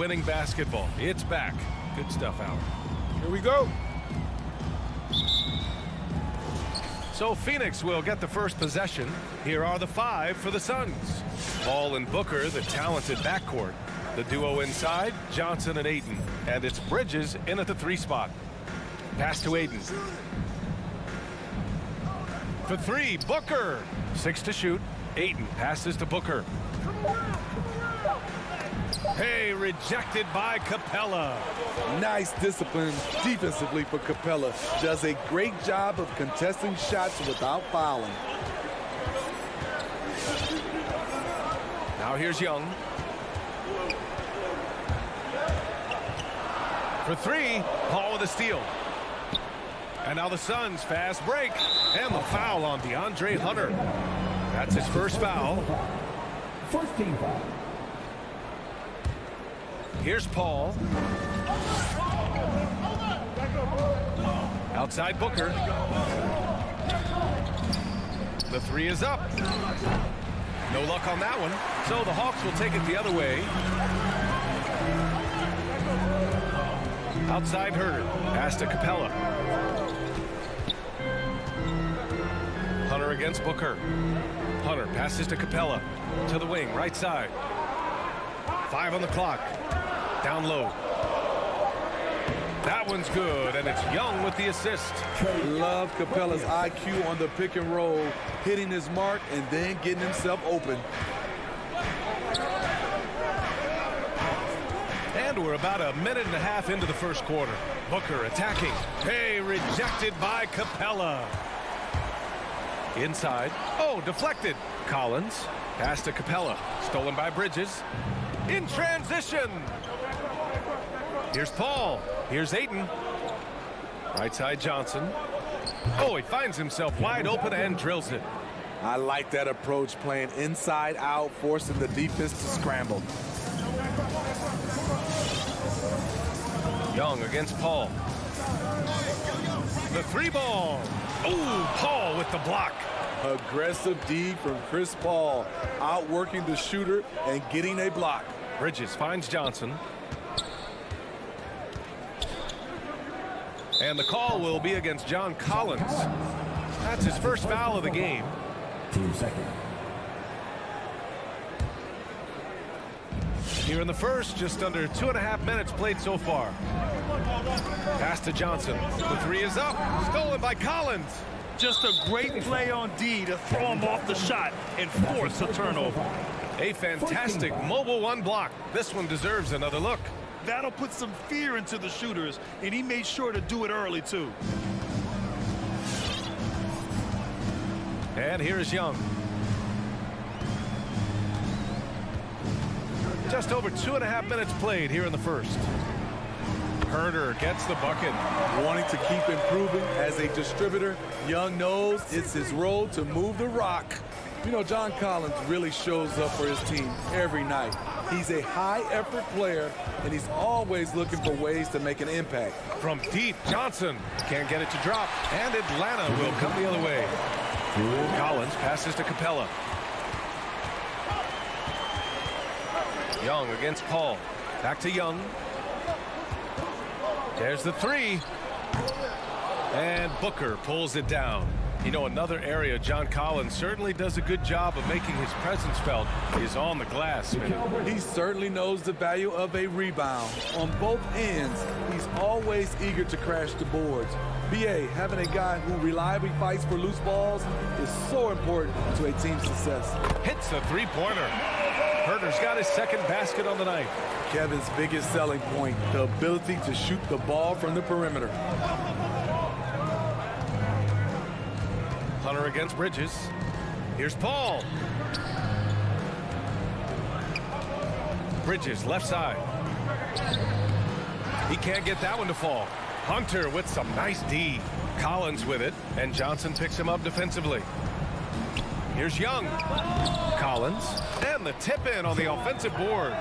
winning basketball. It's back. Good stuff, Alan. Here we go. So Phoenix will get the first possession. Here are the 5 for the Suns. Paul and Booker, the talented backcourt. The duo inside, Johnson and Ayton. And it's Bridges in at the 3 spot. Pass to Ayton. For 3, Booker. 6 to shoot. Ayton passes to Booker. Hey, rejected by Capella. Nice discipline defensively for Capella. Does a great job of contesting shots without fouling. Now here's Young. For 3, Paul with a steal. And now the Suns fast break. And the foul on DeAndre Hunter. That's his first foul. First team foul. Here's Paul. Outside Booker. The 3 is up. No luck on that one. So the Hawks will take it the other way. Outside Herter. Pass to Capella. Hunter against Booker. Hunter passes to Capella. To the wing, right side. 5 on the clock. Down low. That one's good, and it's Young with the assist. Love Capella's IQ on the pick and roll, hitting his mark and then getting himself open. And we're about a minute and a half into the first quarter. Booker attacking. Hey, rejected by Capella. Inside. Oh, deflected. Collins. Pass to Capella. Stolen by Bridges. In transition. Here's Paul. Here's Ayton. Right side Johnson. Oh, he finds himself wide open and drills it. I like that approach, playing inside out, forcing the defense to scramble. Young against Paul. The 3 ball. Ooh, Paul with the block. Aggressive D from Chris Paul, outworking the shooter and getting a block. Bridges finds Johnson. And the call will be against John Collins. That's his first foul of the game. Team second. Here in the first, just under 2.5 minutes played so far. Pass to Johnson. The 3 is up. Stolen by Collins. Just a great play on D to throw him off the shot and force a turnover. A fantastic mobile 1 block. This one deserves another look. That'll put some fear into the shooters, and he made sure to do it early, too. And here is Young. Just over 2.5 minutes played here in the first. Herter gets the bucket. Wanting to keep improving as a distributor, Young knows it's his role to move the rock. You know, John Collins really shows up for his team every night. He's a high-effort player, and he's always looking for ways to make an impact. From deep, Johnson can't get it to drop, and Atlanta will come the other way. Collins passes to Capella. Young against Paul. Back to Young. There's the 3. And Booker pulls it down. You know, another area John Collins certainly does a good job of making his presence felt is on the glass. He certainly knows the value of a rebound. On both ends, he's always eager to crash the boards. BA, having a guy who reliably fights for loose balls is so important to a team's success. Hits a 3-pointer. Herter's got his second basket on the night. Kevin's biggest selling point, the ability to shoot the ball from the perimeter. Hunter against Bridges. Here's Paul. Bridges, left side. He can't get that one to fall. Hunter with some nice D. Collins with it, and Johnson picks him up defensively. Here's Young. Collins, and the tip-in on the offensive boards.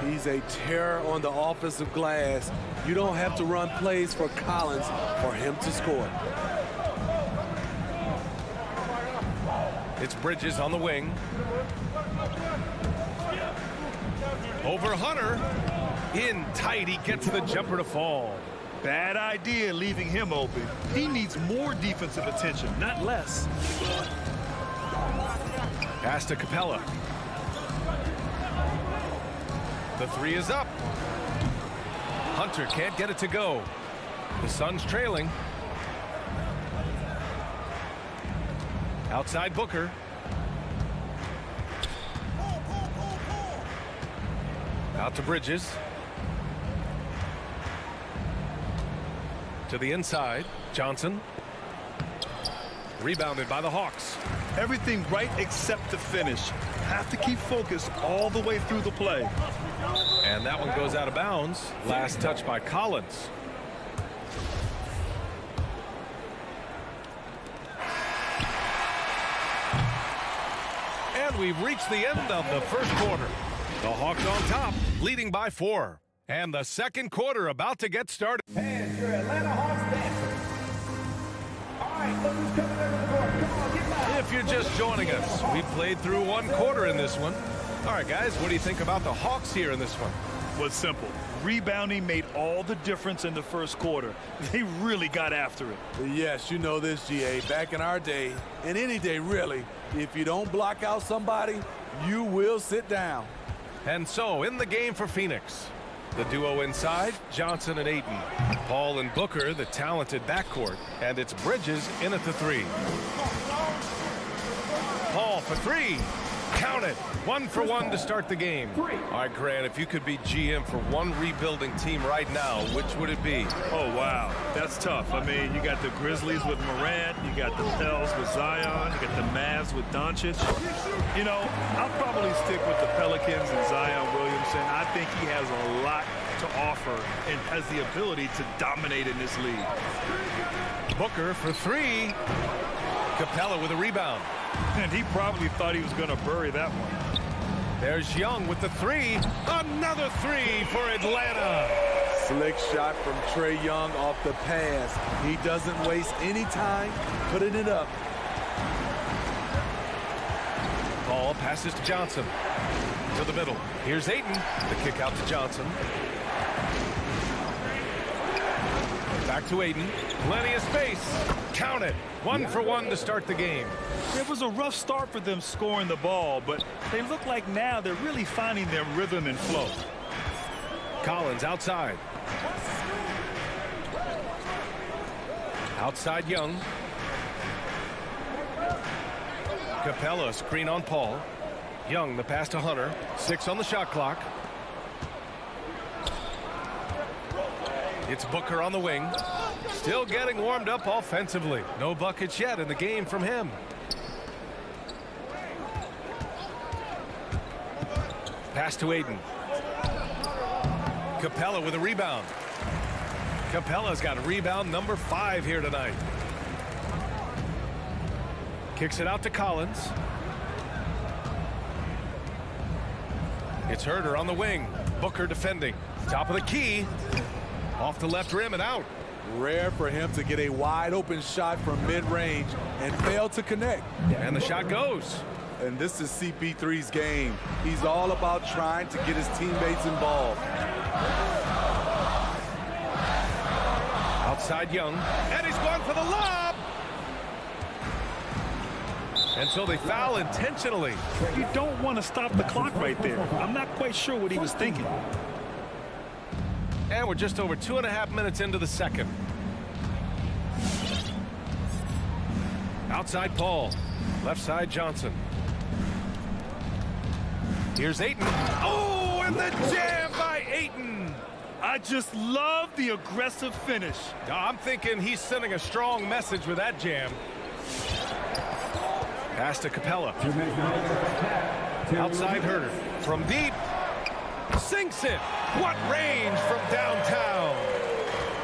He's a terror on the offensive glass. You don't have to run plays for Collins for him to score. It's Bridges on the wing. Over Hunter. In tight, he gets the jumper to fall. Bad idea leaving him open. He needs more defensive attention, not less. Pass to Capella. The three is up. Hunter can't get it to go. The Suns trailing. Outside Booker. Out to Bridges. To the inside. Johnson. Rebounded by the Hawks. Everything right except the finish. Have to keep focused all the way through the play. And that one goes out of bounds. Last touch by Collins. And we've reached the end of the first quarter. The Hawks on top, leading by 4. And the second quarter about to get started. And your Atlanta Hawks dancers. All right, look who's coming over the court. Come on, get loud. If you're just joining us, we played through one quarter in this one. All right, guys, what do you think about the Hawks here in this one? Was simple. Rebounding made all the difference in the first quarter. They really got after it. Yes, you know this, GA. Back in our day, and any day really, if you don't block out somebody, you will sit down. And so, in the game for Phoenix, the duo inside, Johnson and Ayton. Paul and Booker, the talented backcourt. And it's Bridges in at the 3. Paul for 3. Count it. 1 for 1 to start the game. All right, Grant, if you could be GM for one rebuilding team right now, which would it be? Oh, wow. That's tough. I mean, you got the Grizzlies with Morant. You got the Pels with Zion. You got the Mavs with Doncic. You know, I'll probably stick with the Pelicans and Zion Williamson. I think he has a lot to offer and has the ability to dominate in this league. Booker for 3. Capella with a rebound. And he probably thought he was going to bury that one. There's Young with the 3. Another 3 for Atlanta. Slick shot from Trae Young off the pass. He doesn't waste any time putting it up. Paul passes to Johnson. To the middle. Here's Ayton. The kick out to Johnson. Back to Ayton. Plenty of space. Count it. 1 for 1 to start the game. It was a rough start for them scoring the ball, but they look like now they're really finding their rhythm and flow. Collins outside. Outside Young. Capella screen on Paul. Young the pass to Hunter. 6 on the shot clock. It's Booker on the wing. Still getting warmed up offensively. No buckets yet in the game from him. Pass to Ayton. Capella with a rebound. Capella's got rebound number 5 here tonight. Kicks it out to Collins. It's Herter on the wing. Booker defending. Top of the key. Off the left rim and out. Rare for him to get a wide open shot from mid-range and fail to connect. And the shot goes. And this is CP3's game. He's all about trying to get his teammates involved. Outside Young. And he's going for the lob. And so they foul intentionally. You don't want to stop the clock right there. I'm not quite sure what he was thinking. And we're just over 2.5 minutes into the second. Outside Paul. Left side Johnson. Here's Ayton. Oh, and the jam by Ayton. I just love the aggressive finish. I'm thinking he's sending a strong message with that jam. Pass to Capella. Outside Herter. From deep. Sinks it. What range from downtown.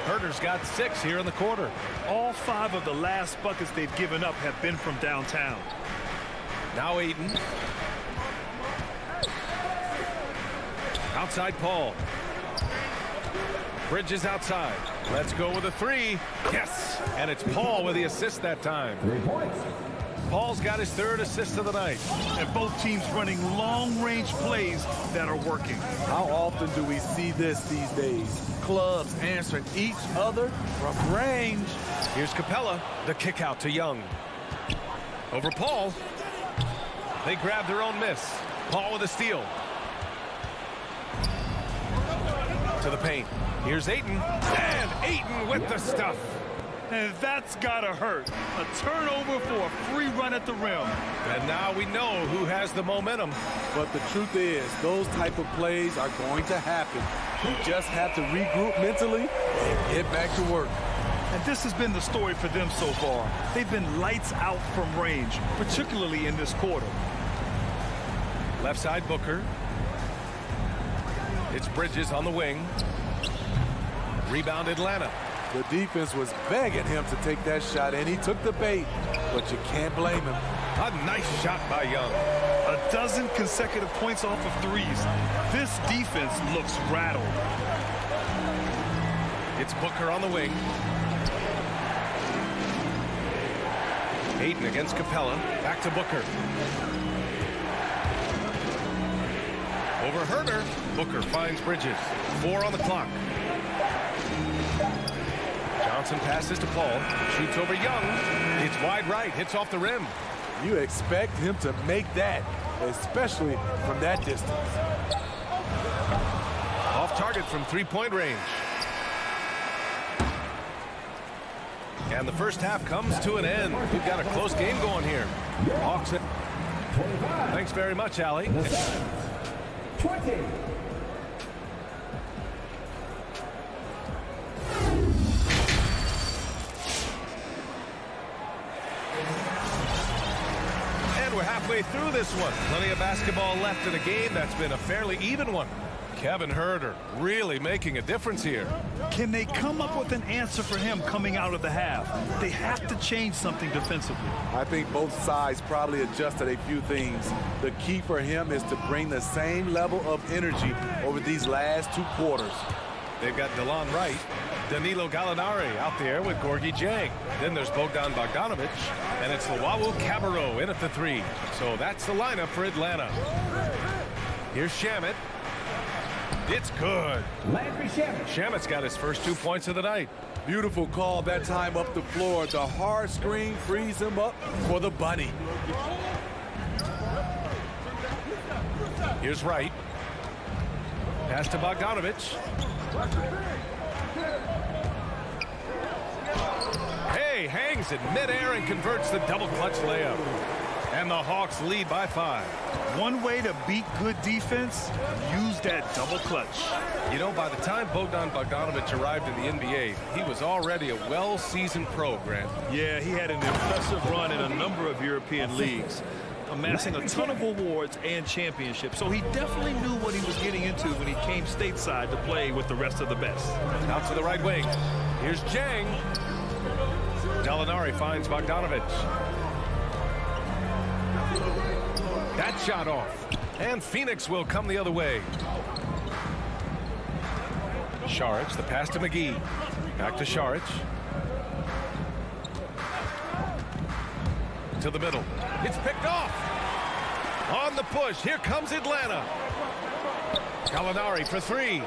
Herter's got 6 here in the quarter. All 5 of the last buckets they've given up have been from downtown. Now Ayton. Outside Paul. Bridges outside. Let's go with a 3. Yes. And it's Paul with the assist that time. 3 points. Paul's got his third assist of the night. And both teams running long-range plays that are working. How often do we see this these days? Clubs answering each other from range. Here's Capella, the kick out to Young. Over Paul. They grab their own miss. Paul with a steal. To the paint. Here's Ayton. And Ayton with the stuff. And that's gotta hurt. A turnover for a free run at the rim. And now we know who has the momentum. But the truth is, those type of plays are going to happen. You just have to regroup mentally and get back to work. And this has been the story for them so far. They've been lights out from range, particularly in this quarter. Left side Booker. It's Bridges on the wing. Rebound Atlanta. The defense was begging him to take that shot, and he took the bait, but you can't blame him. A nice shot by Young. A dozen consecutive points off of threes. This defense looks rattled. It's Booker on the wing. Ayton against Capella. Back to Booker. Over Herder. Booker finds Bridges. 4 on the clock. Johnson passes to Paul. Shoots over Young. It's wide right. Hits off the rim. You expect him to make that, especially from that distance. Off target from three-point range. And the first half comes to an end. We've got a close game going here. Hawks it. Thanks very much, Allie. 20. And we're halfway through this one. Plenty of basketball left in a game that's been a fairly even one. Kevin Herder really making a difference here. Can they come up with an answer for him coming out of the half? They have to change something defensively. I think both sides probably adjusted a few things. The key for him is to bring the same level of energy over these last 2 quarters. They've got DeLon Wright, Danilo Gallinari out there with Gorgie Jang. Then there's Bogdan Bogdanovic, and it's Luau Cabarrot in at the 3. So that's the lineup for Atlanta. Here's Shamet. It's good. Landry Shamet. Shamet's got his first 2 points of the night. Beautiful call that time up the floor. The hard screen frees him up for the bunny. Here's Wright. Pass to Bogdanovic. Hey, hangs in midair and converts the double clutch layup. And the Hawks lead by 5. One way to beat good defense, use that double clutch. You know, by the time Bogdan Bogdanovic arrived in the NBA, he was already a well-seasoned pro, Grant. Yeah, he had an impressive run in a number of European leagues, amassing a ton of awards and championships. So he definitely knew what he was getting into when he came stateside to play with the rest of the best. Out to the right wing. Here's Jang. Gallinari finds Bogdanovic. That shot off. And Phoenix will come the other way. Šarić, the pass to McGee. Back to Šarić. To the middle. It's picked off. On the push. Here comes Atlanta. Gallinari for 3.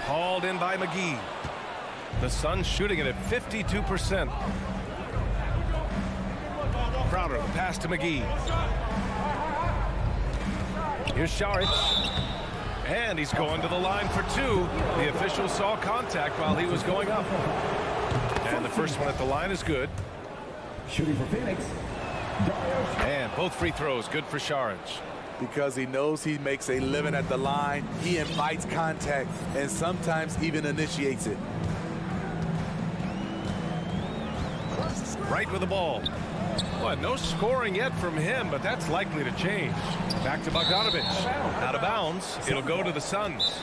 Hauled in by McGee. The Suns shooting it at 52%. Crowder, the pass to McGee. Here's Šarić. And he's going to the line for 2. The official saw contact while he was going up. And the first one at the line is good. Shooting for Phoenix. And both free throws good for Šarić. Because he knows he makes a living at the line, he invites contact and sometimes even initiates it. Right with the ball. Well, no scoring yet from him, but that's likely to change. Back to Bogdanovic. Out of bounds. It'll go to the Suns.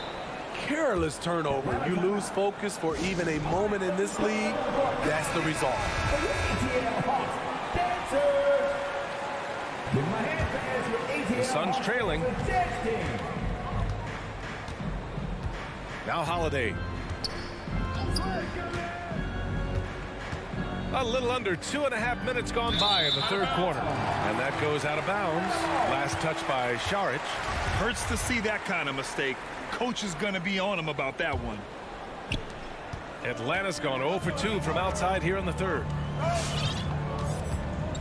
Careless turnover. You lose focus for even a moment in this league. That's the result. The Suns trailing. Now Holiday. A little under 2.5 minutes gone by in the third quarter. And that goes out of bounds. Last touch by Šarić. Hurts to see that kind of mistake. Coach is going to be on him about that one. Atlanta's gone 0 for 2 from outside here in the third.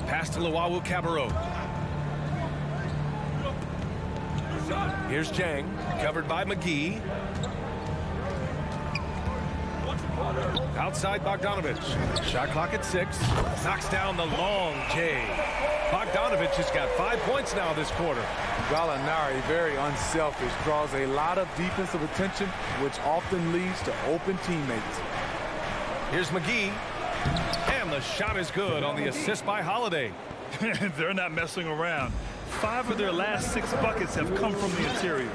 Pass to Luwawu-Cabarrot. Here's Jang, covered by McGee. Outside Bogdanović. Shot clock at 6. Knocks down the long J. Bogdanović has got 5 points now this quarter. Gallinari, very unselfish, draws a lot of defensive attention, which often leads to open teammates. Here's McGee. And the shot is good on the assist by Holiday. They're not messing around. 5 of their last 6 buckets have come from the interior.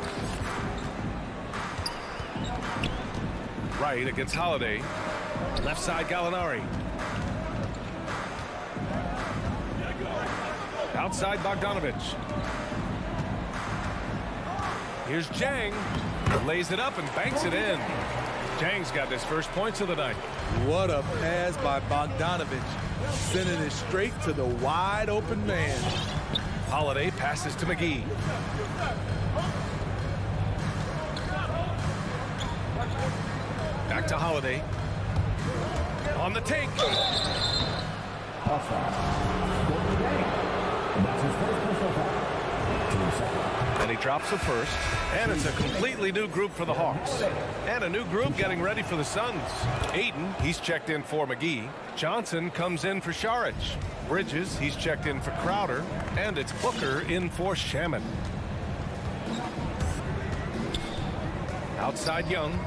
Right against Holiday. Left side Gallinari. Outside Bogdanović. Here's Jang. Lays it up and banks it in. Jang's got his first points of the night. What a pass by Bogdanović. Sending it straight to the wide open man. Holiday passes to McGee. Back to Holiday. On the take. And he drops the first. And it's a completely new group for the Hawks. And a new group getting ready for the Suns. Ayton, he's checked in for McGee. Johnson comes in for Šarić. Bridges, he's checked in for Crowder. And it's Booker in for Shaman. Outside Young.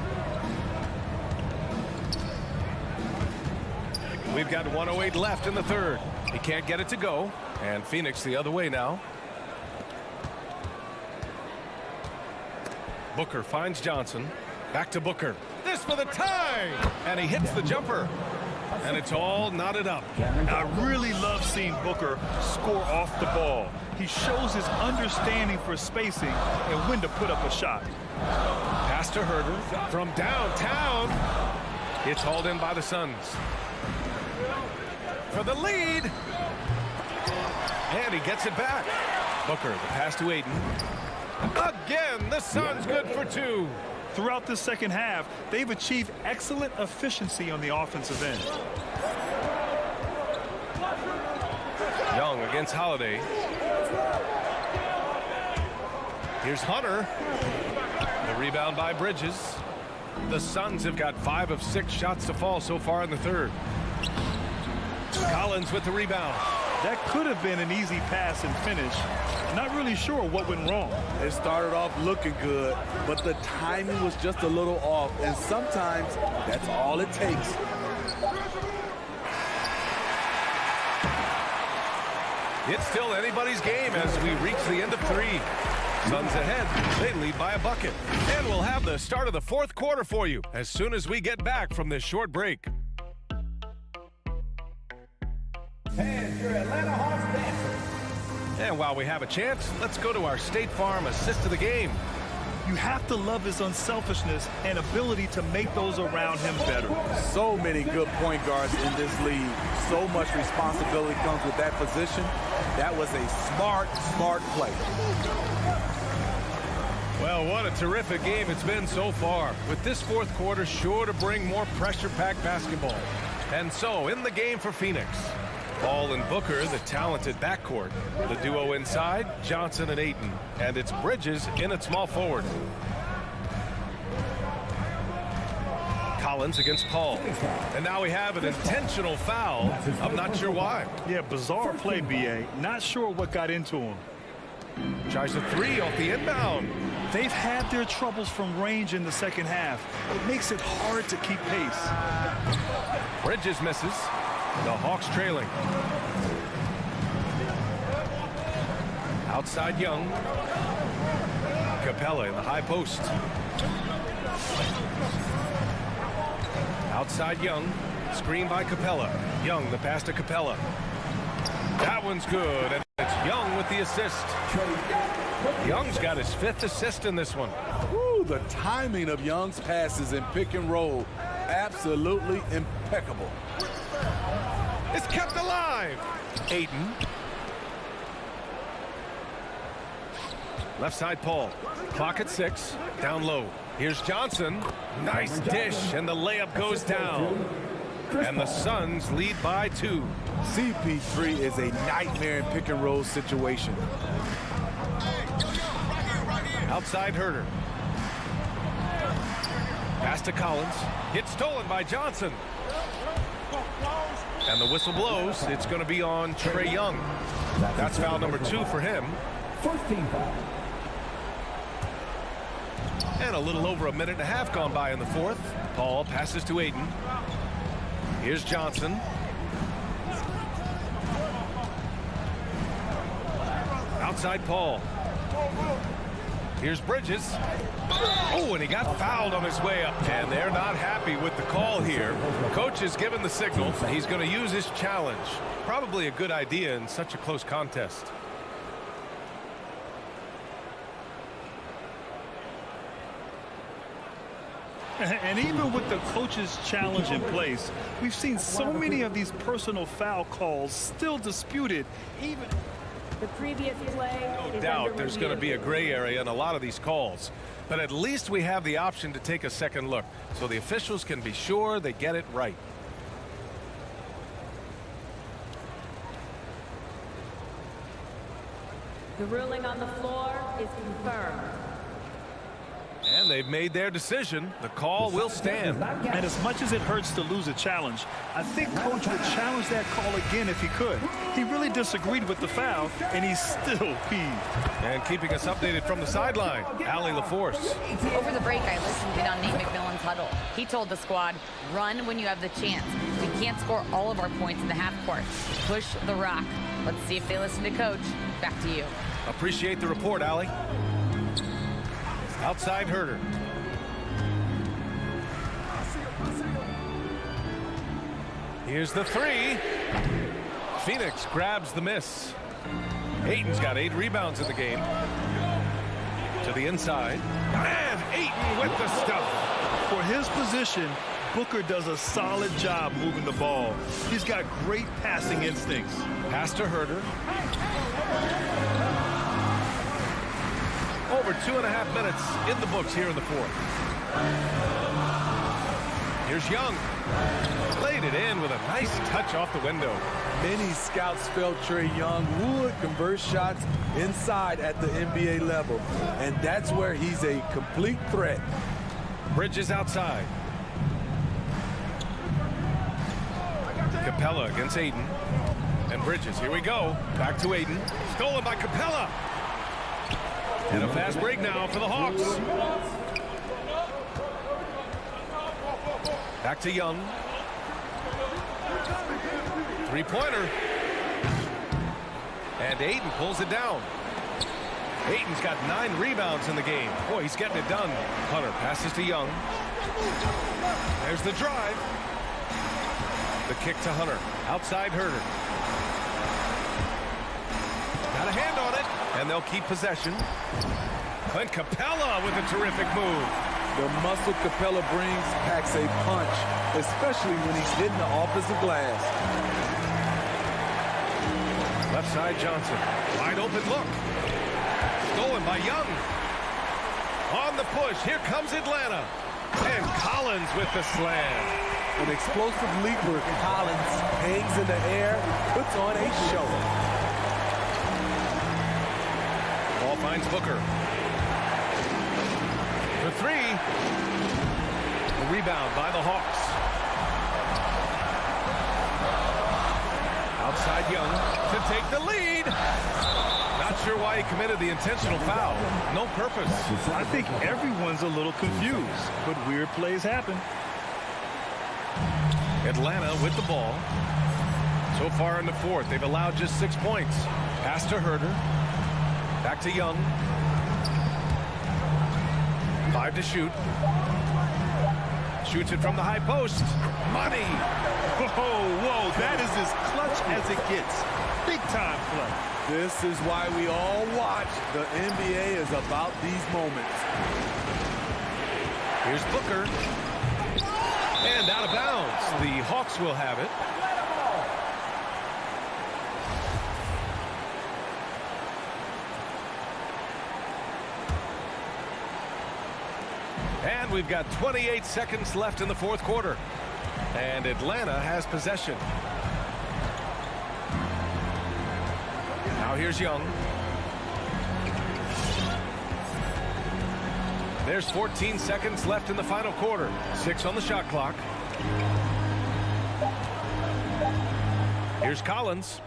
We've got 1:08 left in the third. He can't get it to go. And Phoenix the other way now. Booker finds Johnson. Back to Booker. This for the tie. And he hits the jumper. And it's all knotted up. I really love seeing Booker score off the ball. He shows his understanding for spacing and when to put up a shot. Pass to Herder from downtown. It's hauled in by the Suns. For the lead. And he gets it back. Booker, the pass to Ayton. Again, the Suns good for 2. Throughout the second half, they've achieved excellent efficiency on the offensive end. Young against Holiday. Here's Hunter. The rebound by Bridges. The Suns have got 5 of 6 shots to fall so far in the third. Collins with the rebound. That could have been an easy pass and finish. Not really sure what went wrong. It started off looking good, but the timing was just a little off, and sometimes that's all it takes. It's still anybody's game as we reach the end of 3. Suns ahead. They lead by a bucket. And we'll have the start of the fourth quarter for you as soon as we get back from this short break. And your Atlanta Hawks dancers. And while we have a chance, let's go to our State Farm assist of the game. You have to love his unselfishness and ability to make those around him better. So many good point guards in this league. So much responsibility comes with that position. That was a smart play. Well, what a terrific game it's been so far, with this fourth quarter sure to bring more pressure-packed basketball. And so, in the game for Phoenix, Ball and Booker, the talented backcourt. The duo inside, Johnson and Ayton. And it's Bridges in at small forward. Collins against Paul. And now we have an intentional foul. I'm not sure why. Yeah, bizarre play, B.A. Not sure what got into him. Tries a 3 off the inbound. They've had their troubles from range in the second half. It makes it hard to keep pace. Bridges misses. The Hawks trailing. Outside Young. Capella in the high post. Outside Young. Screen by Capella. Young, the pass to Capella. That one's good, and it's Young with the assist. Young's got his 5th assist in this one. Woo, the timing of Young's passes in pick and roll, absolutely impeccable. is kept alive. Ayton. Left side Paul. Clock at 6. Down low. Here's Johnson. Nice dish, and the layup goes down. And the Suns lead by 2. CP3 is a nightmare in pick and roll situation. Outside Herter. Pass to Collins. Hit stolen by Johnson. And the whistle blows. It's going to be on Trae Young. That's foul number 2 for him. First team foul. And a little over a minute and a half gone by in the 4th. Paul passes to Ayton. Here's Johnson. Outside Paul. Here's Bridges. Oh, and he got fouled on his way up. And they're not happy with the call here. Coach has given the signal. He's going to use his challenge. Probably a good idea in such a close contest. And even with the coach's challenge in place, we've seen so many of these personal foul calls still disputed. Even the previous play. No doubt there's going to be a gray area in a lot of these calls. But at least we have the option to take a second look so the officials can be sure they get it right. The ruling on the floor is confirmed. And they've made their decision. The call will stand. And as much as it hurts to lose a challenge, I think Coach would challenge that call again if he could. He really disagreed with the foul, and he's still peeved. And keeping us updated from the sideline, Allie LaForce. Over the break, I listened in on Nate McMillan's huddle. He told the squad, run when you have the chance. We can't score all of our points in the half court. Push the rock. Let's see if they listen to Coach. Back to you. Appreciate the report, Allie. Outside Herter. Here's the 3. Phoenix grabs the miss. Ayton's got 8 rebounds in the game. To the inside. And Ayton with the stuff. For his position, Booker does a solid job moving the ball. He's got great passing instincts. Pass to Herter. Over 2.5 minutes in the books here in the 4th. Here's Young. Laid it in with a nice touch off the window. Many scouts felt Trae Young would convert shots inside at the NBA level. And that's where he's a complete threat. Bridges outside. Capella against Ayton. And Bridges, here we go. Back to Ayton. Stolen by Capella. And a fast break now for the Hawks. Back to Young. Three-pointer. And Ayton pulls it down. Ayton's got 9 rebounds in the game. Boy, he's getting it done. Hunter passes to Young. There's the drive. The kick to Hunter. Outside Herter. Got a hand on it. And they'll keep possession. Clint Capella with a terrific move. The muscle Capella brings packs a punch, especially when he's hitting the offensive glass. Left side Johnson. Wide open look. Stolen by Young. On the push. Here comes Atlanta. And Collins with the slam. An explosive leaper, Collins hangs in the air, puts on a show. Ball finds Booker. For 3. The rebound by the Hawks. Outside Young to take the lead. Not sure why he committed the intentional foul. No purpose. I think everyone's a little confused, but weird plays happen. Atlanta with the ball. So far in the 4th, they've allowed just 6 points. Pass to Herter. Back to Young. 5 to shoot. Shoots it from the high post. Money. Whoa, that is as clutch as it gets. Big time play. This is why we all watch. The NBA is about these moments. Here's Booker. And out of bounds. The Hawks will have it. And we've got 28 seconds left in the fourth quarter. And Atlanta has possession. Now here's Young. There's 14 seconds left in the final quarter. 6 on the shot clock. Here's Collins.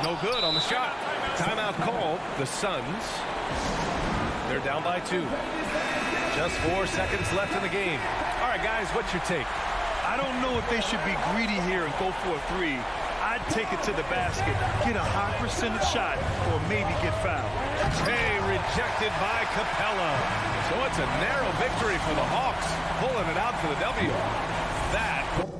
No good on the shot. Timeout called. The Suns. They're down by 2. Just 4 seconds left in the game. All right, guys, what's your take? I don't know if they should be greedy here and go for a 3. I'd take it to the basket, get a high percentage shot, or maybe get fouled. Hey, rejected by Capella. So it's a narrow victory for the Hawks, pulling it out for the W. That